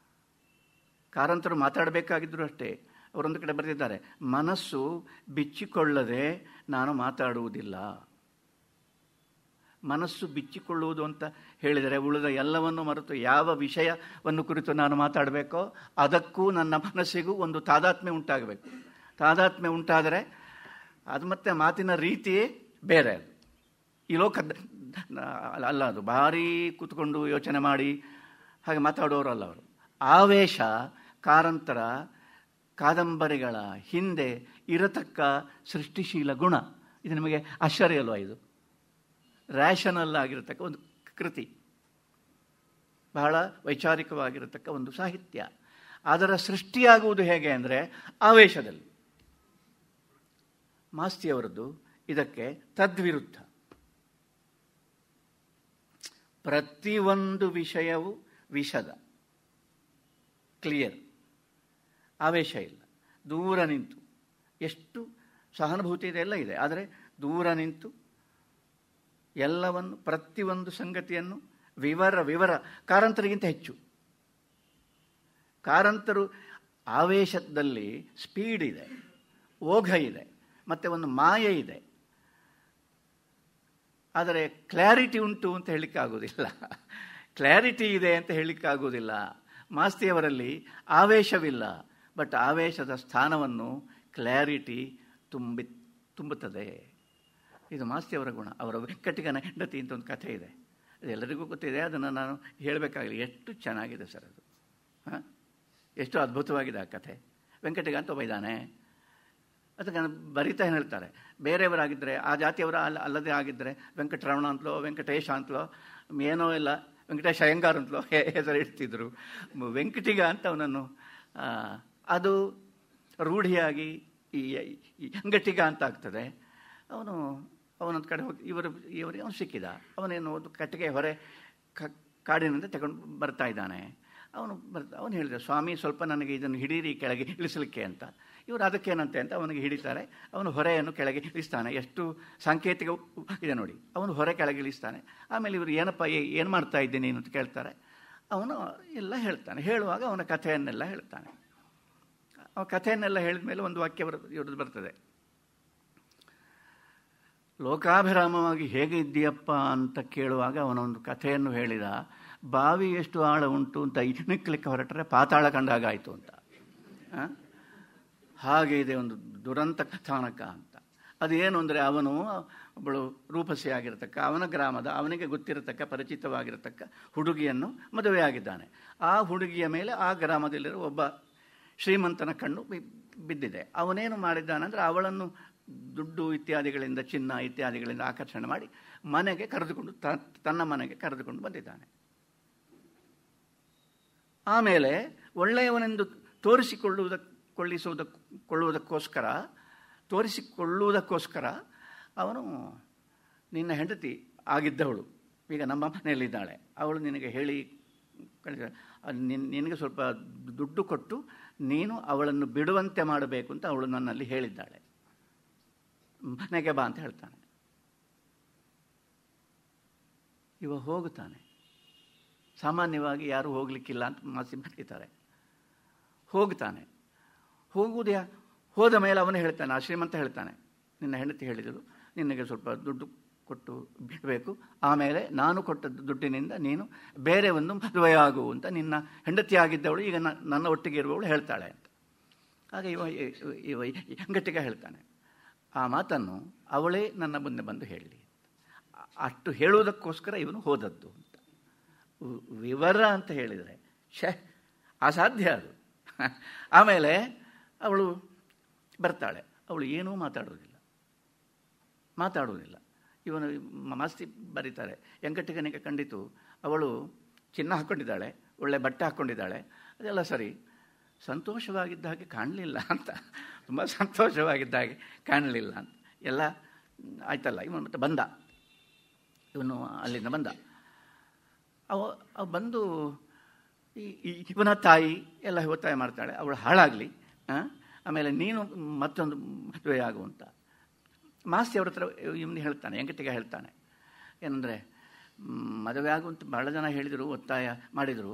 ಕಾರಂತರು ಮಾತಾಡಬೇಕಾಗಿದ್ದರು ಅಷ್ಟೇ. ಅವರೊಂದು ಕಡೆ ಬರೆದಿದ್ದಾರೆ, ಮನಸ್ಸು ಬಿಚ್ಚಿಕೊಳ್ಳದೆ ನಾನು ಮಾತಾಡುವುದಿಲ್ಲ. ಮನಸ್ಸು ಬಿಚ್ಚಿಕೊಳ್ಳುವುದು ಅಂತ ಹೇಳಿದರೆ ಉಳಿದ ಎಲ್ಲವನ್ನು ಮರೆತು ಯಾವ ವಿಷಯವನ್ನು ಕುರಿತು ನಾನು ಮಾತಾಡಬೇಕೋ ಅದಕ್ಕೂ ನನ್ನ ಮನಸ್ಸಿಗೂ ಒಂದು ತಾದಾತ್ಮ್ಯ ಉಂಟಾಗಬೇಕು. ತಾದಾತ್ಮ್ಯ ಉಂಟಾದರೆ ಅದು ಮತ್ತೆ ಮಾತಿನ ರೀತಿಯೇ ಬೇರೆ. ಅದು ಈ ಲೋಕದ ಅಲ್ಲ, ಅದು ಭಾರೀ ಕೂತ್ಕೊಂಡು ಯೋಚನೆ ಮಾಡಿ ಹಾಗೆ ಮಾತಾಡೋರಲ್ಲ ಅವರು. ಆವೇಶ ಕಾರಂತರ ಕಾದಂಬರಿಗಳ ಹಿಂದೆ ಇರತಕ್ಕ ಸೃಷ್ಟಿಶೀಲ ಗುಣ. ಇದು ನಿಮಗೆ ಆಶ್ಚರ್ಯ ಅಲ್ವಾ? ಇದು ರ್ಯಾಷನಲ್ ಆಗಿರತಕ್ಕ ಒಂದು ಕೃತಿ, ಬಹಳ ವೈಚಾರಿಕವಾಗಿರತಕ್ಕ ಒಂದು ಸಾಹಿತ್ಯ. ಅದರ ಸೃಷ್ಟಿಯಾಗುವುದು ಹೇಗೆ ಅಂದರೆ ಆವೇಶದಲ್ಲಿ. ಮಾಸ್ತಿಯವರದ್ದು ಇದಕ್ಕೆ ತದ್ವಿರುದ್ಧ. ಪ್ರತಿಯೊಂದು ವಿಷಯವು ವಿಷದ, ಕ್ಲಿಯರ್, ಆವೇಶ ಇಲ್ಲ. ದೂರ ನಿಂತು, ಎಷ್ಟು ಸಹಾನುಭೂತಿ ಇದೆ ಎಲ್ಲ ಇದೆ, ಆದರೆ ದೂರ ನಿಂತು ಎಲ್ಲವನ್ನು ಪ್ರತಿಯೊಂದು ಸಂಗತಿಯನ್ನು ವಿವರ ಕಾರಂತರಿಗಿಂತ ಹೆಚ್ಚು. ಕಾರಂತರು ಆವೇಶದಲ್ಲಿ ಸ್ಪೀಡ್ ಇದೆ, ಓಘ ಇದೆ, ಮತ್ತು ಒಂದು ಮಾಯೆ ಇದೆ. ಆದರೆ ಕ್ಲಾರಿಟಿ ಉಂಟು ಅಂತ ಹೇಳಲಿಕ್ಕಾಗೋದಿಲ್ಲ, ಕ್ಲಾರಿಟಿ ಇದೆ ಅಂತ ಹೇಳಲಿಕ್ಕಾಗೋದಿಲ್ಲ. ಮಾಸ್ತಿಯವರಲ್ಲಿ ಆವೇಶವಿಲ್ಲ, ಬಟ್ ಆವೇಶದ ಸ್ಥಾನವನ್ನು ಕ್ಲಾರಿಟಿ ತುಂಬುತ್ತದೆ. ಇದು ಮಾಸ್ತಿಯವರ ಗುಣ. ಅವರ ವೆಂಕಟಿಗನ ಹೆಂಡತಿ ಅಂತ ಒಂದು ಕಥೆ ಇದೆ, ಅದೆಲ್ಲರಿಗೂ ಗೊತ್ತಿದೆ, ಅದನ್ನು ನಾನು ಹೇಳಬೇಕಾಗಿಲ್ಲ. ಎಷ್ಟು ಚೆನ್ನಾಗಿದೆ ಸರ್ ಅದು, ಎಷ್ಟು ಅದ್ಭುತವಾಗಿದೆ ಆ ಕಥೆ. ವೆಂಕಟಿಗ ಅಂತ ಒಬ್ಬ ಇದ್ದಾನೆ, ಅದಕ್ಕೆ ಬರಿತಾ ಏನು ಹೇಳ್ತಾರೆ, ಬೇರೆಯವರಾಗಿದ್ದರೆ, ಆ ಜಾತಿಯವರ ಅಲ್ಲದೆ ಆಗಿದ್ದರೆ ವೆಂಕಟರಮಣ ಅಂತಲೋ ವೆಂಕಟೇಶ ಅಂತಲೋ ಏನೋ ಇಲ್ಲ, ವೆಂಕಟೇಶ ಅಯ್ಯಂಗಾರ್ ಅಂತಲೋ ಹೆಸರು ಇಡ್ತಿದ್ರು. ವೆಂಕಟಿಗ ಅಂತ ಅವನನ್ನು ಅದು ರೂಢಿಯಾಗಿ ಈ ಅಂಗಟಿಗ ಅಂತ ಆಗ್ತದೆ. ಅವನೊಂದು ಕಡೆ ಹೋಗಿ ಇವರಿಗೆ ಅವನು ಸಿಕ್ಕಿದ. ಅವನೇನು ಒಂದು ಕಟ್ಟಿಗೆ ಹೊರೆ ಕಾಡಿನಿಂದ ತಗೊಂಡು ಬರ್ತಾ ಇದ್ದಾನೆ. ಅವನು ಹೇಳಿದ, ಸ್ವಾಮಿ ಸ್ವಲ್ಪ ನನಗೆ ಇದನ್ನು ಹಿಡೀರಿ ಕೆಳಗೆ ಇಳಿಸಲಿಕ್ಕೆ ಅಂತ. ಇವರು ಅದಕ್ಕೇನಂತೆ ಅಂತ ಅವನಿಗೆ ಹಿಡಿತಾರೆ. ಅವನು ಹೊರೆಯನ್ನು ಕೆಳಗೆ ಇಳಿಸ್ತಾನೆ. ಎಷ್ಟು ಸಾಂಕೇತಿಕ ಇದೆ ನೋಡಿ. ಅವನು ಹೊರೆ ಕೆಳಗೆ ಇಳಿಸ್ತಾನೆ. ಆಮೇಲೆ ಇವರು ಏನಪ್ಪ ಏನು ಮಾಡ್ತಾ ಇದ್ದೀನಿ ಅಂತ ಕೇಳ್ತಾರೆ. ಅವನು ಎಲ್ಲ ಹೇಳ್ತಾನೆ. ಹೇಳುವಾಗ ಅವನ ಕಥೆಯನ್ನೆಲ್ಲ ಹೇಳ್ತಾನೆ. ಆ ಕಥೆಯನ್ನೆಲ್ಲ ಹೇಳಿದ ಮೇಲೆ ಒಂದು ವಾಕ್ಯ ಇವ್ರದ್ದು ಬರ್ತದೆ, ಲೋಕಾಭಿರಾಮವಾಗಿ ಹೇಗೆ ಇದ್ದೀಯಪ್ಪ ಅಂತ ಕೇಳುವಾಗ ಅವನೊಂದು ಕಥೆಯನ್ನು ಹೇಳಿದ. ಬಾವಿ ಎಷ್ಟು ಆಳ ಉಂಟು ಅಂತ ನಿಕ್ಕಲಿಕ್ಕೆ ಹೊರಟ್ರೆ ಪಾತಾಳ ಕಂಡಾಗ ಆಯಿತು ಅಂತ. ಹಾಗೆ ಇದೆ ಒಂದು ದುರಂತ ಕಥಾನಕ ಅಂತ. ಅದೇನು ಅಂದರೆ, ಅವನು ಒಬ್ಬಳು ರೂಪಸಿ ಆಗಿರತಕ್ಕ, ಅವನ ಗ್ರಾಮದ, ಅವನಿಗೆ ಗೊತ್ತಿರತಕ್ಕ, ಪರಿಚಿತವಾಗಿರತಕ್ಕ ಹುಡುಗಿಯನ್ನು ಮದುವೆಯಾಗಿದ್ದಾನೆ. ಆ ಹುಡುಗಿಯ ಮೇಲೆ ಆ ಗ್ರಾಮದಲ್ಲಿರುವ ಒಬ್ಬ ಶ್ರೀಮಂತನ ಕಣ್ಣು ಬಿದ್ದಿದೆ. ಅವನೇನು ಮಾಡಿದ್ದಾನಂದರೆ, ಅವಳನ್ನು ದುಡ್ಡು ಇತ್ಯಾದಿಗಳಿಂದ, ಚಿನ್ನ ಇತ್ಯಾದಿಗಳಿಂದ ಆಕರ್ಷಣೆ ಮಾಡಿ ಮನೆಗೆ ಕರೆದುಕೊಂಡು ತನ್ನ ಮನೆಗೆ ಕರೆದುಕೊಂಡು ಬಂದಿದ್ದಾನೆ. ಆಮೇಲೆ ಒಳ್ಳೆಯವನೆಂದು ತೋರಿಸಿಕೊಳ್ಳುವುದಕ್ಕೋಸ್ಕರ ಅವನು, ನಿನ್ನ ಹೆಂಡತಿ ಆಗಿದ್ದವಳು ಈಗ ನಮ್ಮ ಮನೆಯಲ್ಲಿದ್ದಾಳೆ, ಅವಳು ನಿನಗೆ ಹೇಳಿ ನಿನಗೆ ಸ್ವಲ್ಪ ದುಡ್ಡು ಕೊಟ್ಟು ನೀನು ಅವಳನ್ನು ಬಿಡುವಂತೆ ಮಾಡಬೇಕು ಅಂತ ಅವಳು ನನ್ನಲ್ಲಿ ಹೇಳಿದ್ದಾಳೆ, ಮನೆಗೆ ಬಾ ಅಂತ ಹೇಳ್ತಾನೆ. ಇವ ಹೋಗುತ್ತಾನೆ. ಸಾಮಾನ್ಯವಾಗಿ ಯಾರೂ ಹೋಗಲಿಕ್ಕಿಲ್ಲ ಅಂತ ಮಾಸಿ ಬರೀತಾರೆ. ಹೋಗ್ತಾನೆ. ಹೋದ ಮೇಲೆ ಅವನು ಹೇಳ್ತಾನೆ, ಆ ಶ್ರೀಮಂತ ಹೇಳ್ತಾನೆ, ನಿನ್ನ ಹೆಂಡತಿ ಹೇಳಿದಳು ನಿನಗೆ ಸ್ವಲ್ಪ ದುಡ್ಡು ಕೊಟ್ಟು ಬಿಡಬೇಕು, ಆಮೇಲೆ ನಾನು ಕೊಟ್ಟ ದುಡ್ಡಿನಿಂದ ನೀನು ಬೇರೆ ಒಂದು ಮದುವೆಯಾಗು ಅಂತ ನಿನ್ನ ಹೆಂಡತಿಯಾಗಿದ್ದವಳು ಈಗ ನನ್ನ ಒಟ್ಟಿಗೆ ಇರುವವಳು ಹೇಳ್ತಾಳೆ ಅಂತ. ಹಾಗೆ ಇವ ಅಂಗಟಿಗ ಹೇಳ್ತಾನೆ, ಆ ಮಾತನ್ನು ಅವಳೇ ನನ್ನ ಮುಂದೆ ಬಂದು ಹೇಳಲಿ, ಅಷ್ಟು ಹೇಳುವುದಕ್ಕೋಸ್ಕರ ಇವನು ಹೋದದ್ದು ಅಂತ. ವಿವರ ಅಂತ ಹೇಳಿದರೆ ಅಸಾಧ್ಯ ಅದು. ಆಮೇಲೆ ಅವಳು ಬರ್ತಾಳೆ. ಅವಳು ಏನೂ ಮಾತಾಡುವುದಿಲ್ಲ. ಇವನು ಮಾಸ್ತಿ ಬರೀತಾರೆ, ವೆಂಕಟಿಗನಿಗೆ ಕಂಡಿತು ಅವಳು ಚಿನ್ನ ಹಾಕ್ಕೊಂಡಿದ್ದಾಳೆ, ಒಳ್ಳೆ ಬಟ್ಟೆ ಹಾಕ್ಕೊಂಡಿದ್ದಾಳೆ, ಅದೆಲ್ಲ ಸರಿ, ಸಂತೋಷವಾಗಿದ್ದ ಹಾಗೆ ಕಾಣಲಿಲ್ಲ ಅಂತ, ತುಂಬ ಸಂತೋಷವಾಗಿದ್ದ ಹಾಗೆ ಕಾಣಲಿಲ್ಲ ಅಂತ. ಎಲ್ಲ ಆಯ್ತಲ್ಲ. ಇವನು ಮತ್ತೆ ಬಂದ, ಇವನು ಅಲ್ಲಿಂದ ಬಂದ. ಅವ ಬಂದು ಇವನ ತಾಯಿ ಎಲ್ಲ ಒತ್ತಾಯ ಮಾಡ್ತಾಳೆ, ಅವಳು ಹಾಳಾಗಲಿ, ಆಮೇಲೆ ನೀನು ಮತ್ತೊಂದು ಮದುವೆ ಆಗುವಂತ. ಮಾಸ್ತಿ ಅವ್ರ ಹತ್ರ ಇವನು ಹೇಳ್ತಾನೆ, ವೆಂಕಟಿಗ ಹೇಳ್ತಾನೆ, ಏನಂದರೆ ಮದುವೆ ಆಗುವಂತ ಬಹಳ ಜನ ಹೇಳಿದರು, ಒತ್ತಾಯ ಮಾಡಿದರು,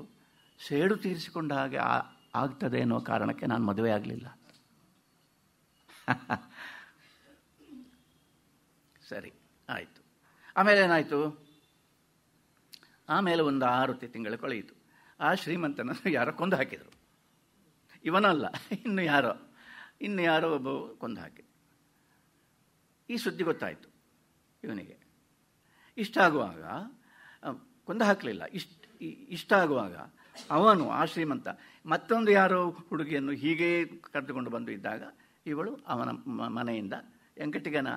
ಸೇಡು ತೀರಿಸಿಕೊಂಡ ಹಾಗೆ ಆಗ್ತದೆ ಅನ್ನೋ ಕಾರಣಕ್ಕೆ ನಾನು ಮದುವೆ ಆಗಲಿಲ್ಲ. ಸರಿ ಆಯಿತು. ಆಮೇಲೆ ಏನಾಯಿತು? ಆಮೇಲೆ ಒಂದು 6 ತಿಂಗಳು ಕಳೆಯಿತು. ಆ ಶ್ರೀಮಂತನನ್ನು ಯಾರೋ ಕೊಂದು ಹಾಕಿದರು. ಇವನಲ್ಲ, ಇನ್ನು ಯಾರೋ ಒಬ್ಬ ಕೊಂದು ಹಾಕಿದ್ರು. ಈ ಸುದ್ದಿ ಗೊತ್ತಾಯಿತು ಇವನಿಗೆ. ಇಷ್ಟಾಗುವಾಗ ಕೊಂದು ಹಾಕಲಿಲ್ಲ. ಇಷ್ಟಾಗುವಾಗ ಅವನು, ಆ ಶ್ರೀಮಂತ, ಮತ್ತೊಂದು ಯಾರೋ ಹುಡುಗಿಯನ್ನು ಹೀಗೇ ಕರೆದುಕೊಂಡು ಬಂದು ಇದ್ದಾಗ ಇವಳು ಅವನ ಮನೆಯಿಂದ ವೆಂಕಟಿಗನ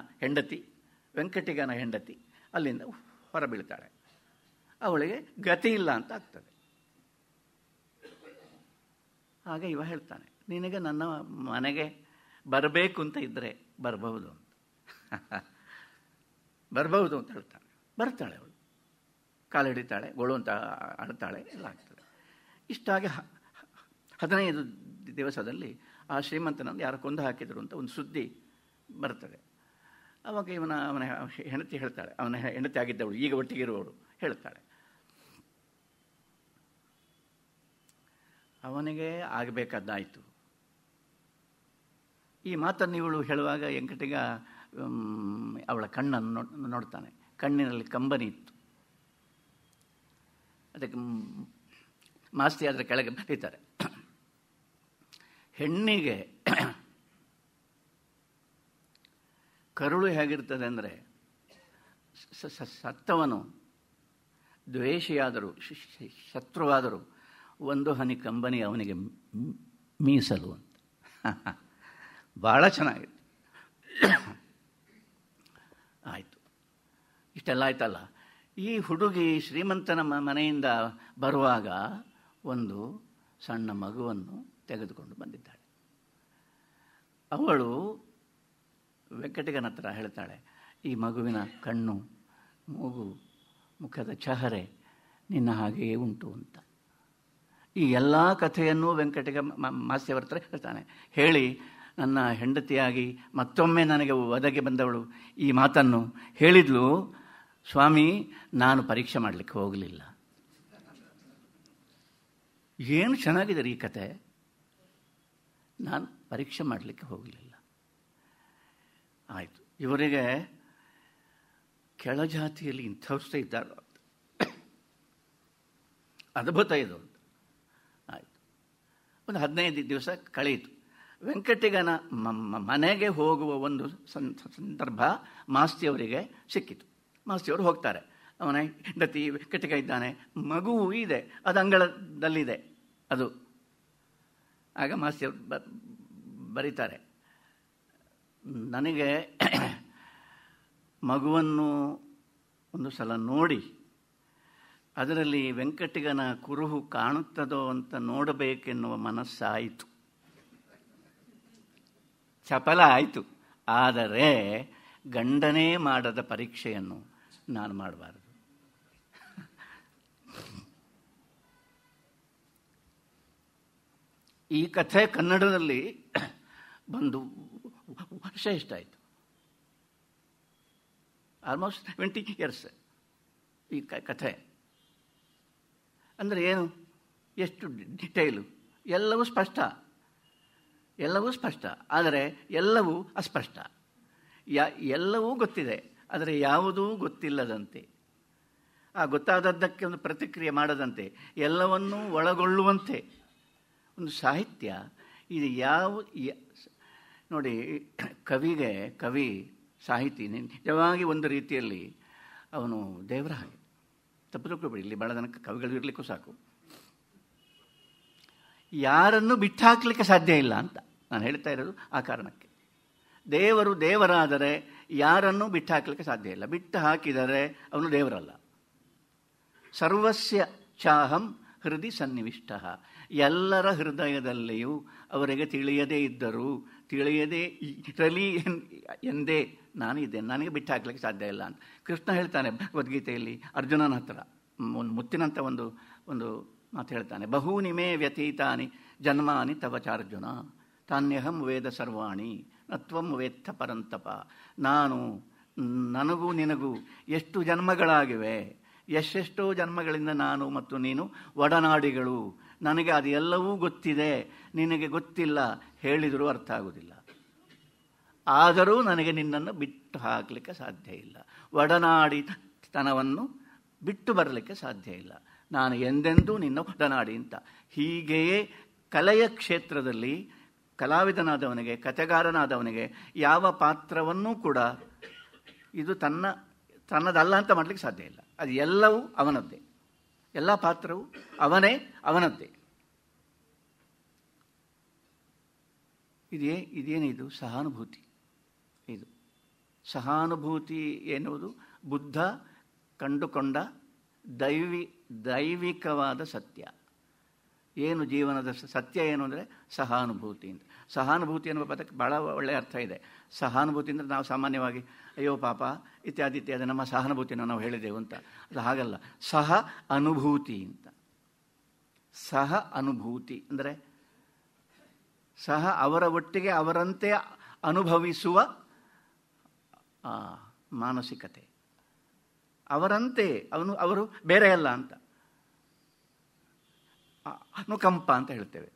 ಹೆಂಡತಿ ಅಲ್ಲಿಂದ ಹೊರಬೀಳ್ತಾಳೆ. ಅವಳಿಗೆ ಗತಿ ಇಲ್ಲ ಅಂತ ಆಗ್ತದೆ. ಆಗ ಇವ ಹೇಳ್ತಾನೆ, ನಿನಗೆ ನನ್ನ ಮನೆಗೆ ಬರಬೇಕು ಅಂತ ಇದ್ದರೆ ಬರಬಹುದು ಅಂತ ಹೇಳ್ತಾನೆ. ಬರ್ತಾಳೆ ಅವಳು, ಕಾಲು ಹಿಡಿತಾಳೆ, ಗೋಳು ಅಂತ ಆಡ್ತಾಳೆ, ಎಲ್ಲ ಆಗ್ತದೆ. ಇಷ್ಟಾಗಿ 15 ದಿವಸದಲ್ಲಿ ಆ ಶ್ರೀಮಂತನನ್ನು ಯಾರು ಕೊಂದು ಹಾಕಿದರು ಅಂತ ಒಂದು ಸುದ್ದಿ ಬರ್ತದೆ. ಅವಾಗ ಅವನ ಹೆಂಡತಿ ಹೇಳ್ತಾಳೆ, ಅವನ ಹೆಂಡತಿ ಆಗಿದ್ದವಳು, ಈಗ ಒಟ್ಟಿಗೆ ಇರುವವಳು ಹೇಳ್ತಾಳೆ, ಅವನಿಗೆ ಆಗಬೇಕಾದ್ದಾಯಿತು. ಈ ಮಾತನ್ನು ಇವಳು ಹೇಳುವಾಗ ವೆಂಕಟಿಗ ಅವಳ ಕಣ್ಣನ್ನು ನೋಡ್ತಾನೆ. ಕಣ್ಣಿನಲ್ಲಿ ಕಂಬನಿ ಇತ್ತು. ಅದಕ್ಕೆ ಮಾಸ್ತಿ ಅದರ ಕೆಳಗೆ ಬರೀತಾರೆ, ಹೆಣ್ಣಿಗೆ ಕರುಳು ಹೇಗಿರ್ತದೆ ಅಂದರೆ, ಸತ್ತವನು ದ್ವೇಷಿಯಾದರೂ ಶತ್ರುವಾದರೂ ಒಂದು ಹನಿ ಕಂಬನಿ ಅವನಿಗೆ ಮೀಸಲು ಅಂತ. ಭಾಳ ಚೆನ್ನಾಗಿದೆ. ಆಯಿತು, ಇಷ್ಟೆಲ್ಲ ಆಯ್ತಲ್ಲ. ಈ ಹುಡುಗಿ ಶ್ರೀಮಂತನ ಮನೆಯಿಂದ ಬರುವಾಗ ಒಂದು ಸಣ್ಣ ಮಗುವನ್ನು ತೆಗೆದುಕೊಂಡು ಬಂದಿದ್ದಾಳೆ. ಅವಳು ವೆಂಕಟಿಗನ ಹತ್ರ ಹೇಳ್ತಾಳೆ, ಈ ಮಗುವಿನ ಕಣ್ಣು, ಮೂಗು, ಮುಖದ ಚಹರೆ ನಿನ್ನ ಹಾಗೆಯೇ ಉಂಟು ಅಂತ. ಈ ಎಲ್ಲ ಕಥೆಯನ್ನು ವೆಂಕಟಿಗ ಮಾಸ್ತಿಯವರ ಹತ್ರ ಹೇಳ್ತಾನೆ. ಹೇಳಿ ನನ್ನ ಹೆಂಡತಿಯಾಗಿ ಮತ್ತೊಮ್ಮೆ ನನಗೆ ಒದಗಿ ಬಂದವಳು ಈ ಮಾತನ್ನು ಹೇಳಿದ್ಲು, ಸ್ವಾಮಿ ನಾನು ಪರೀಕ್ಷೆ ಮಾಡಲಿಕ್ಕೆ ಹೋಗಲಿಲ್ಲ. ಏನು ಚೆನ್ನಾಗಿದೆ ಈ ಕತೆ, ನಾನು ಪರೀಕ್ಷೆ ಮಾಡಲಿಕ್ಕೆ ಹೋಗಲಿಲ್ಲ. ಆಯಿತು, ಇವರಿಗೆ ಕೆಳಜಾತಿಯಲ್ಲಿ ಇಂಥವ್ರಷ್ಟೇ ಇದ್ದಾರೋ ಅದ್ಭುತ ಇದು ಅಂತ. ಆಯಿತು, ಒಂದು 15 ದಿವಸ ಕಳೆಯಿತು. ವೆಂಕಟಿಗನ ಮನೆಗೆ ಹೋಗುವ ಒಂದು ಸಂದರ್ಭ ಮಾಸ್ತಿಯವರಿಗೆ ಸಿಕ್ಕಿತು. ಮಾಸ್ತಿಯವರು ಹೋಗ್ತಾರೆ. ಅವನ ಹೆಂಡತಿ ವೆಂಕಟಿಗ ಇದ್ದಾನೆ, ಮಗುವು ಇದೆ, ಅದು ಅಂಗಳದಲ್ಲಿದೆ. ಅದು ಆಗ ಮಾಸ್ತಿಯವರು ಬರೀತಾರೆ, ನನಗೆ ಮಗುವನ್ನು ಒಂದು ಸಲ ನೋಡಿ ಅದರಲ್ಲಿ ವೆಂಕಟಿಗನ ಕುರುಹು ಕಾಣುತ್ತದೋ ಅಂತ ನೋಡಬೇಕೆನ್ನುವ ಮನಸ್ಸಾಯಿತು. ಚಪಲ ಆಯಿತು. ಆದರೆ ಗಂಡನೇ ಮಾಡದ ಪರೀಕ್ಷೆಯನ್ನು ನಾನು ಮಾಡಬಾರದು. ಈ ಕಥೆ ಕನ್ನಡದಲ್ಲಿ ಬಂದು ವರ್ಷ ಎಷ್ಟಾಯಿತು? ಆಲ್ಮೋಸ್ಟ್ 20 years ಈ ಕಥೆ. ಅಂದರೆ ಏನು, ಎಷ್ಟು ಡಿಟೇಲು, ಎಲ್ಲವೂ ಸ್ಪಷ್ಟ, ಎಲ್ಲವೂ ಸ್ಪಷ್ಟ, ಆದರೆ ಎಲ್ಲವೂ ಅಸ್ಪಷ್ಟ. ಎಲ್ಲವೂ ಗೊತ್ತಿದೆ, ಆದರೆ ಯಾವುದೂ ಗೊತ್ತಿಲ್ಲದಂತೆ, ಆ ಗೊತ್ತಾದದ್ದಕ್ಕೆ ಒಂದು ಪ್ರತಿಕ್ರಿಯೆ ಮಾಡದಂತೆ, ಎಲ್ಲವನ್ನೂ ಒಳಗೊಳ್ಳುವಂತೆ ಒಂದು ಸಾಹಿತ್ಯ ಇದು. ನೋಡಿ, ಕವಿ ಸಾಹಿತಿ ನಿಜವಾಗಿ ಒಂದು ರೀತಿಯಲ್ಲಿ ಅವನು ದೇವರ ಹಾಗೆ. ತಪ್ಪು ತಿಳ್ಕೊಬೇಡಿ, ಇಲ್ಲಿ ಭಾಳ ಜನಕ್ಕೆ ಕವಿಗಳು ಇರಲಿಕ್ಕೂ ಸಾಕು, ಯಾರನ್ನು ಬಿಟ್ಟು ಹಾಕಲಿಕ್ಕೆ ಸಾಧ್ಯ ಇಲ್ಲ ಅಂತ ನಾನು ಹೇಳ್ತಾ ಇರೋದು ಆ ಕಾರಣಕ್ಕೆ. ದೇವರು ದೇವರಾದರೆ ಯಾರನ್ನು ಬಿಟ್ಟು ಹಾಕಲಿಕ್ಕೆ ಸಾಧ್ಯ ಇಲ್ಲ. ಬಿಟ್ಟು ಹಾಕಿದರೆ ಅವನು ದೇವರಲ್ಲ. ಸರ್ವಸ್ಯ ಚಾಹಂ ಹೃದಯ ಸನ್ನಿವಿಷ್ಟ. ಎಲ್ಲರ ಹೃದಯದಲ್ಲಿಯೂ ಅವರಿಗೆ ತಿಳಿಯದೇ ಇದ್ದರೂ ತಿಳಿಯದೇ ಇರಲಿ ಎಂದೇ ನಾನು ಇದ್ದೇನೆ, ನನಗೆ ಬಿಟ್ಟು ಹಾಕ್ಲಿಕ್ಕೆ ಸಾಧ್ಯ ಇಲ್ಲ ಅಂತ ಕೃಷ್ಣ ಹೇಳ್ತಾನೆ ಭಗವದ್ಗೀತೆಯಲ್ಲಿ ಅರ್ಜುನನ ಹತ್ರ. ಒಂದು ಮುತ್ತಿನಂಥ ಒಂದು ಮಾತು ಹೇಳ್ತಾನೆ, ಬಹೂನಿ ಮೇ ವ್ಯತೀತಾನಿ ಜನ್ಮಾನಿ ತವ ಚಾರ್ಜುನ ತಾನ್ಯಹಂ ವೇದ ಸರ್ವಾಣಿ ನತ್ವಂ ವೇತ್ತ ಪರಂತಪ. ನನಗೂ ನಿನಗೂ ಎಷ್ಟು ಜನ್ಮಗಳಾಗಿವೆ, ಎಷ್ಟೆಷ್ಟೋ ಜನ್ಮಗಳಿಂದ ನಾನು ಮತ್ತು ನೀನು ಒಡನಾಡಿಗಳು. ನನಗೆ ಅದು ಎಲ್ಲವೂ ಗೊತ್ತಿದೆ, ನಿನಗೆ ಗೊತ್ತಿಲ್ಲ, ಹೇಳಿದರೂ ಅರ್ಥ ಆಗುವುದಿಲ್ಲ. ಆದರೂ ನನಗೆ ನಿನ್ನನ್ನು ಬಿಟ್ಟು ಹಾಕಲಿಕ್ಕೆ ಸಾಧ್ಯ ಇಲ್ಲ. ಒಡನಾಡಿತನವನ್ನು ಬಿಟ್ಟು ಬರಲಿಕ್ಕೆ ಸಾಧ್ಯ ಇಲ್ಲ. ನಾನು ಎಂದೆಂದೂ ನಿನ್ನ ಒಡನಾಡಿ ಅಂತ. ಹೀಗೆಯೇ ಕಲೆಯ ಕ್ಷೇತ್ರದಲ್ಲಿ ಕಲಾವಿದನಾದವನಿಗೆ, ಕಥೆಗಾರನಾದವನಿಗೆ ಯಾವ ಪಾತ್ರವನ್ನೂ ಕೂಡ ಇದು ತನ್ನದಲ್ಲ ಅಂತ ಮಾಡಲಿಕ್ಕೆ ಸಾಧ್ಯ ಇಲ್ಲ. ಅದು ಎಲ್ಲವೂ ಅವನದ್ದೇ, ಎಲ್ಲ ಪಾತ್ರವೂ ಅವನದ್ದೇ. ಇದೇನಿದು ಸಹಾನುಭೂತಿ. ಇದು ಸಹಾನುಭೂತಿ ಎನ್ನುವುದು ಬುದ್ಧ ಕಂಡುಕೊಂಡ ದೈವಿಕವಾದ ಸತ್ಯ. ಏನು ಜೀವನದ ಸತ್ಯ ಏನು ಅಂದರೆ ಸಹಾನುಭೂತಿ ಅಂತ. ಸಹಾನುಭೂತಿ ಎನ್ನುವ ಪದಕ್ಕೆ ಭಾಳ ಒಳ್ಳೆಯ ಅರ್ಥ ಇದೆ. ಸಹಾನುಭೂತಿ ಅಂದರೆ ನಾವು ಸಾಮಾನ್ಯವಾಗಿ ಅಯ್ಯೋ ಪಾಪ ಇತ್ಯಾದಿ ನಮ್ಮ ಸಹಾನುಭೂತಿನ ನಾವು ಹೇಳಿದೆವು ಅಂತ. ಅದು ಹಾಗಲ್ಲ, ಸಹ ಅನುಭೂತಿ ಅಂತ. ಸಹ ಅನುಭೂತಿ ಅಂದರೆ ಅವರ ಒಟ್ಟಿಗೆ ಅವರಂತೆ ಆ ಮಾನಸಿಕತೆ. ಅವರಂತೆ ಅವರು ಬೇರೆ ಅಲ್ಲ ಅಂತ. ಅನುಕಂಪ ಅಂತ ಹೇಳ್ತೇವೆ.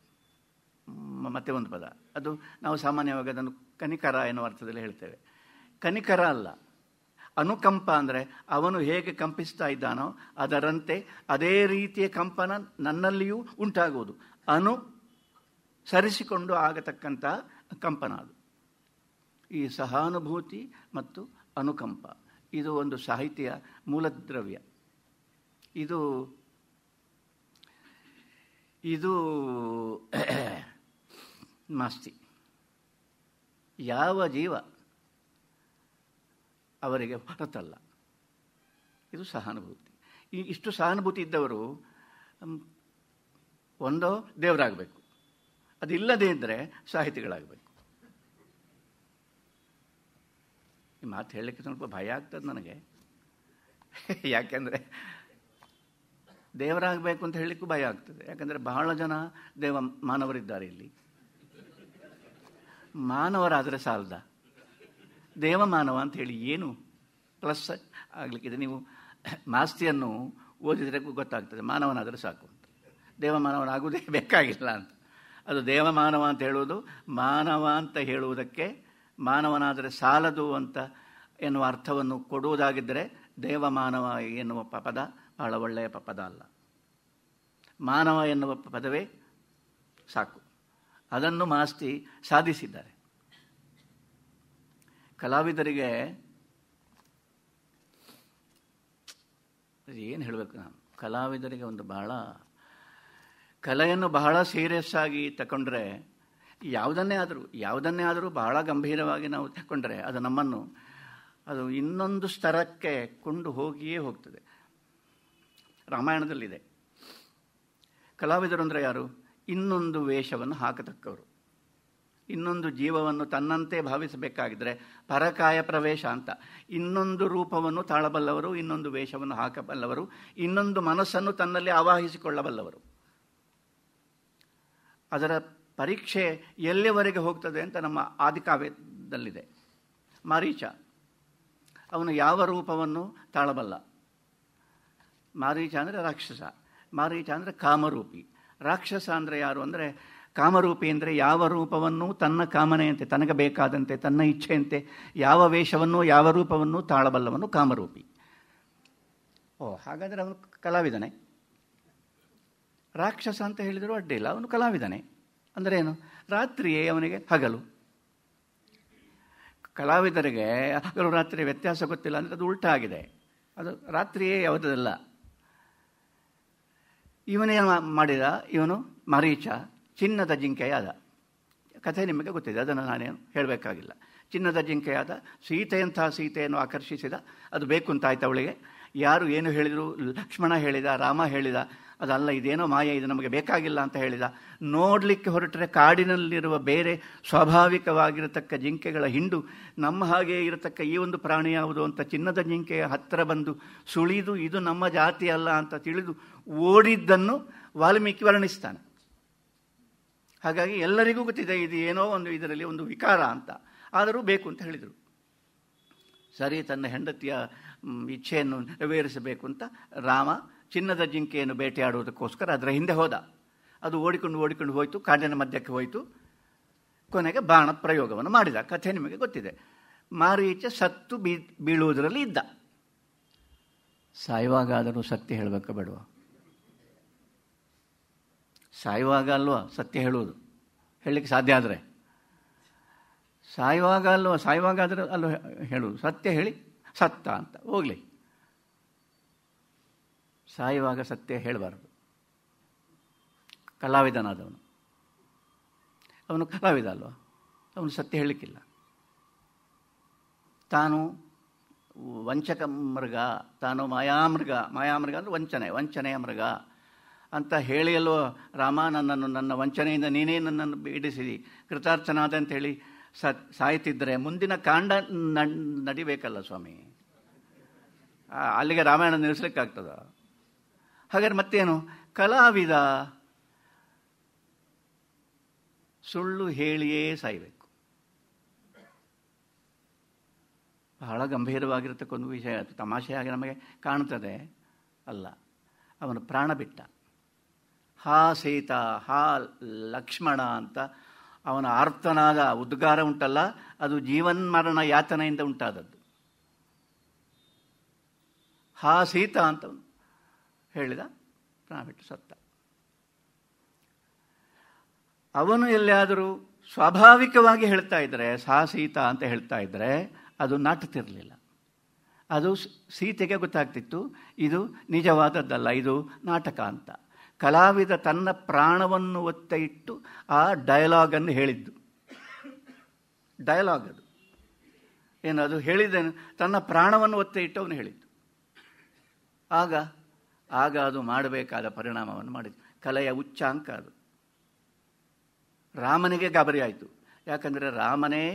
ಮತ್ತೆ ಒಂದು ಪದ, ಅದು ನಾವು ಸಾಮಾನ್ಯವಾಗಿ ಅದನ್ನು ಕನಿಕರ ಎನ್ನುವ ಅರ್ಥದಲ್ಲಿ ಹೇಳ್ತೇವೆ. ಕನಿಕರ ಅಲ್ಲ, ಅನುಕಂಪ ಅಂದರೆ ಅವನು ಹೇಗೆ ಕಂಪಿಸ್ತಾ ಇದ್ದಾನೋ ಅದರಂತೆ ಅದೇ ರೀತಿಯ ಕಂಪನ ನನ್ನಲ್ಲಿಯೂ ಉಂಟಾಗುವುದು. ಸರಿಸಿಕೊಂಡು ಆಗತಕ್ಕಂಥ ಕಂಪನ ಅದು. ಈ ಸಹಾನುಭೂತಿ ಮತ್ತು ಅನುಕಂಪ ಇದು ಒಂದು ಸಾಹಿತ್ಯ ಮೂಲದ್ರವ್ಯ. ಇದು ಮಾಸ್ತಿ. ಯಾವ ಜೀವ ಅವರಿಗೆ ಹೊರತಲ್ಲ. ಇದು ಸಹಾನುಭೂತಿ. ಇಷ್ಟು ಸಹಾನುಭೂತಿ ಇದ್ದವರು ಒಂದೋ ದೇವರಾಗಬೇಕು, ಅದಿಲ್ಲದೇ ಇದ್ದರೆ ಸಾಹಿತಿಗಳಾಗಬೇಕು. ಈ ಮಾತು ಹೇಳಲಿಕ್ಕೆ ಸ್ವಲ್ಪ ಭಯ ಆಗ್ತದೆ ನನಗೆ. ಯಾಕೆಂದರೆ ದೇವರಾಗಬೇಕು ಅಂತ ಹೇಳಲಿಕ್ಕೂ ಭಯ ಆಗ್ತದೆ. ಯಾಕಂದರೆ ಬಹಳ ಜನ ಮಾನವರಿದ್ದಾರೆ ಇಲ್ಲಿ. ಮಾನವರಾದರೆ ಸಾಲದ, ದೇವಮಾನವ ಅಂತ ಹೇಳಿ ಏನು ಪ್ಲಸ್ ಆಗಲಿಕ್ಕಿದೆ? ನೀವು ಮಾಸ್ತಿಯನ್ನು ಓದಿದರೆ ಗೊತ್ತಾಗ್ತದೆ, ಮಾನವನಾದರೆ ಸಾಕು ಅಂತ. ದೇವಮಾನವನಾಗುವುದೇ ಬೇಕಾಗಿಲ್ಲ ಅಂತ. ಅದು ದೇವಮಾನವ ಅಂತ ಹೇಳುವುದು ಮಾನವ ಅಂತ ಹೇಳುವುದಕ್ಕೆ ಮಾನವನಾದರೆ ಸಾಲದು ಅಂತ ಎನ್ನುವ ಅರ್ಥವನ್ನು ಕೊಡುವುದಾಗಿದ್ದರೆ ದೇವಮಾನವ ಎನ್ನುವ ಪದ ಬಹಳ ಒಳ್ಳೆಯ ಪದ ಅಲ್ಲ. ಮಾನವ ಎನ್ನುವ ಪದವೇ ಸಾಕು. ಅದನ್ನು ಮಾಸ್ತಿ ಸಾಧಿಸಿದ್ದಾರೆ. ಕಲಾವಿದರಿಗೆ ಏನು ಹೇಳಬೇಕು ನಾನು, ಕಲಾವಿದರಿಗೆ ಒಂದು ಬಹಳ ಕಲೆಯನ್ನು ಬಹಳ ಸೀರಿಯಸ್ ಆಗಿ ತಗೊಂಡ್ರೆ, ಯಾವುದನ್ನೇ ಆದರೂ ಬಹಳ ಗಂಭೀರವಾಗಿ ನಾವು ತಗೊಂಡ್ರೆ ಅದು ನಮ್ಮನ್ನು ಅದು ಇನ್ನೊಂದು ಸ್ತರಕ್ಕೆ ಕೊಂಡು ಹೋಗಿಯೇ ಹೋಗ್ತದೆ. ರಾಮಾಯಣದಲ್ಲಿದೆ, ಕಲಾವಿದರು ಅಂದರೆ ಯಾರು? ಇನ್ನೊಂದು ವೇಷವನ್ನು ಹಾಕತಕ್ಕವರು, ಇನ್ನೊಂದು ಜೀವವನ್ನು ತನ್ನಂತೆ ಭಾವಿಸಬೇಕಾಗಿದ್ದರೆ ಪರಕಾಯ ಪ್ರವೇಶ ಅಂತ. ಇನ್ನೊಂದು ರೂಪವನ್ನು ತಾಳಬಲ್ಲವರು, ಇನ್ನೊಂದು ವೇಷವನ್ನು ಹಾಕಬಲ್ಲವರು, ಇನ್ನೊಂದು ಮನಸ್ಸನ್ನು ತನ್ನಲ್ಲಿ ಆವಾಹಿಸಿಕೊಳ್ಳಬಲ್ಲವರು. ಅದರ ಪರೀಕ್ಷೆ ಎಲ್ಲಿವರೆಗೆ ಹೋಗ್ತದೆ ಅಂತ ನಮ್ಮ ಆದಿಕಾವ್ಯದಲ್ಲಿದೆ. ಮಾರೀಚ, ಅವನು ಯಾವ ರೂಪವನ್ನು ತಾಳಬಲ್ಲ? ಮಾರೀಚ ಅಂದರೆ ರಾಕ್ಷಸ, ಮಾರೀಚ ಅಂದರೆ ಕಾಮರೂಪಿ. ರಾಕ್ಷಸ ಅಂದರೆ ಯಾರು ಅಂದರೆ ಕಾಮರೂಪಿ ಅಂದರೆ ಯಾವ ರೂಪವನ್ನು ತನ್ನ ಕಾಮನೆಯಂತೆ, ತನಗೆ ಬೇಕಾದಂತೆ, ತನ್ನ ಇಚ್ಛೆಯಂತೆ ಯಾವ ವೇಷವನ್ನು ಯಾವ ರೂಪವನ್ನು ತಾಳಬಲ್ಲವನು ಕಾಮರೂಪಿ. ಹಾಗಾದರೆ ಅವನು ಕಲಾವಿದನೇ. ರಾಕ್ಷಸ ಅಂತ ಹೇಳಿದರೂ ಅಡ್ಡಿಲ್ಲ, ಅವನು ಕಲಾವಿದನೇ. ಅಂದರೆ ಏನು? ರಾತ್ರಿಯೇ ಅವನಿಗೆ ಹಗಲು. ಕಲಾವಿದರಿಗೆ ಹಗಲು ರಾತ್ರಿ ವ್ಯತ್ಯಾಸ ಗೊತ್ತಿಲ್ಲ ಅಂದರೆ ಅದು ಉಲ್ಟಾ ಆಗಿದೆ. ಅದು ರಾತ್ರಿಯೇ ಯಾವುದಲ್ಲ. ಇವನೇನು ಮಾಡಿದ? ಇವನು ಮಾರೀಚ ಚಿನ್ನದ ಜಿಂಕೆಯಾದ. ಕಥೆ ನಿಮಗೆ ಗೊತ್ತಿದೆ, ಅದನ್ನು ನಾನೇನು ಹೇಳಬೇಕಾಗಿಲ್ಲ. ಚಿನ್ನದ ಜಿಂಕೆಯಾದ, ಸೀತೆಯಂತಹ ಸೀತೆಯನ್ನು ಆಕರ್ಷಿಸಿದ. ಅದು ಬೇಕು ಅಂತ ಆಯ್ತು ಅವಳಿಗೆ. ಯಾರು ಏನು ಹೇಳಿದರು, ಲಕ್ಷ್ಮಣ ಹೇಳಿದ, ರಾಮ ಹೇಳಿದ, ಅದಲ್ಲ ಇದೇನೋ ಮಾಯೆ, ಇದು ನಮಗೆ ಬೇಕಾಗಿಲ್ಲ ಅಂತ ಹೇಳಿದ. ನೋಡಲಿಕ್ಕೆ ಹೊರಟರೆ ಕಾಡಿನಲ್ಲಿರುವ ಬೇರೆ ಸ್ವಾಭಾವಿಕವಾಗಿರತಕ್ಕ ಜಿಂಕೆಗಳ ಹಿಂಡು ನಮ್ಮ ಹಾಗೆ ಇರತಕ್ಕ ಈ ಒಂದು ಪ್ರಾಣಿ ಯಾವುದು ಅಂತ ಚಿನ್ನದ ಜಿಂಕೆಯ ಹತ್ತಿರ ಬಂದು ಸುಳಿದು ಇದು ನಮ್ಮ ಜಾತಿ ಅಲ್ಲ ಅಂತ ತಿಳಿದು ಓಡಿದ್ದನ್ನು ವಾಲ್ಮೀಕಿ ವರ್ಣಿಸ್ತಾನೆ. ಹಾಗಾಗಿ ಎಲ್ಲರಿಗೂ ಗೊತ್ತಿದೆ ಇದು ಏನೋ ಒಂದು ಇದರಲ್ಲಿ ಒಂದು ವಿಕಾರ ಅಂತ. ಆದರೂ ಬೇಕು ಅಂತ ಹೇಳಿದರು. ಸರಿ, ತನ್ನ ಹೆಂಡತಿಯ ಇಚ್ಛೆಯನ್ನು ನೆರವೇರಿಸಬೇಕು ಅಂತ ರಾಮ ಚಿನ್ನದ ಜಿಂಕೆಯನ್ನು ಬೇಟೆಯಾಡುವುದಕ್ಕೋಸ್ಕರ ಅದರ ಹಿಂದೆ ಹೋದ. ಅದು ಓಡಿಕೊಂಡು ಹೋಯಿತು, ಕಾಡಿನ ಮಧ್ಯಕ್ಕೆ ಹೋಯಿತು. ಕೊನೆಗೆ ಬಾಣ ಪ್ರಯೋಗವನ್ನು ಮಾಡಿದ. ಕಥೆ ನಿಮಗೆ ಗೊತ್ತಿದೆ. ಮಾರೀಚ ಸತ್ತು ಬೀಳುವುದರಲ್ಲಿ ಇದ್ದ. ಸಾಯುವಾಗಾದರೂ ಸತ್ಯ ಹೇಳಬೇಕ ಬೇಡವಾ? ಸಾಯುವಾಗ ಅಲ್ವಾ ಸತ್ಯ ಹೇಳುವುದು? ಹೇಳಲಿಕ್ಕೆ ಸಾಧ್ಯ ಆದರೆ ಸಾಯುವಾಗ ಅಲ್ವಾ? ಸಾಯುವಾಗಾದರೆ ಅಲ್ವ ಹೇಳುವುದು? ಸತ್ಯ ಹೇಳಿ ಸತ್ತ ಅಂತ ಹೋಗಲಿ. ಸಾಯುವಾಗ ಸತ್ಯ ಹೇಳಬಾರದು. ಕಲಾವಿದನಾದವನು, ಅವನು ಕಲಾವಿದ ಅಲ್ವಾ? ಅವನು ಸತ್ಯ ಹೇಳಲಿಕ್ಕಿಲ್ಲ. ತಾನು ವಂಚಕ ಮೃಗ, ತಾನು ಮಾಯಾಮೃಗ ಅಂದರೆ ವಂಚನೆಯ ಮೃಗ ಅಂತ ಹೇಳಿ ಅಲ್ವ ರಾಮ ನನ್ನ ವಂಚನೆಯಿಂದ ನೀನೇ ನನ್ನನ್ನು ಬಿಡಿಸಿದಿ, ಕೃತಾರ್ಥನಾದ ಅಂತೇಳಿ ಸಾಯ್ತಿದ್ರೆ ಮುಂದಿನ ಕಾಂಡ ನಡಿಬೇಕಲ್ಲ ಸ್ವಾಮಿ. ಅಲ್ಲಿಗೆ ರಾಮಾಯಣ ನಿಲ್ಲಿಸ್ಲಿಕ್ಕಾಗ್ತದ? ಹಾಗಾದ್ರೆ ಮತ್ತೇನು? ಕಲಾವಿದ ಸುಳ್ಳು ಹೇಳಿಯೇ ಸಾಯಬೇಕು. ಬಹಳ ಗಂಭೀರವಾಗಿರತಕ್ಕ ಒಂದು ವಿಷಯ. ಅದು ತಮಾಷೆಯಾಗಿ ನಮಗೆ ಕಾಣ್ತದೆ, ಅಲ್ಲ. ಅವನು ಪ್ರಾಣ ಬಿಟ್ಟ. ಹಾ ಸೀತಾ, ಹಾ ಲಕ್ಷ್ಮಣ ಅಂತ ಅವನ ಆರ್ತನಾದ ಉದ್ಗಾರ ಉಂಟಲ್ಲ, ಅದು ಜೀವನ್ಮರಣ ಯಾತನೆಯಿಂದ ಉಂಟಾದದ್ದು. ಹಾ ಸೀತಾ ಅಂತ ಹೇಳಿದ, ಪ್ರಾಣ ಬಿಟ್ಟು ಸತ್ತ. ಅವನು ಎಲ್ಲಿಯಾದರೂ ಸ್ವಾಭಾವಿಕವಾಗಿ ಹೇಳ್ತಾ ಇದ್ದರೆ, ಸಾ ಸೀತಾ ಅಂತ ಹೇಳ್ತಾ ಇದ್ದರೆ ಅದು ನಾಟುತ್ತಿರಲಿಲ್ಲ. ಅದು ಸೀತೆಗೆ ಗೊತ್ತಾಗ್ತಿತ್ತು ಇದು ನಿಜವಾದದ್ದಲ್ಲ, ಇದು ನಾಟಕ ಅಂತ. ಕಲಾವಿದ ತನ್ನ ಪ್ರಾಣವನ್ನು ಒತ್ತೆ ಇಟ್ಟು ಆ ಡಯಲಾಗನ್ನು ಹೇಳಿದ್ದು. ಡಯಲಾಗ್ ಅದು ಏನು, ಅದು ಹೇಳಿದ್ದೇನು, ತನ್ನ ಪ್ರಾಣವನ್ನು ಒತ್ತೆ ಇಟ್ಟು ಅವನು ಹೇಳಿದ್ದು. ಆಗ ಅದು ಮಾಡಬೇಕಾದ ಪರಿಣಾಮವನ್ನು ಮಾಡಿದ್ದು. ಕಲೆಯ ಉಚ್ಚಾಂಕ ಅದು. ರಾಮನಿಗೆ ಗಾಬರಿ ಆಯಿತು. ಯಾಕಂದರೆ ರಾಮನೇ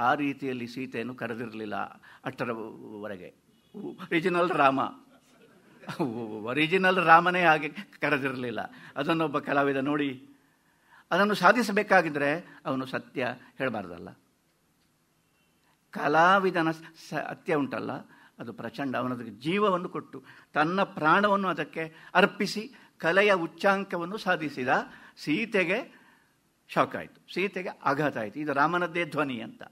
ಆ ರೀತಿಯಲ್ಲಿ ಸೀತೆಯನ್ನು ಕರೆದಿರಲಿಲ್ಲ ಅಷ್ಟರವರೆಗೆ. ಒರಿಜಿನಲ್ ರಾಮನೇ ಹಾಗೆ ಕರೆದಿರಲಿಲ್ಲ. ಅದನ್ನೊಬ್ಬ ಕಲಾವಿದ ನೋಡಿ ಅದನ್ನು ಸಾಧಿಸಬೇಕಾಗಿದ್ದರೆ ಅವನು ಸತ್ಯ ಹೇಳಬಾರ್ದಲ್ಲ. ಕಲಾವಿದನ ಸತ್ಯ ಉಂಟಲ್ಲ, ಅದು ಪ್ರಚಂಡ. ಅವನದಕ್ಕೆ ಜೀವವನ್ನು ಕೊಟ್ಟು ತನ್ನ ಪ್ರಾಣವನ್ನು ಅದಕ್ಕೆ ಅರ್ಪಿಸಿ ಕಲೆಯ ಉಚ್ಚಾಂಕವನ್ನು ಸಾಧಿಸಿದ. ಸೀತೆಗೆ ಶಾಕ್ ಆಯಿತು, ಸೀತೆಗೆ ಆಘಾತ ಆಯಿತು. ಇದು ರಾಮನದ್ದೇ ಧ್ವನಿ ಅಂತ.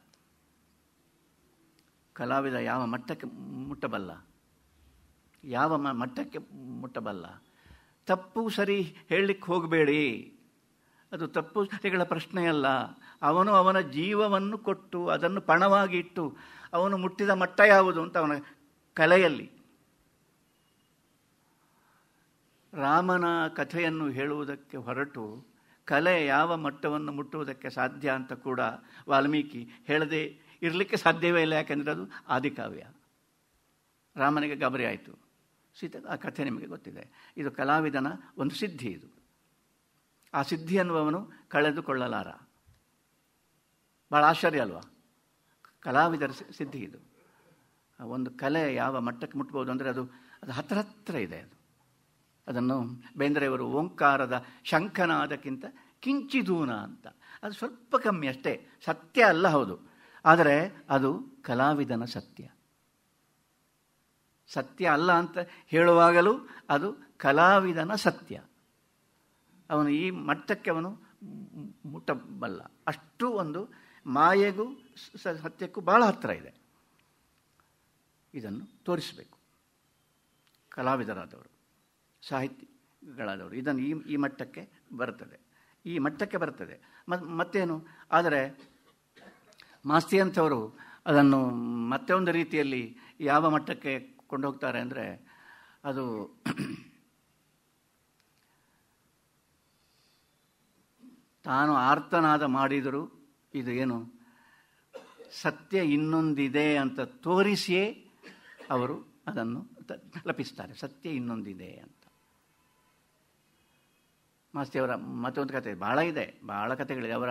ಕಲಾವಿದ ಯಾವ ಮಟ್ಟಕ್ಕೆ ಮುಟ್ಟಬಲ್ಲ, ಯಾವ ಮಟ್ಟಕ್ಕೆ ಮುಟ್ಟಬಲ್ಲ. ತಪ್ಪು ಸರಿ ಹೇಳಲಿಕ್ಕೆ ಹೋಗಬೇಡಿ, ಅದು ತಪ್ಪು ಸರಿಗಳ ಪ್ರಶ್ನೆಯಲ್ಲ. ಅವನು ಅವನ ಜೀವವನ್ನು ಕೊಟ್ಟು ಅದನ್ನು ಪಣವಾಗಿ ಇಟ್ಟು ಅವನು ಮುಟ್ಟಿದ ಮಟ್ಟ ಯಾವುದು ಅಂತ ಅವನ ಕಲೆಯಲ್ಲಿ. ರಾಮನ ಕಥೆಯನ್ನು ಹೇಳುವುದಕ್ಕೆ ಹೊರಟು ಕಲೆ ಯಾವ ಮಟ್ಟವನ್ನು ಮುಟ್ಟುವುದಕ್ಕೆ ಸಾಧ್ಯ ಅಂತ ಕೂಡ ವಾಲ್ಮೀಕಿ ಹೇಳದೆ ಇರಲಿಕ್ಕೆ ಸಾಧ್ಯವೇ ಇಲ್ಲ. ಯಾಕೆಂದರೆ ಅದು ಆದಿಕಾವ್ಯ. ರಾಮನಿಗೆ ಗಾಬರಿ ಆಯಿತು, ಸೀತೆ, ಆ ಕಥೆ ನಿಮಗೆ ಗೊತ್ತಿದೆ. ಇದು ಕಲಾವಿದನ ಒಂದು ಸಿದ್ಧಿ. ಇದು ಆ ಸಿದ್ಧಿ ಅನ್ನುವವನು ಕಳೆದುಕೊಳ್ಳಲಾರ. ಭಾಳ ಆಶ್ಚರ್ಯ ಅಲ್ವಾ? ಕಲಾವಿದರ ಸಿದ್ಧಿ ಇದು. ಒಂದು ಕಲೆ ಯಾವ ಮಟ್ಟಕ್ಕೆ ಮುಟ್ಬೋದು ಅಂದರೆ ಅದು ಹತ್ರ ಇದೆ. ಅದನ್ನು ಬೇಂದ್ರೆಯವರು ಓಂಕಾರದ ಶಂಖನಾದಕ್ಕಿಂತ ಕಿಂಚಿದೂನ ಅಂತ, ಅದು ಸ್ವಲ್ಪ ಕಮ್ಮಿ ಅಷ್ಟೇ. ಸತ್ಯ ಅಲ್ಲ, ಹೌದು, ಆದರೆ ಅದು ಕಲಾವಿದನ ಸತ್ಯ. ಸತ್ಯ ಅಲ್ಲ ಅಂತ ಹೇಳುವಾಗಲೂ ಅದು ಕಲಾವಿದನ ಸತ್ಯ. ಅವನು ಈ ಮಟ್ಟಕ್ಕೆ ಅವನು ಮುಟ್ಟಬಲ್ಲ. ಅಷ್ಟು ಒಂದು ಮಾಯೆಗೂ ಸತ್ಯಕ್ಕೂ ಬಹಳ ಹತ್ತಿರ ಇದೆ. ಇದನ್ನು ತೋರಿಸಬೇಕು ಕಲಾವಿದರಾದವರು, ಸಾಹಿತಿಗಳಾದವರು. ಇದನ್ನು ಈ ಮಟ್ಟಕ್ಕೆ ಬರ್ತದೆ. ಮತ್ತೇನು, ಆದರೆ ಮಾಸ್ತಿ ಅಂಥವರು ಅದನ್ನು ಮತ್ತೆ ಒಂದು ರೀತಿಯಲ್ಲಿ ಯಾವ ಮಟ್ಟಕ್ಕೆ ಕೊಂಡು ಹೋಗ್ತಾರೆ ಅಂದರೆ, ಅದು ತಾನು ಆರ್ತನಾದ ಮಾಡಿದರೂ ಇದು ಏನು ಸತ್ಯ ಇನ್ನೊಂದಿದೆ ಅಂತ ತೋರಿಸಿಯೇ ಅವರು ಅದನ್ನು ತಲುಪಿಸ್ತಾರೆ. ಸತ್ಯ ಇನ್ನೊಂದಿದೆ ಅಂತ. ಮಾಸ್ತಿಯವರ ಮತ್ತೊಂದು ಕತೆ ಭಾಳ ಇದೆ, ಭಾಳ ಕಥೆಗಳಿದೆ. ಅವರ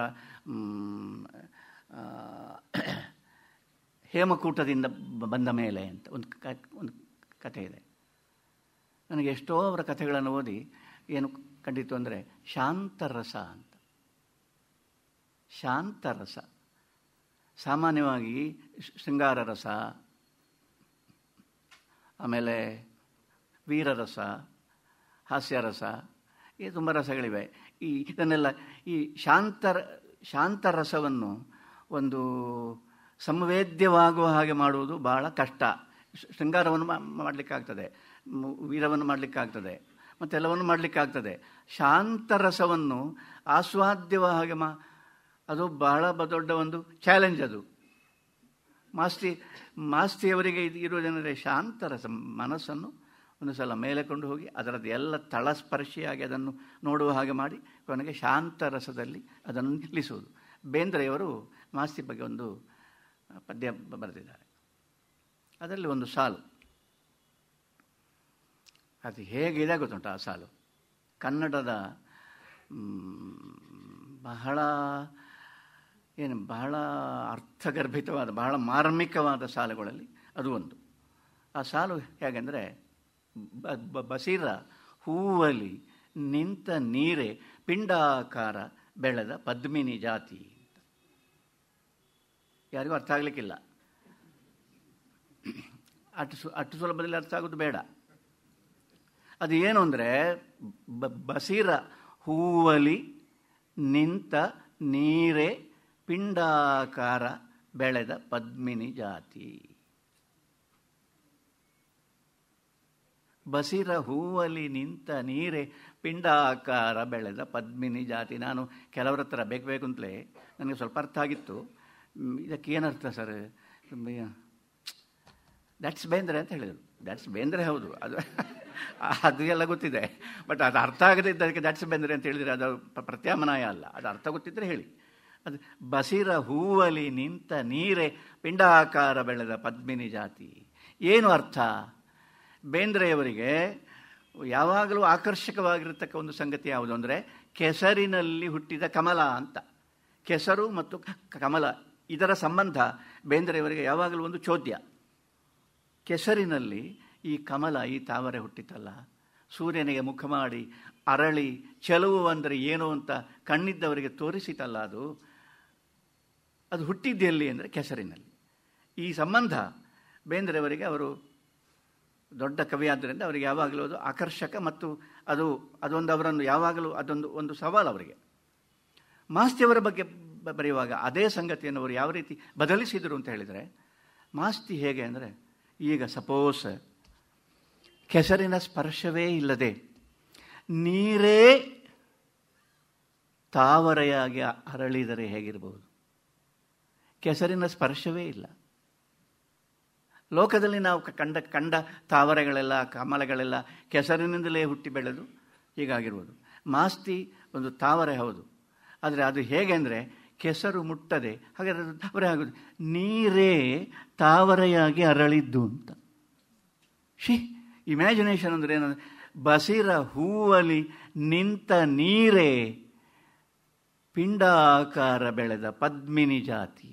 ಹೇಮಕೂಟದಿಂದ ಬಂದ ಮೇಲೆ ಅಂತ ಒಂದು ಕಥೆ ಇದೆ. ನನಗೆ ಎಷ್ಟೋ ಅವರ ಕಥೆಗಳನ್ನು ಓದಿ ಏನು ಕಂಡಿತು ಅಂದರೆ, ಶಾಂತರಸ ಅಂತ. ಶಾಂತರಸ ಸಾಮಾನ್ಯವಾಗಿ ಶೃಂಗಾರ ರಸ, ಆಮೇಲೆ ವೀರರಸ, ಹಾಸ್ಯರಸ, ಈ ತುಂಬ ರಸಗಳಿವೆ. ಇದನ್ನೆಲ್ಲ ಈ ಶಾಂತರಸವನ್ನು ಒಂದು ಸಂವೇದ್ಯವಾಗುವ ಹಾಗೆ ಮಾಡುವುದು ಬಹಳ ಕಷ್ಟ. ಶೃಂಗಾರವನ್ನು ಮಾಡಲಿಕ್ಕಾಗ್ತದೆ, ವೀರವನ್ನು ಮಾಡಲಿಕ್ಕಾಗ್ತದೆ, ಮತ್ತೆಲ್ಲವನ್ನು ಮಾಡಲಿಕ್ಕಾಗ್ತದೆ. ಶಾಂತರಸವನ್ನು ಆಸ್ವಾದ್ಯವ ಹಾಗೆ ಅದು ಬಹಳ ದೊಡ್ಡ ಒಂದು ಚಾಲೆಂಜ್. ಅದು ಮಾಸ್ತಿಯವರಿಗೆ ಇರುವುದೇನೆಂದರೆ ಶಾಂತರಸ, ಮನಸ್ಸನ್ನು ಒಂದು ಸಲ ಮೇಲೆ ಕೊಂಡು ಹೋಗಿ ಅದರದ್ದು ಎಲ್ಲ ತಳಸ್ಪರ್ಶಿಯಾಗಿ ಅದನ್ನು ನೋಡುವ ಹಾಗೆ ಮಾಡಿ ಕೊನೆಗೆ ಶಾಂತರಸದಲ್ಲಿ ಅದನ್ನು ನಿಲ್ಲಿಸುವುದು. ಬೇಂದ್ರೆಯವರು ಮಾಸ್ತಿ ಬಗ್ಗೆ ಒಂದು ಪದ್ಯ ಬರೆದಿದ್ದಾರೆ. ಅದರಲ್ಲಿ ಒಂದು ಸಾಲು, ಅದು ಹೇಗಿದೆ ಗೊತ್ತುಂಟು ಆ ಸಾಲು? ಕನ್ನಡದ ಬಹಳ ಅರ್ಥಗರ್ಭಿತವಾದ, ಬಹಳ ಮಾರ್ಮಿಕವಾದ ಸಾಲುಗಳಲ್ಲಿ ಅದು ಒಂದು. ಆ ಸಾಲು ಹೇಗೆಂದರೆ, ಬಸಿರ ಹೂವಲಿ ನಿಂತ ನೀರೆ ಪಿಂಡಾಕಾರ ಬೆಳೆದ ಪದ್ಮಿನಿ ಜಾತಿ. ಯಾರಿಗೂ ಅರ್ಥ ಆಗಲಿಕ್ಕಿಲ್ಲ. ಅಷ್ಟು ಸುಲಭದಲ್ಲಿ ಅರ್ಥ ಆಗೋದು ಬೇಡ. ಅದು ಏನು ಅಂದರೆ, ಬಸಿರ ಹೂವಲಿ ನಿಂತ ನೀರೇ ಪಿಂಡಾಕಾರ ಬೆಳೆದ ಪದ್ಮಿನಿ ಜಾತಿ. ಬಸಿರ ಹೂವಲಿ ನಿಂತ ನೀರೇ ಪಿಂಡಾಕಾರ ಬೆಳೆದ ಪದ್ಮಿನಿ ಜಾತಿ. ನಾನು ಕೆಲವರ ಹತ್ರ ಬೇಕು ಅಂತಲೇ ನನಗೆ ಸ್ವಲ್ಪ ಅರ್ಥ ಆಗಿತ್ತು. ಇದಕ್ಕೆ ಏನರ್ಥ ಸರ್? ದ್ಯಾಟ್ಸ್ ಬೇಂದ್ರೆ ಅಂತ ಹೇಳಿದರು. ದ್ಯಾಟ್ಸ್ ಬೇಂದ್ರೆ ಹೌದು, ಅದು ಎಲ್ಲ ಗೊತ್ತಿದೆ. ಬಟ್ ಅದು ಅರ್ಥ ಆಗದೆ ಇದ್ದದಕ್ಕೆ ದ್ಯಾಟ್ಸ್ ಬೇಂದ್ರೆ ಅಂತ ಹೇಳಿದರೆ ಅದು ಪ್ರತ್ಯಾಮ್ನಾಯ ಅಲ್ಲ. ಅದು ಅರ್ಥ ಗೊತ್ತಿದ್ದರೆ ಹೇಳಿ. ಅದು ಬಸಿರ ಹೂವಲಿ ನಿಂತ ನೀರೇ ಪಿಂಡಾಕಾರ ಬೆಳೆದ ಪದ್ಮಿನಿ ಜಾತಿ. ಏನು ಅರ್ಥ? ಬೇಂದ್ರೆಯವರಿಗೆ ಯಾವಾಗಲೂ ಆಕರ್ಷಕವಾಗಿರತಕ್ಕ ಒಂದು ಸಂಗತಿ ಯಾವುದು ಅಂದರೆ, ಕೆಸರಿನಲ್ಲಿ ಹುಟ್ಟಿದ ಕಮಲ ಅಂತ. ಕೆಸರು ಮತ್ತು ಕಮಲ ಇದರ ಸಂಬಂಧ ಬೇಂದ್ರೆಯವರಿಗೆ ಯಾವಾಗಲೂ ಒಂದು ಚೋದ್ಯ. ಕೆಸರಿನಲ್ಲಿ ಈ ಕಮಲ, ಈ ತಾವರೆ ಹುಟ್ಟಿತಲ್ಲ, ಸೂರ್ಯನಿಗೆ ಮುಖ ಮಾಡಿ ಅರಳಿ ಚೆಲುವು ಅಂದರೆ ಏನು ಅಂತ ಕಣ್ಣಿದ್ದವರಿಗೆ ತೋರಿಸಿತಲ್ಲ, ಅದು ಹುಟ್ಟಿದ್ದೆಲ್ಲಿ ಅಂದರೆ ಕೆಸರಿನಲ್ಲಿ. ಈ ಸಂಬಂಧ ಬೇಂದ್ರೆಯವರಿಗೆ, ಅವರು ದೊಡ್ಡ ಕವಿ ಆದ್ದರಿಂದ ಅವರಿಗೆ ಯಾವಾಗಲೂ ಅದು ಆಕರ್ಷಕ, ಮತ್ತು ಅದೊಂದು ಅವರನ್ನು ಯಾವಾಗಲೂ ಒಂದು ಸವಾಲು ಅವರಿಗೆ. ಮಾಸ್ತಿಯವರ ಬಗ್ಗೆ ಬರೆಯುವಾಗ ಅದೇ ಸಂಗತಿಯನ್ನು ಅವರು ಯಾವ ರೀತಿ ಬದಲಿಸಿದರು ಅಂತ ಹೇಳಿದರೆ, ಮಾಸ್ತಿ ಹೇಗೆ ಅಂದರೆ, ಈಗ ಸಪೋಸ್ ಕೆಸರಿನ ಸ್ಪರ್ಶವೇ ಇಲ್ಲದೆ ನೀರೇ ತಾವರೆಯಾಗಿ ಅರಳಿದರೆ ಹೇಗಿರಬಹುದು? ಕೆಸರಿನ ಸ್ಪರ್ಶವೇ ಇಲ್ಲ. ಲೋಕದಲ್ಲಿ ನಾವು ಕಂಡ ತಾವರೆಗಳೆಲ್ಲ, ಕಮಲಗಳೆಲ್ಲ ಕೆಸರಿನಿಂದಲೇ ಹುಟ್ಟಿ ಬೆಳೆದು ಹೀಗಾಗಿರ್ಬೋದು. ಮಾಸ್ತಿ ಒಂದು ತಾವರೆ ಹೌದು, ಆದರೆ ಅದು ಹೇಗೆ ಅಂದರೆ ಕೆಸರು ಮುಟ್ಟದೆ, ಹಾಗಾದರೆ ಅದು ತಾವರೆ ಆಗೋದು. ನೀರೇ ತಾವರೆಯಾಗಿ ಅರಳಿದ್ದು ಅಂತ. ಇಮ್ಯಾಜಿನೇಷನ್ ಅಂದರೆ ಏನಂದರೆ, ಬಸಿರ ಹೂವಲಿ ನಿಂತ ನೀರೇ ಪಿಂಡಾಕಾರ ಬೆಳೆದ ಪದ್ಮಿನಿ ಜಾತಿ.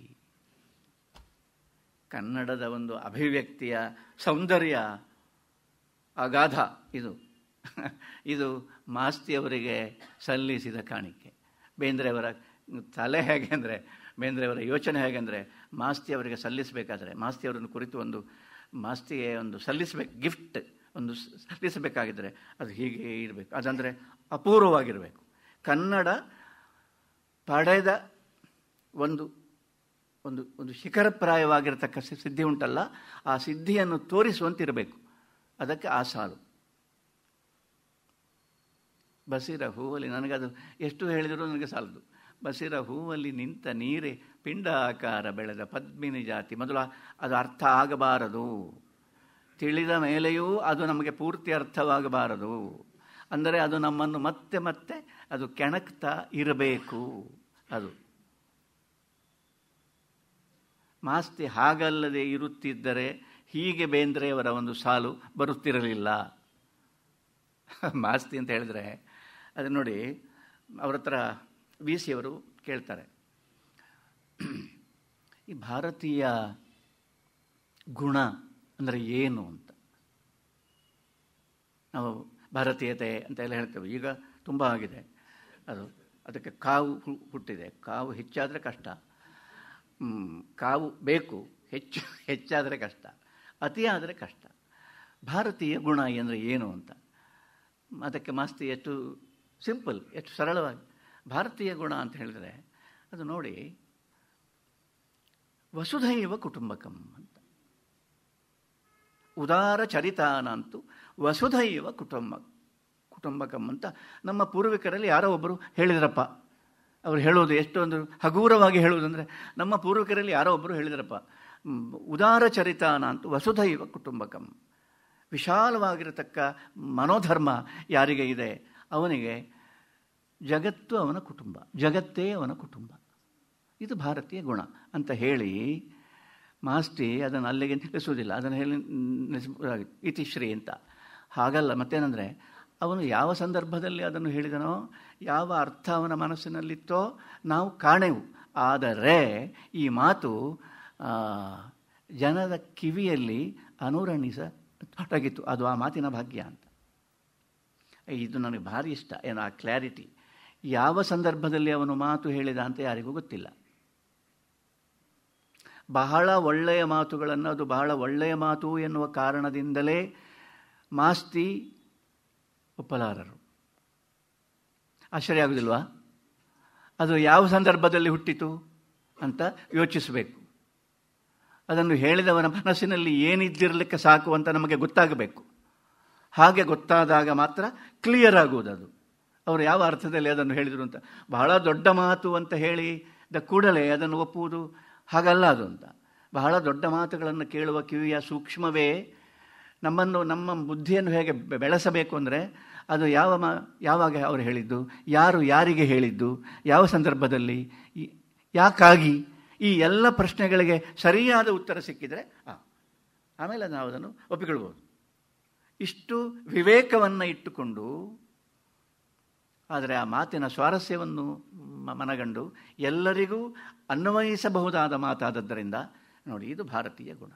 ಕನ್ನಡದ ಒಂದು ಅಭಿವ್ಯಕ್ತಿಯ ಸೌಂದರ್ಯ ಅಗಾಧ ಇದು ಮಾಸ್ತಿಯವರಿಗೆ ಸಲ್ಲಿಸಿದ ಕಾಣಿಕೆ. ಬೇಂದ್ರೆಯವರ ತಲೆ ಹೇಗೆ ಅಂದರೆ, ಬೇಂದ್ರೆಯವರ ಯೋಚನೆ ಹೇಗೆಂದರೆ, ಮಾಸ್ತಿಯವರಿಗೆ ಸಲ್ಲಿಸಬೇಕಾದ್ರೆ, ಮಾಸ್ತಿಯವರನ್ನು ಕುರಿತು ಮಾಸ್ತಿಗೆ ಸಲ್ಲಿಸಬೇಕು ಗಿಫ್ಟ್ ಸಲ್ಲಿಸಬೇಕಾಗಿದ್ದರೆ ಅದು ಹೀಗೆ ಇರಬೇಕು. ಅದಂದರೆ ಅಪೂರ್ವವಾಗಿರಬೇಕು. ಕನ್ನಡ ಪಡೆದ ಒಂದು ಶಿಖರಪ್ರಾಯವಾಗಿರತಕ್ಕ ಸಿದ್ಧಿ ಉಂಟಲ್ಲ, ಆ ಸಿದ್ಧಿಯನ್ನು ತೋರಿಸುವಂತಿರಬೇಕು. ಅದಕ್ಕೆ ಆ ಸಾಲು. ಬಸಿರ ಹೂವಲ್ಲಿ, ನನಗದು ಎಷ್ಟು ಹೇಳಿದರೂ ನನಗೆ ಸಾಲದು. ಬಸಿರ ಹೂವಲ್ಲಿ ನಿಂತ ನೀರೇ ಪಿಂಡಾಕಾರ ಬೆಳೆದ ಪದ್ಮಿನಿ ಜಾತಿ. ಮೊದಲು ಅದು ಅರ್ಥ ಆಗಬಾರದು, ತಿಳಿದ ಮೇಲೆಯೂ ಅದು ನಮಗೆ ಪೂರ್ತಿ ಅರ್ಥವಾಗಬಾರದು. ಅಂದರೆ ಅದು ನಮ್ಮನ್ನು ಮತ್ತೆ ಮತ್ತೆ ಅದು ಕೆಣಕ್ತಾ ಇರಬೇಕು. ಅದು ಮಾಸ್ತಿ ಹಾಗಲ್ಲದೆ ಇರುತ್ತಿದ್ದರೆ ಹೀಗೆ ಬೇಂದ್ರೆಯವರ ಒಂದು ಸಾಲು ಬರುತ್ತಿರಲಿಲ್ಲ. ಮಾಸ್ತಿ ಅಂತ ಹೇಳಿದರೆ ಅದು ನೋಡಿ, ಅವ್ರ ಹತ್ರ ವಿ ಸಿ ಅವರು ಕೇಳ್ತಾರೆ, ಈ ಭಾರತೀಯ ಗುಣ ಅಂದರೆ ಏನು ಅಂತ. ನಾವು ಭಾರತೀಯತೆ ಅಂತ ಎಲ್ಲ ಹೇಳ್ತೇವೆ, ಈಗ ತುಂಬ ಆಗಿದೆ ಅದು. ಅದಕ್ಕೆ ಕಾವು ಹುಟ್ಟಿದೆ. ಕಾವು ಹೆಚ್ಚಾದರೆ ಕಷ್ಟ, ಕಾವು ಬೇಕು, ಹೆಚ್ಚಾದರೆ ಕಷ್ಟ, ಅತಿಯಾದರೆ ಕಷ್ಟ. ಭಾರತೀಯ ಗುಣ ಅಂದರೆ ಏನು ಅಂತ ಅದಕ್ಕೆ ಮಾಸ್ತಿ ಎಷ್ಟು ಸಿಂಪಲ್, ಎಷ್ಟು ಸರಳವಾಗಿ ಭಾರತೀಯ ಗುಣ ಅಂತ ಹೇಳಿದರೆ ಅದು ನೋಡಿ, ವಸುಧೈವ ಕುಟುಂಬಕಂ ಅಂತ. ಉದಾರ ಚರಿತಾನಂತೂ ವಸುಧೈವ ಕುಟುಂಬಕಂ ಅಂತ ನಮ್ಮ ಪೂರ್ವಿಕರಲ್ಲಿ ಯಾರೋ ಒಬ್ಬರು ಹೇಳಿದ್ರಪ್ಪ. ಅವರು ಹೇಳೋದು ಎಷ್ಟೊಂದು ಹಗೂರವಾಗಿ ಹೇಳುವುದಂದರೆ, ನಮ್ಮ ಪೂರ್ವಿಕರಲ್ಲಿ ಯಾರೋ ಒಬ್ಬರು ಹೇಳಿದ್ರಪ್ಪ, ಉದಾರ ಚರಿತಾನ ಅಂತೂ ವಸುಧೈವ ಕುಟುಂಬಕಂ. ವಿಶಾಲವಾಗಿರತಕ್ಕ ಮನೋಧರ್ಮ ಯಾರಿಗೆ ಇದೆ ಅವನಿಗೆ ಜಗತ್ತು ಅವನ ಕುಟುಂಬ, ಜಗತ್ತೇ ಅವನ ಕುಟುಂಬ. ಇದು ಭಾರತೀಯ ಗುಣ ಅಂತ ಹೇಳಿ ಮಾಸ್ತಿ ಅದನ್ನು ಅಲ್ಲಿಗೆ ನಿಲ್ಲಿಸುವುದಿಲ್ಲ. ಅದನ್ನು ಹೇಳಿ ಇತಿಶ್ರೀ ಅಂತ. ಹಾಗಲ್ಲ. ಮತ್ತೇನೆಂದರೆ, ಅವನು ಯಾವ ಸಂದರ್ಭದಲ್ಲಿ ಅದನ್ನು ಹೇಳಿದನೋ, ಯಾವ ಅರ್ಥ ಅವನ ಮನಸ್ಸಿನಲ್ಲಿತ್ತೋ ನಾವು ಕಾಣೆವು. ಆದರೆ ಈ ಮಾತು ಜನದ ಕಿವಿಯಲ್ಲಿ ಅನುರಣಿಸತೊಡಗಿತು. ಅದು ಆ ಮಾತಿನ ಭಾಗ್ಯ ಅಂತ. ಇದು ನನಗೆ ಭಾರಿ ಇಷ್ಟ. ಏನು ಆ ಕ್ಲಾರಿಟಿ. ಯಾವ ಸಂದರ್ಭದಲ್ಲಿ ಅವನು ಮಾತು ಹೇಳಿದ ಅಂತ ಯಾರಿಗೂ ಗೊತ್ತಿಲ್ಲ. ಬಹಳ ಒಳ್ಳೆಯ ಮಾತುಗಳನ್ನು, ಅದು ಬಹಳ ಒಳ್ಳೆಯ ಮಾತು ಎನ್ನುವ ಕಾರಣದಿಂದಲೇ ಮಾಸ್ತಿ ಒಪ್ಪಲಾರರು. ಆಶ್ಚರ್ಯ ಆಗುವುದಿಲ್ವಾ? ಅದು ಯಾವ ಸಂದರ್ಭದಲ್ಲಿ ಹುಟ್ಟಿತು ಅಂತ ಯೋಚಿಸಬೇಕು. ಅದನ್ನು ಹೇಳಿದವನ ಮನಸ್ಸಿನಲ್ಲಿ ಏನಿದ್ದಿರಲಿಕ್ಕೆ ಸಾಕು ಅಂತ ನಮಗೆ ಗೊತ್ತಾಗಬೇಕು. ಹಾಗೆ ಗೊತ್ತಾದಾಗ ಮಾತ್ರ ಕ್ಲಿಯರ್ ಆಗುವುದದು. ಅವರು ಯಾವ ಅರ್ಥದಲ್ಲಿ ಅದನ್ನು ಹೇಳಿದರು ಅಂತ. ಬಹಳ ದೊಡ್ಡ ಮಾತು ಅಂತ ಹೇಳಿದ ಕೂಡಲೇ ಅದನ್ನು ಒಪ್ಪುವುದು ಹಾಗಲ್ಲ ಅದು ಅಂತ. ಬಹಳ ದೊಡ್ಡ ಮಾತುಗಳನ್ನು ಕೇಳುವ ಕಿವಿಯ ಸೂಕ್ಷ್ಮವೇ ನಮ್ಮನ್ನು, ನಮ್ಮ ಬುದ್ಧಿಯನ್ನು ಹೇಗೆ ಬೆಳೆಸಬೇಕು ಅಂದರೆ, ಅದು ಯಾವಾಗ ಅವರು ಹೇಳಿದ್ದು, ಯಾರು ಯಾರಿಗೆ ಹೇಳಿದ್ದು, ಯಾವ ಸಂದರ್ಭದಲ್ಲಿ, ಯಾಕಾಗಿ, ಈ ಎಲ್ಲ ಪ್ರಶ್ನೆಗಳಿಗೆ ಸರಿಯಾದ ಉತ್ತರ ಸಿಕ್ಕಿದರೆ ಆಮೇಲೆ ನಾವು ಅದನ್ನು ಒಪ್ಪಿಕೊಳ್ಬೋದು. ಇಷ್ಟು ವಿವೇಕವನ್ನು ಇಟ್ಟುಕೊಂಡು, ಆದರೆ ಆ ಮಾತಿನ ಸ್ವಾರಸ್ಯವನ್ನು ಮನಗಂಡು ಎಲ್ಲರಿಗೂ ಅನ್ವಯಿಸಬಹುದಾದ ಮಾತಾದದ್ದರಿಂದ ನೋಡಿ, ಇದು ಭಾರತೀಯ ಗುಣ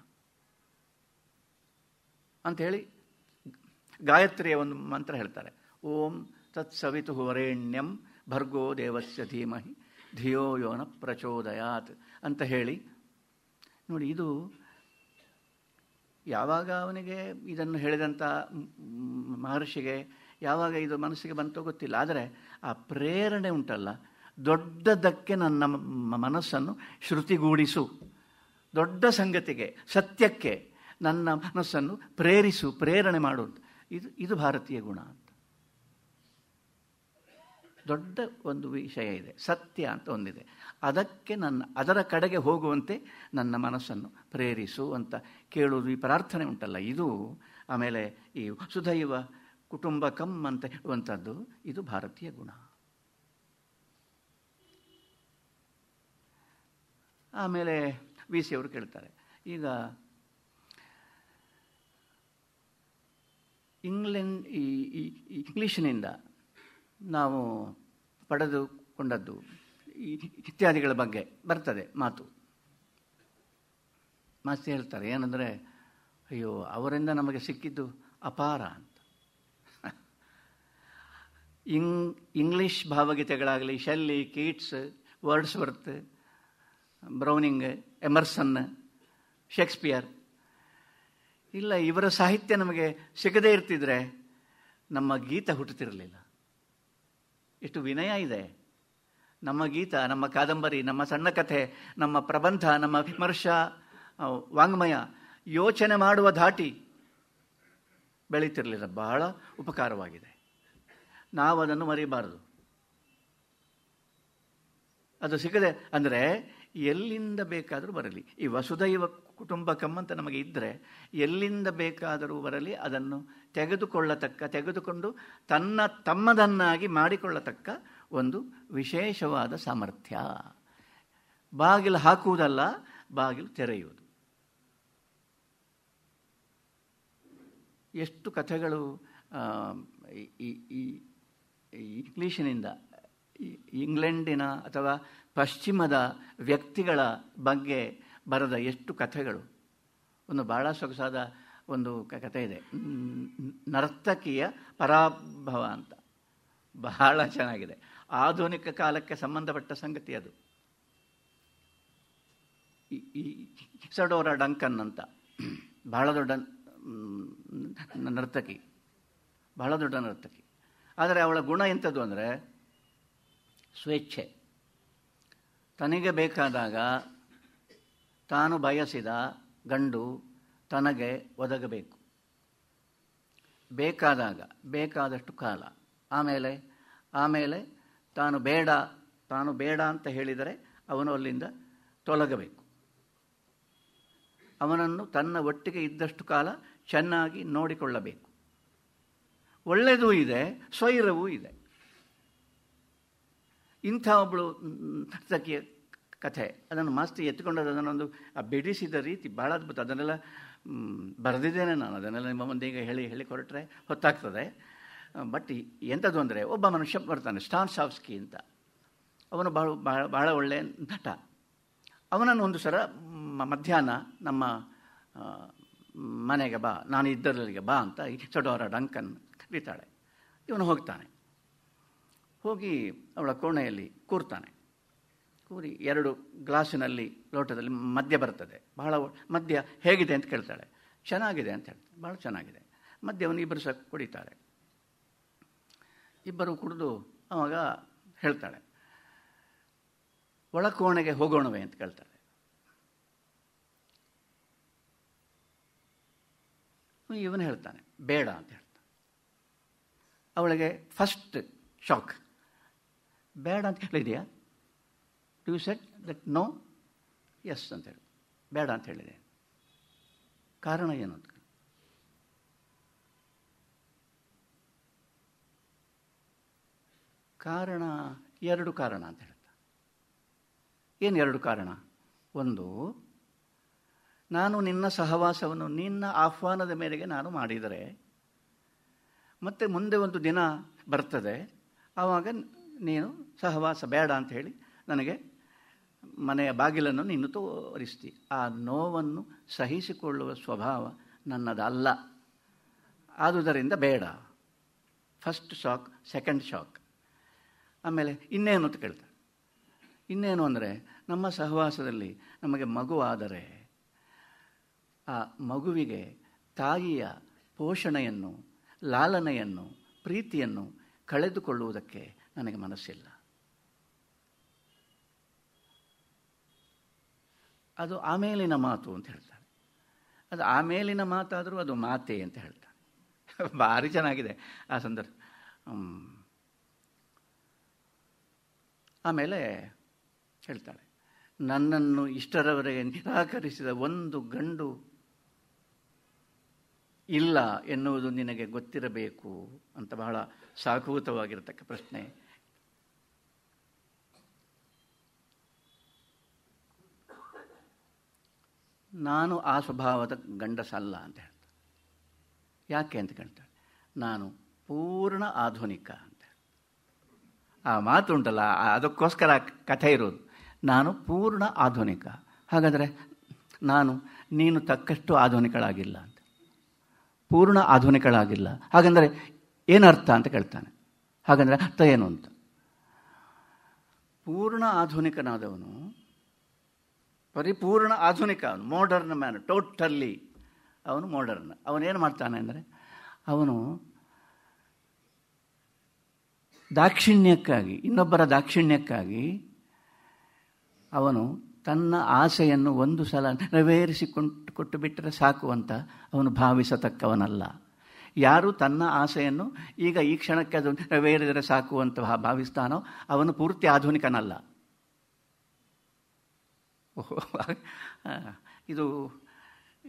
ಅಂಥೇಳಿ ಗಾಯತ್ರಿಯ ಒಂದು ಮಂತ್ರ ಹೇಳ್ತಾರೆ. ಓಂ ತತ್ಸವಿತು ವರೇಣ್ಯಂ ಭರ್ಗೋ ದೇವಸ್ಯ ಧೀಮಹಿ ಧಿಯೋ ಯೋ ನ ಪ್ರಚೋದಯಾತ್ ಅಂತ ಹೇಳಿ ನೋಡಿ. ಇದು ಯಾವಾಗ ಅವನಿಗೆ ಇದನ್ನು ಹೇಳಿದಂಥ ಮಹರ್ಷಿಗೆ ಯಾವಾಗ ಇದು ಮನಸ್ಸಿಗೆ ಬಂತೋ ಗೊತ್ತಿಲ್ಲ. ಆದರೆ ಆ ಪ್ರೇರಣೆ ಉಂಟಲ್ಲ, ದೊಡ್ಡದಕ್ಕೆ ನನ್ನ ಮನಸ್ಸನ್ನು ಶ್ರುತಿಗೂಡಿಸು, ದೊಡ್ಡ ಸಂಗತಿಗೆ, ಸತ್ಯಕ್ಕೆ ನನ್ನ ಮನಸ್ಸನ್ನು ಪ್ರೇರಿಸು, ಪ್ರೇರಣೆ ಮಾಡು. ಇದು ಭಾರತೀಯ ಗುಣ ಅಂತ. ದೊಡ್ಡ ಒಂದು ವಿಷಯ ಇದೆ, ಸತ್ಯ ಅಂತ ಒಂದಿದೆ, ಅದರ ಕಡೆಗೆ ಹೋಗುವಂತೆ ನನ್ನ ಮನಸ್ಸನ್ನು ಪ್ರೇರಿಸು ಅಂತ ಕೇಳುವುದು, ಈ ಪ್ರಾರ್ಥನೆ ಉಂಟಲ್ಲ ಇದು. ಆಮೇಲೆ ಈ ಸುಧೈವ ಕುಟುಂಬಕಂ ಅಂತ ಹೇಳುವಂಥದ್ದು, ಇದು ಭಾರತೀಯ ಗುಣ. ಆಮೇಲೆ ವಿ ಸಿ ಅವರು ಕೇಳ್ತಾರೆ, ಈಗ ಇಂಗ್ಲೀಷಿನಿಂದ ನಾವು ಪಡೆದುಕೊಂಡದ್ದು ಇತ್ಯಾದಿಗಳ ಬಗ್ಗೆ ಬರ್ತದೆ ಮಾತು. ಮಾಸ್ತಿ ಹೇಳ್ತಾರೆ ಏನಂದರೆ, ಅಯ್ಯೋ ಅವರಿಂದ ನಮಗೆ ಸಿಕ್ಕಿದ್ದು ಅಪಾರ ಅಂತ. ಇಂಗ್ಲೀಷ್ ಭಾವಗೀತೆಗಳಾಗಲಿ, Shelley, Keats, Wordsworth, Browning, Emerson, Shakespeare, ಇಲ್ಲ ಇವರ ಸಾಹಿತ್ಯ ನಮಗೆ ಸಿಗದೇ ಇರ್ತಿದ್ರೆ ನಮ್ಮ ಗೀತ ಹುಟ್ಟುತ್ತಿರಲಿಲ್ಲ. ಎಷ್ಟು ವಿನಯ ಇದೆ ನಮ್ಮ ಗೀತ, ನಮ್ಮ ಕಾದಂಬರಿ, ನಮ್ಮ ಸಣ್ಣ ಕಥೆ, ನಮ್ಮ ಪ್ರಬಂಧ, ನಮ್ಮ ವಿಮರ್ಶ ವಾಂಗ್ಮಯ, ಯೋಚನೆ ಮಾಡುವ ಧಾಟಿ ಬೆಳೀತಿರಲಿಲ್ಲ. ಬಹಳ ಉಪಕಾರವಾಗಿದೆ. ನಾವು ಅದನ್ನು ಮರಿಬಾರದು. ಅದು ಸಿಗದೆ ಅಂದರೆ ಎಲ್ಲಿಂದ ಬೇಕಾದರೂ ಬರಲಿ, ಈ ವಸುಧೈವ ಕುಟುಂಬಕಂ ಅಂತ ನಮಗೆ ಇದ್ದರೆ ಎಲ್ಲಿಂದ ಬೇಕಾದರೂ ಬರಲಿ, ಅದನ್ನು ತೆಗೆದುಕೊಂಡು ತಮ್ಮದನ್ನಾಗಿ ಮಾಡಿಕೊಳ್ಳತಕ್ಕ ಒಂದು ವಿಶೇಷವಾದ ಸಾಮರ್ಥ್ಯ. ಬಾಗಿಲು ಹಾಕುವುದಲ್ಲ, ಬಾಗಿಲು ತೆರೆಯುವುದು. ಎಷ್ಟು ಕಥೆಗಳು ಇಂಗ್ಲೀಷಿನಿಂದ, ಇಂಗ್ಲೆಂಡಿನ ಅಥವಾ ಪಶ್ಚಿಮದ ವ್ಯಕ್ತಿಗಳ ಬಗ್ಗೆ ಬರೆದ ಎಷ್ಟು ಕಥೆಗಳು. ಒಂದು ಬಹಳ ಸೊಗಸಾದ ಒಂದು ಕಥೆ ಇದೆ, ನರ್ತಕಿಯ ಪರಾಭವ ಅಂತ. ಬಹಳ ಚೆನ್ನಾಗಿದೆ. ಆಧುನಿಕ ಕಾಲಕ್ಕೆ ಸಂಬಂಧಪಟ್ಟ ಸಂಗತಿ ಅದು. ಇಸಡೋರಾ ಡಂಕನ್ ಅಂತ ಬಹಳ ದೊಡ್ಡ ನರ್ತಕಿ, ಬಹಳ ದೊಡ್ಡ ನರ್ತಕಿ. ಆದರೆ ಅವಳ ಗುಣ ಎಂಥದ್ದು ಅಂದರೆ ಸ್ವೇಚ್ಛೆ. ತನಗೆ ಬೇಕಾದಾಗ ತಾನು ಬಯಸಿದ ಗಂಡು ತನಗೆ ಒದಗಬೇಕು, ಬೇಕಾದಾಗ ಬೇಕಾದಷ್ಟು ಕಾಲ. ಆಮೇಲೆ ತಾನು ಬೇಡ ಅಂತ ಹೇಳಿದರೆ ಅವನು ಅಲ್ಲಿಂದ ತೊಲಗಬೇಕು. ಅವನನ್ನು ತನ್ನ ಒಟ್ಟಿಗೆ ಇದ್ದಷ್ಟು ಕಾಲ ಚೆನ್ನಾಗಿ ನೋಡಿಕೊಳ್ಳಬೇಕು. ಒಳ್ಳೆಯದೂ ಇದೆ, ಸ್ವೈರವೂ ಇದೆ. ಇಂಥ ಒಬ್ಬಳು ನರ್ತಕಿಯ ಕಥೆ, ಅದನ್ನು ಮಾಸ್ತಿ ಎತ್ತಿಕೊಂಡದ್ದು, ಅದನ್ನೊಂದು ಬಿಡಿಸಿದ ರೀತಿ ಬಹಳ ಅದ್ಭುತ. ಅದನ್ನೆಲ್ಲ ಬರೆದಿದ್ದೇನೆ ನಾನು, ಅದನ್ನೆಲ್ಲ ನಿಮ್ಮ ಮುಂದೆ ಹೇಳಿ ಹೊರಟ್ರೆ ಹೊತ್ತಾಗ್ತದೆ. ಬಟ್ ಎಂಥದ್ದು ಅಂದರೆ, ಒಬ್ಬ ಮನುಷ್ಯ ಬರ್ತಾನೆ, ಸ್ಟಾನ್ಸಾವ್ಸ್ಕಿ ಅಂತ. ಅವನು ಬಹಳ ಒಳ್ಳೆಯ ನಟ. ಅವನನ್ನು ಒಂದು ಸಲ ಮಧ್ಯಾಹ್ನ ನಮ್ಮ ಮನೆಗೆ ಬಾ, ನಾನು ಇದ್ದಲ್ಲಿಗೆ ಬಾ ಅಂತ ಇಸಡೋರಾ ಡಂಕನ್ ಕರೀತಾಳೆ. ಇವನು ಹೋಗ್ತಾನೆ. ಹೋಗಿ ಅವಳ ಕೋಣೆಯಲ್ಲಿ ಕೂರ್ತಾನೆ. ಕೂರಿ 2 ಗ್ಲಾಸಿನಲ್ಲಿ ಲೋಟದಲ್ಲಿ ಮದ್ಯ ಬರ್ತದೆ. ಬಹಳ ಮದ್ಯ ಹೇಗಿದೆ ಅಂತ ಕೇಳ್ತಾಳೆ. ಚೆನ್ನಾಗಿದೆ ಅಂತ ಹೇಳ್ತಾಳೆ. ಭಾಳ ಚೆನ್ನಾಗಿದೆ. ಮದ್ಯವನ್ನು ಇಬ್ಬರು ಸಹ ಕುಡಿತಾರೆ. ಇಬ್ಬರು ಕುಡಿದು ಆವಾಗ ಹೇಳ್ತಾಳೆ, ಒಳಕೋಣೆಗೆ ಹೋಗೋಣವೇ ಅಂತ ಕೇಳ್ತಾಳೆ. ಇವನು ಹೇಳ್ತಾನೆ ಬೇಡ ಅಂತ ಹೇಳ್ತಾನೆ. ಅವಳಿಗೆ ಫಸ್ಟ್ ಶಾಕ್. ಬೇಡ ಅಂತ ಹೇಳಿದೆಯಾ? You said that no? Yes ಅಂತ ಹೇಳಿ ಬೇಡ ಅಂತ ಹೇಳಿದೆ. ಕಾರಣ ಏನು ಅಂತ? ಕಾರಣ 2 ಕಾರಣ ಅಂತ ಹೇಳ್ತಾ. ಏನು 2 ಕಾರಣ? ಒಂದು, ನಾನು ನಿನ್ನ ಸಹವಾಸವನ್ನು ನಿನ್ನ ಆಹ್ವಾನದ ಮೇರೆಗೆ ನಾನು ಮಾಡಿದರೆ ಮತ್ತೆ ಮುಂದೆ ಒಂದು ದಿನ ಬರ್ತದೆ, ಆವಾಗ ನೀನು ಸಹವಾಸ ಬೇಡ ಅಂತ ಹೇಳಿ ನನಗೆ ಮನೆಯ ಬಾಗಿಲನ್ನು ನೀನು ತೋರಿಸ್ತಿ. ಆ ನೋವನ್ನು ಸಹಿಸಿಕೊಳ್ಳುವ ಸ್ವಭಾವ ನನ್ನದಲ್ಲ. ಆದುದರಿಂದ ಬೇಡ. First shock. Second shock. ಆಮೇಲೆ ಇನ್ನೇನು ಅಂತ ಕೇಳ್ತಾರೆ. ಇನ್ನೇನು ಅಂದರೆ, ನಮ್ಮ ಸಹವಾಸದಲ್ಲಿ ನಮಗೆ ಮಗುವಾದರೆ ಆ ಮಗುವಿಗೆ ತಾಯಿಯ ಪೋಷಣೆಯನ್ನು, ಲಾಲನೆಯನ್ನು, ಪ್ರೀತಿಯನ್ನು ಕಳೆದುಕೊಳ್ಳುವುದಕ್ಕೆ ನನಗೆ ಮನಸ್ಸಿಲ್ಲ. ಅದು ಆಮೇಲಿನ ಮಾತು ಅಂತ ಹೇಳ್ತಾರೆ. ಅದು ಆಮೇಲಿನ ಮಾತಾದರೂ ಅದು ಮಾತೆ ಅಂತ ಹೇಳ್ತಾರೆ. ಭಾರಿ ಚೆನ್ನಾಗಿದೆ ಆ ಸಂದರ್ಭ. ಆಮೇಲೆ ಹೇಳ್ತಾಳೆ, ನನ್ನನ್ನು ಇಷ್ಟರವರೆಗೆ ನಿರಾಕರಿಸಿದ ಒಂದು ಗಂಡು ಇಲ್ಲ ಎನ್ನುವುದು ನಿನಗೆ ಗೊತ್ತಿರಬೇಕು ಅಂತ ಬಹಳ ಸಾಕೂತವಾಗಿರತಕ್ಕ ಪ್ರಶ್ನೆ. ನಾನು ಆ ಸ್ವಭಾವದ ಗಂಡಸಲ್ಲ ಅಂತ ಹೇಳ್ತಾನೆ. ಯಾಕೆ ಅಂತ ಕೇಳ್ತಾಳೆ. ನಾನು ಪೂರ್ಣ ಆಧುನಿಕ ಅಂತ. ಆ ಮಾತು ಉಂಟಲ್ಲ, ಅದಕ್ಕೋಸ್ಕರ ಕಥೆ ಇರೋದು. ನಾನು ಪೂರ್ಣ ಆಧುನಿಕ. ಹಾಗಾದರೆ ನೀನು ತಕ್ಕಷ್ಟು ಆಧುನಿಕಳಾಗಿಲ್ಲ ಅಂತ. ಪೂರ್ಣ ಆಧುನಿಕಳಾಗಿಲ್ಲ ಹಾಗಂದರೆ ಏನರ್ಥ ಅಂತ ಕೇಳ್ತಾನೆ. ಹಾಗಂದರೆ ಅರ್ಥ ಏನು ಅಂತ. ಪೂರ್ಣ ಆಧುನಿಕನಾದವನು, ಪರಿಪೂರ್ಣ ಆಧುನಿಕ, ಅವನು ಮಾಡರ್ನ್ ಮ್ಯಾನ್, ಟೋಟಲ್ಲಿ ಅವನು ಮಾಡರ್ನ್. ಅವನೇನು ಮಾಡ್ತಾನೆ ಅಂದರೆ, ಅವನು ದಾಕ್ಷಿಣ್ಯಕ್ಕಾಗಿ, ಇನ್ನೊಬ್ಬರ ದಾಕ್ಷಿಣ್ಯಕ್ಕಾಗಿ ಅವನು ತನ್ನ ಆಸೆಯನ್ನು ಒಂದು ಸಲ ನೆರವೇರಿಸಿಕೊಟ್ಟು ಬಿಟ್ಟರೆ ಸಾಕು ಅಂತ ಅವನು ಭಾವಿಸತಕ್ಕವನಲ್ಲ. ಯಾರು ತನ್ನ ಆಸೆಯನ್ನು ಈಗ ಈ ಕ್ಷಣಕ್ಕೆ ಅದು ನೆರವೇರಿದರೆ ಸಾಕು ಅಂತ ಭಾವಿಸ್ತಾನೋ ಅವನು ಪೂರ್ತಿ ಆಧುನಿಕನಲ್ಲ.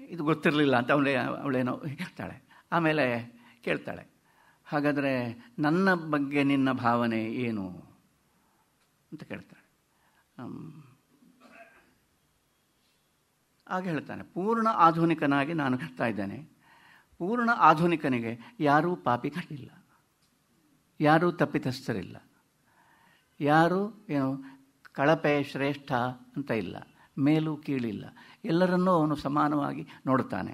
ಇದು ಗೊತ್ತಿರಲಿಲ್ಲ ಅಂತ ಅವಳೇನೋ ಹೇಳ್ತಾಳೆ. ಆಮೇಲೆ ಕೇಳ್ತಾಳೆ, ಹಾಗಾದರೆ ನನ್ನ ಬಗ್ಗೆ ನಿನ್ನ ಭಾವನೆ ಏನು ಅಂತ ಕೇಳ್ತಾಳೆ. ಆಗ ಹೇಳ್ತಾನೆ, ಪೂರ್ಣ ಆಧುನಿಕನಾಗಿ ನಾನು ಹೇಳ್ತಾ ಇದ್ದೇನೆ. ಪೂರ್ಣ ಆಧುನಿಕನಿಗೆ ಯಾರೂ ಪಾಪಿಗಳಿಲ್ಲ, ಯಾರೂ ತಪ್ಪಿತಸ್ಥರಿಲ್ಲ, ಯಾರೂ ಏನು ಕಳಪೆ ಶ್ರೇಷ್ಠ ಅಂತ ಇಲ್ಲ, ಮೇಲೂ ಕೀಳಿಲ್ಲ. ಎಲ್ಲರನ್ನೂ ಅವನು ಸಮಾನವಾಗಿ ನೋಡುತ್ತಾನೆ.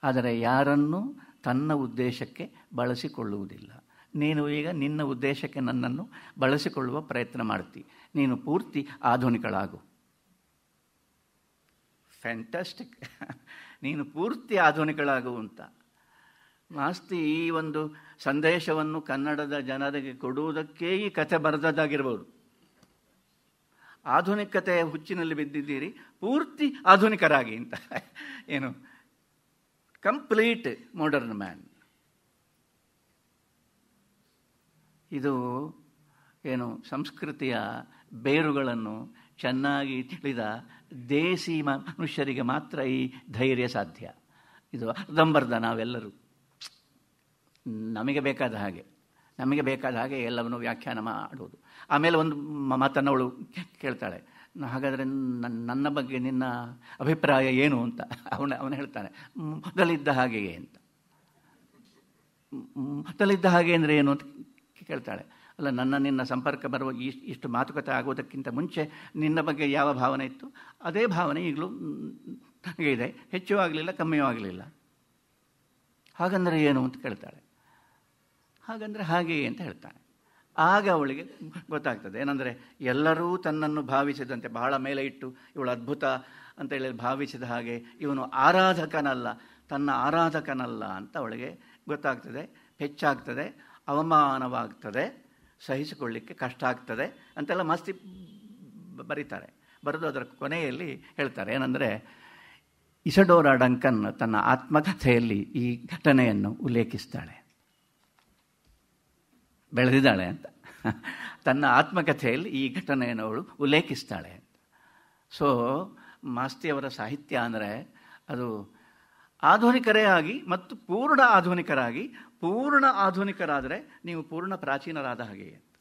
ಆದರೆ ಯಾರನ್ನೂ ತನ್ನ ಉದ್ದೇಶಕ್ಕೆ ಬಳಸಿಕೊಳ್ಳುವುದಿಲ್ಲ. ನೀನು ಈಗ ನಿನ್ನ ಉದ್ದೇಶಕ್ಕೆ ನನ್ನನ್ನು ಬಳಸಿಕೊಳ್ಳುವ ಪ್ರಯತ್ನ ಮಾಡ್ತಿ. ನೀನು ಪೂರ್ತಿ ಆಧುನಿಕಳಾಗು. ಫ್ಯಾಂಟಾಸ್ಟಿಕ್. ನೀನು ಪೂರ್ತಿ ಆಧುನಿಕಳಾಗು ಅಂತ ಮಾಸ್ತಿ ಈ ಒಂದು ಸಂದೇಶವನ್ನು ಕನ್ನಡದ ಜನರಿಗೆ ಕೊಡುವುದಕ್ಕೆ ಈ ಕಥೆ ಬರೆದದ್ದಾಗಿರ್ಬೋದು. ಆಧುನಿಕತೆಯ ಹುಚ್ಚಿನಲ್ಲಿ ಬಿದ್ದಿದ್ದೀರಿ, ಪೂರ್ತಿ ಆಧುನಿಕರಾಗಿ ಅಂತ. ಏನು ಕಂಪ್ಲೀಟ್ ಮಾಡರ್ನ್ ಮ್ಯಾನ್. ಇದು ಏನು ಸಂಸ್ಕೃತಿಯ ಬೇರುಗಳನ್ನು ಚೆನ್ನಾಗಿ ತಿಳಿದ ದೇಸಿ ಮನುಷ್ಯರಿಗೆ ಮಾತ್ರ ಈ ಧೈರ್ಯ ಸಾಧ್ಯ. ಇದು ಅರ್ಧಂಬರ್ಧ ನಾವೆಲ್ಲರೂ ನಮಗೆ ಬೇಕಾದ ಹಾಗೆ ಎಲ್ಲವನ್ನು ವ್ಯಾಖ್ಯಾನ ಮಾಡುವುದು. ಆಮೇಲೆ ಒಂದು ಮಾತನ್ನು ಅವಳು ಕೇಳ್ತಾಳೆ, ಹಾಗಾದರೆ ನನ್ನ ಬಗ್ಗೆ ನಿನ್ನ ಅಭಿಪ್ರಾಯ ಏನು ಅಂತ. ಅವನು ಹೇಳ್ತಾನೆ, ಮೊದಲಿದ್ದ ಹಾಗೆಯೇ ಅಂತ. ಮೊದಲಿದ್ದ ಹಾಗೆ ಅಂದರೆ ಏನು ಅಂತ ಕೇಳ್ತಾಳೆ. ಅಲ್ಲ, ನಿನ್ನ ಸಂಪರ್ಕ ಬರುವ ಇಷ್ಟು ಮಾತುಕತೆ ಆಗುವುದಕ್ಕಿಂತ ಮುಂಚೆ ನಿನ್ನ ಬಗ್ಗೆ ಯಾವ ಭಾವನೆ ಇತ್ತು ಅದೇ ಭಾವನೆ ಈಗಲೂ ನನಗೆ ಇದೆ, ಹೆಚ್ಚು ಆಗಲಿಲ್ಲ ಕಮ್ಮಿಯೂ ಆಗಲಿಲ್ಲ. ಹಾಗಂದರೆ ಏನು ಅಂತ ಕೇಳ್ತಾಳೆ. ಹಾಗಂದರೆ ಹಾಗೆಯೇ ಅಂತ ಹೇಳ್ತಾನೆ. ಆಗ ಅವಳಿಗೆ ಗೊತ್ತಾಗ್ತದೆ ಏನಂದರೆ ಎಲ್ಲರೂ ತನ್ನನ್ನು ಭಾವಿಸಿದಂತೆ ಬಹಳ ಮೇಲೆ ಇಟ್ಟು ಇವಳು ಅದ್ಭುತ ಅಂತ ಹೇಳಿ ಭಾವಿಸಿದ ಹಾಗೆ ಇವನು ಆರಾಧಕನಲ್ಲ, ತನ್ನ ಆರಾಧಕನಲ್ಲ ಅಂತ ಅವಳಿಗೆ ಗೊತ್ತಾಗ್ತದೆ. ಹೆಚ್ಚಾಗ್ತದೆ, ಅವಮಾನವಾಗ್ತದೆ, ಸಹಿಸಿಕೊಳ್ಳಿಕ್ಕೆ ಕಷ್ಟ ಆಗ್ತದೆ ಅಂತೆಲ್ಲ ಮಸ್ತಿ ಬರೀತಾರೆ. ಬರೆದು ಅದರ ಕೊನೆಯಲ್ಲಿ ಹೇಳ್ತಾರೆ ಏನಂದರೆ, ಇಸಡೋರಾ ಡಂಕನ್ ತನ್ನ ಆತ್ಮಕಥೆಯಲ್ಲಿ ಈ ಘಟನೆಯನ್ನು ಉಲ್ಲೇಖಿಸ್ತಾಳೆ, ಬೆಳೆದಿದ್ದಾಳೆ ಅಂತ. ತನ್ನ ಆತ್ಮಕಥೆಯಲ್ಲಿ ಈ ಘಟನೆಯನ್ನು ಅವಳು ಉಲ್ಲೇಖಿಸ್ತಾಳೆ ಅಂತ. ಸೊ ಮಾಸ್ತಿಯವರ ಸಾಹಿತ್ಯ ಅಂದರೆ ಅದು ಆಧುನಿಕರೇ ಆಗಿ ಮತ್ತು ಪೂರ್ಣ ಆಧುನಿಕರಾಗಿ, ಪೂರ್ಣ ಆಧುನಿಕರಾದರೆ ನೀವು ಪೂರ್ಣ ಪ್ರಾಚೀನರಾದ ಹಾಗೆ ಅಂತ.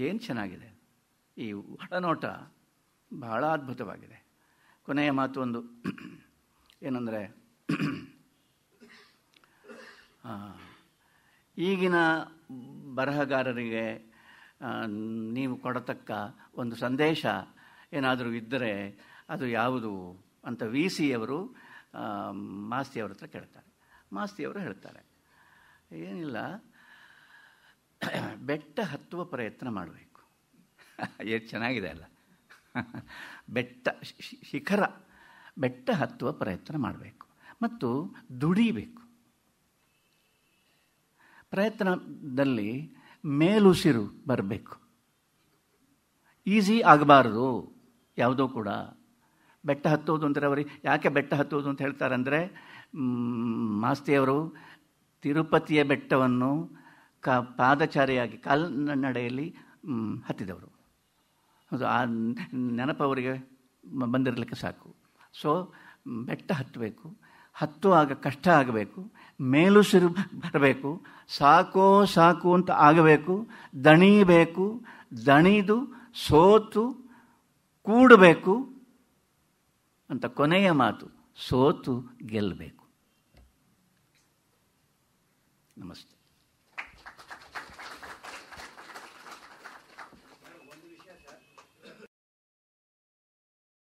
ಏನು ಚೆನ್ನಾಗಿದೆ ಈ ಒಳನೋಟ, ಬಹಳ ಅದ್ಭುತವಾಗಿದೆ. ಕೊನೆಯ ಮಾತು ಒಂದು ಏನಂದರೆ, ಈಗಿನ ಬರಹಗಾರರಿಗೆ ನೀವು ಕೊಡತಕ್ಕ ಒಂದು ಸಂದೇಶ ಏನಾದರೂ ಇದ್ದರೆ ಅದು ಯಾವುದು ಅಂತ ವಿ ಸಿಯವರು ಮಾಸ್ತಿಯವ್ರ ಹತ್ರ ಕೇಳ್ತಾರೆ. ಮಾಸ್ತಿಯವರು ಹೇಳ್ತಾರೆ, ಏನಿಲ್ಲ, ಬೆಟ್ಟ ಹತ್ತುವ ಪ್ರಯತ್ನ ಮಾಡಬೇಕು. ಎಷ್ಟು ಚೆನ್ನಾಗಿದೆ ಅಲ್ಲ, ಬೆಟ್ಟ ಶಿಖರ, ಬೆಟ್ಟ ಹತ್ತುವ ಪ್ರಯತ್ನ ಮಾಡಬೇಕು ಮತ್ತು ದುಡಿಬೇಕು. ಪ್ರಯತ್ನದಲ್ಲಿ ಮೇಲುಸಿರು ಬರಬೇಕು. ಈಸಿ ಆಗಬಾರ್ದು ಯಾವುದೋ ಕೂಡ. ಬೆಟ್ಟ ಹತ್ತುವುದು ಅಂದರೆ ಅವರಿಗೆ ಯಾಕೆ ಬೆಟ್ಟ ಹತ್ತುವುದು ಅಂತ ಹೇಳ್ತಾರೆ ಅಂದರೆ, ಮಾಸ್ತಿಯವರು ತಿರುಪತಿಯ ಬೆಟ್ಟವನ್ನು ಪಾದಚಾರಿಯಾಗಿ ಕಾಲ್ನಡೆಯಲ್ಲಿ ಹತ್ತಿದವರು. ಅದು ಆ ನೆನಪು ಅವರಿಗೆ ಬಂದಿರಲಿಕ್ಕೆ ಸಾಕು. ಸೊ ಬೆಟ್ಟ ಹತ್ತಬೇಕು, ಹತ್ತುವಾಗ ಕಷ್ಟ ಆಗಬೇಕು, ಮೇಲುಸಿರು ಬರಬೇಕು, ಸಾಕೋ ಸಾಕು ಅಂತ ಆಗಬೇಕು, ದಣಿಬೇಕು, ದಣಿದು ಸೋತು ಕೂಡಬೇಕು ಅಂತ ಕೊನೆಯ ಮಾತು, ಸೋತು ಗೆಲ್ಲಬೇಕು. ನಮಸ್ತೆ.